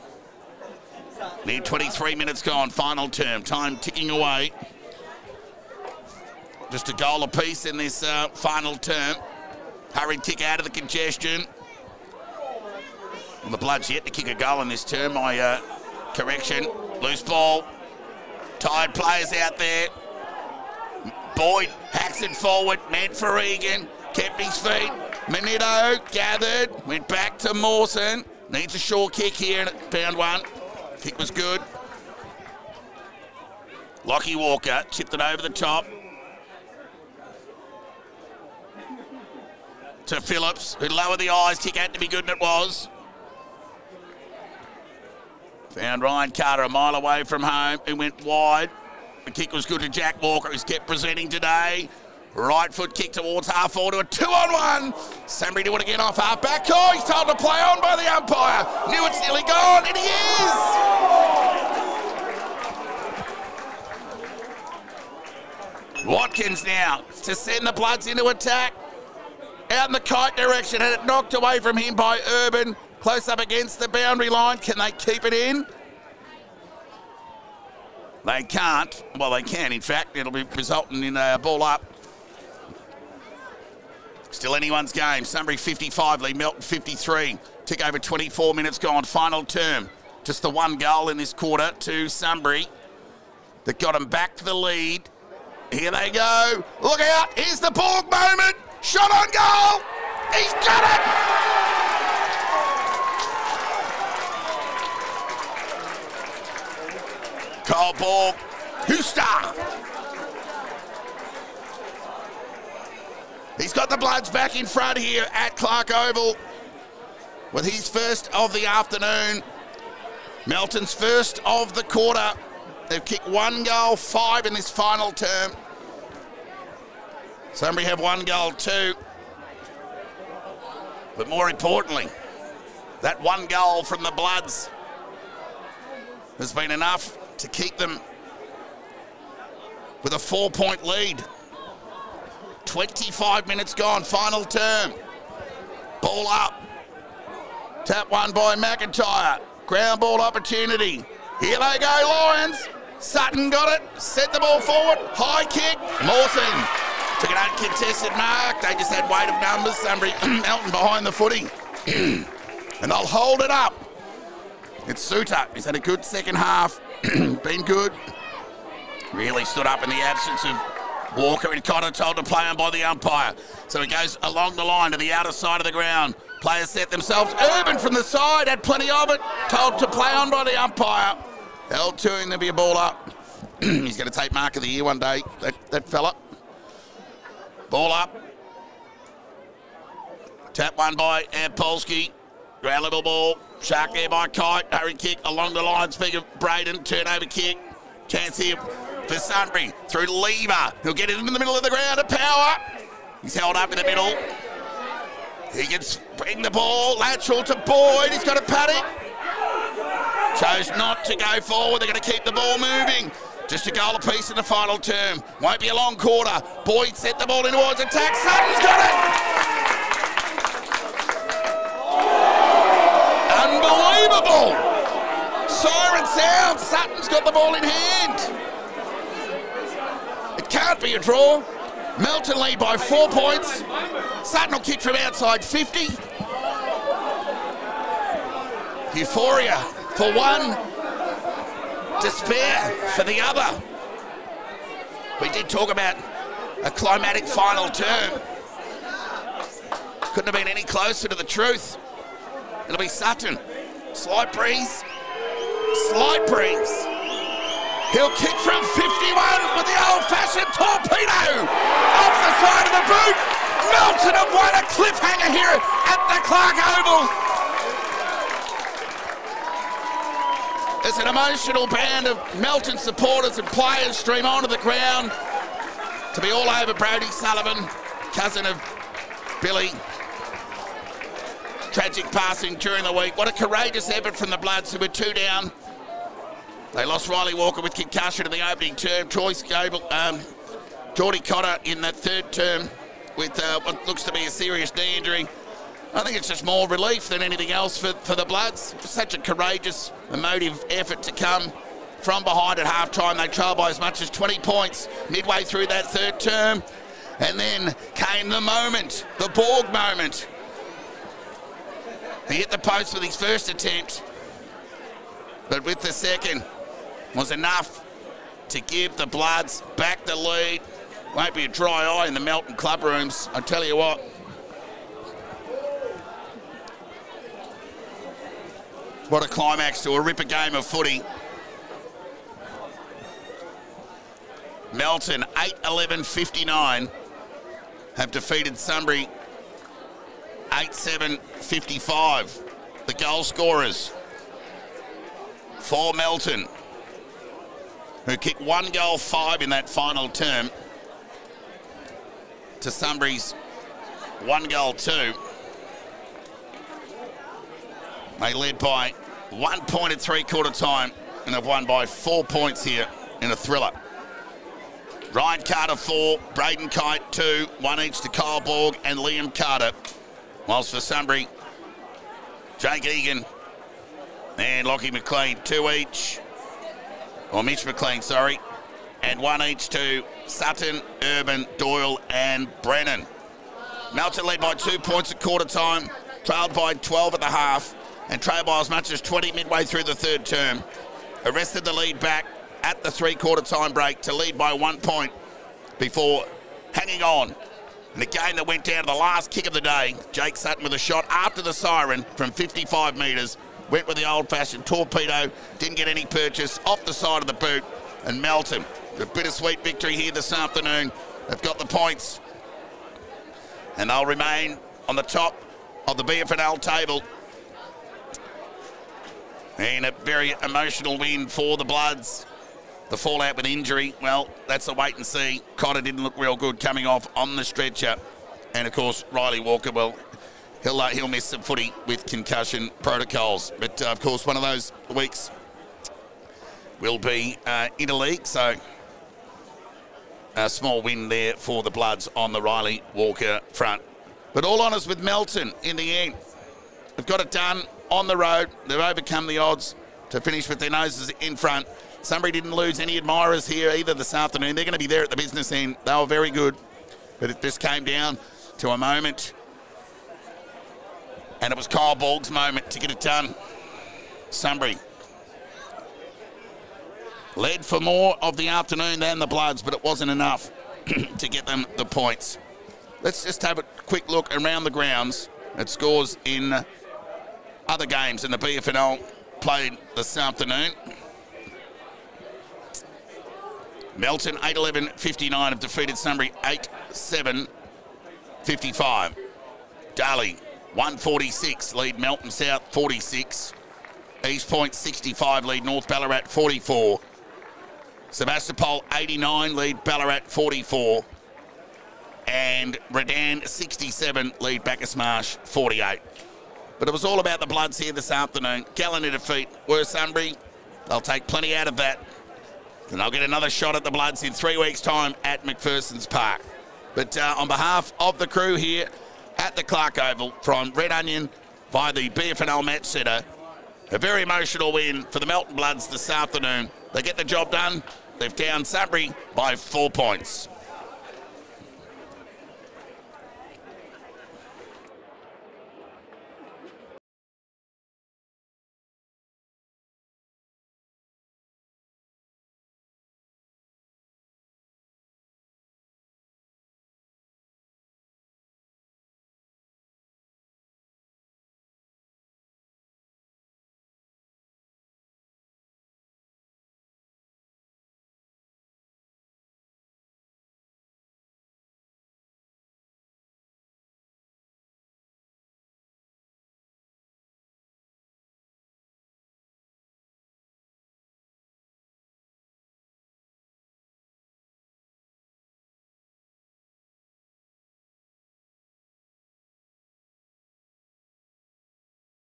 Near 23 minutes gone, final term. Time ticking away. Just a goal apiece in this final term. Hurried kick out of the congestion. Well, the Bloods yet to kick a goal in this term, my correction. Loose ball. Tired players out there. Boyd hacks it forward, meant for Egan. Kept his feet. Minito gathered, went back to Mawson. Needs a short kick here and found one. Kick was good. Lockie Walker tipped it over the top. To Phillips, who lowered the eyes. Kick had to be good, and it was. Found Ryan Carter a mile away from home, who went wide. The kick was good to Jack Walker, who's kept presenting today. Right foot kick towards half forward to a 2-on-1. Sunbury do it again off half back. Oh, he's told to play on by the umpire. Knew it's nearly gone, and he is. Watkins now to send the Bloods into attack. Out in the kite direction, and it knocked away from him by Urban. Close up against the boundary line. Can they keep it in? They can't. Well, they can, in fact. It'll be resulting in a ball up. Still anyone's game. Sunbury 55, lead Melton 53. Took over 24 minutes gone. Final term. Just the one goal in this quarter to Sunbury that got them back to the lead. Here they go. Look out. Here's the Borg moment. Shot on goal. He's got it. Kyle Borg. Hooster. He's got the Bloods back in front here at Clark Oval with his first of the afternoon. Melton's first of the quarter. They've kicked 1 goal, 5 in this final term. Sunbury have 1 goal, 2. But more importantly, that 1 goal from the Bloods has been enough to keep them with a 4-point lead. 25 minutes gone, final term. Ball up. Tap one by McIntyre. Ground ball opportunity. Here they go, Lions. Sutton got it. Set the ball forward. High kick. Mawson took an uncontested mark. They just had weight of numbers. Sunbury, Melton behind the footy. And they'll hold it up. It's Suter. He's had a good second half. Been good. Really stood up in the absence of Walker and Cotter, told to play on by the umpire. So he goes along the line to the outer side of the ground. Players set themselves. Urban from the side, had plenty of it. Told to play on by the umpire. Held to him, there'll be a ball up. He's going to take mark of the year one day, that fella. Ball up. Tap one by Polsky. Ground level ball. Shark there by Kite. Hurry kick along the line. Speak of Braden. Turnover kick. Chance here for Sunbury through Lever. He'll get it in the middle of the ground to Power. He's held up in the middle. He can bring the ball. Lateral to Boyd. He's got a paddock. Chose not to go forward. They're going to keep the ball moving. Just a goal apiece in the final term. Won't be a long quarter. Boyd set the ball in towards attack. Sutton's got it. Unbelievable. Siren sound. Sutton's got the ball in hand. It can't be a draw. Melton lead by 4 points. Sutton will kick from outside 50. Euphoria for one. Despair for the other. We did talk about a climatic final term. Couldn't have been any closer to the truth. It'll be Sutton. Slight breeze. Slight breeze. He'll kick from 51 with the old-fashioned torpedo off the side of the boot. Melton have won a cliffhanger here at the Clark Oval. There's an emotional band of Melton supporters and players stream onto the ground to be all over Brodie Sullivan, cousin of Billy. Tragic passing during the week. What a courageous effort from the Bloods, who were 2 down. They lost Riley Walker with concussion in the opening term. Geordie Cotter in that third term with what looks to be a serious knee injury. I think it's just more relief than anything else for the Bloods. Such a courageous, emotive effort to come from behind at half-time. They trailed by as much as 20 points midway through that third term. And then came the moment, the Borg moment. He hit the post with his first attempt, but with the second was enough to give the Bloods back the lead. Won't be a dry eye in the Melton club rooms, I tell you what. What a climax to a ripper game of footy. Melton, 8-11-59, have defeated Sunbury 8-7-55. The goal scorers for Melton, who kicked 1 goal, 5 in that final term, to Sunbury's 1 goal, 2. They led by 1 point at 3/4 time and have won by 4 points here in a thriller. Ryan Carter 4, Braden Kite 2, 1 each to Kyle Borg and Liam Carter. Whilst for Sunbury, Jake Egan and Lockie McLean 2 each, or Mitch McLean, sorry, and 1 each to Sutton, Urban, Doyle and Brennan. Melton led by 2 points at quarter time, trailed by 12 at the half, and trailed by as much as 20 midway through the third term. Arrested the lead back at the 3-quarter time break to lead by 1 point before hanging on. In a game that went down to the last kick of the day, Jake Sutton with a shot after the siren from 55 metres, went with the old-fashioned torpedo, didn't get any purchase, off the side of the boot, and Melton, a bittersweet victory here this afternoon. They've got the points, and they'll remain on the top of the BFNL table. And a very emotional win for the Bloods. The fallout with injury, well, that's a wait and see. Cotter didn't look real good coming off on the stretcher. And, of course, Riley Walker, well, he'll miss some footy with concussion protocols. But, of course, one of those weeks will be interleague. So, a small win there for the Bloods on the Riley Walker front. But all honours with Melton in the end. They've got it done on the road. They've overcome the odds to finish with their noses in front. Sunbury didn't lose any admirers here either this afternoon. They're going to be there at the business end. They were very good. But it just came down to a moment. And it was Kyle Borg's moment to get it done. Sunbury led for more of the afternoon than the Bloods, but it wasn't enough to get them the points. Let's just have a quick look around the grounds at scores in other games in the BFNL played this afternoon. Melton 8-11-59 have defeated Sunbury 8-7-55. Darley 146 lead Melton South 46. East Point 65 lead North Ballarat 44. Sebastopol 89 lead Ballarat 44. And Redan 67 lead Bacchus Marsh 48. But it was all about the Bloods here this afternoon. Gallon defeat were Sunbury. They'll take plenty out of that. And they'll get another shot at the Bloods in 3 weeks' time at McPherson's Park. But on behalf of the crew here at the Clark Oval from Red Onion via the BFNL Match Centre, a very emotional win for the Melton Bloods this afternoon. They get the job done. They've downed Sunbury by 4 points.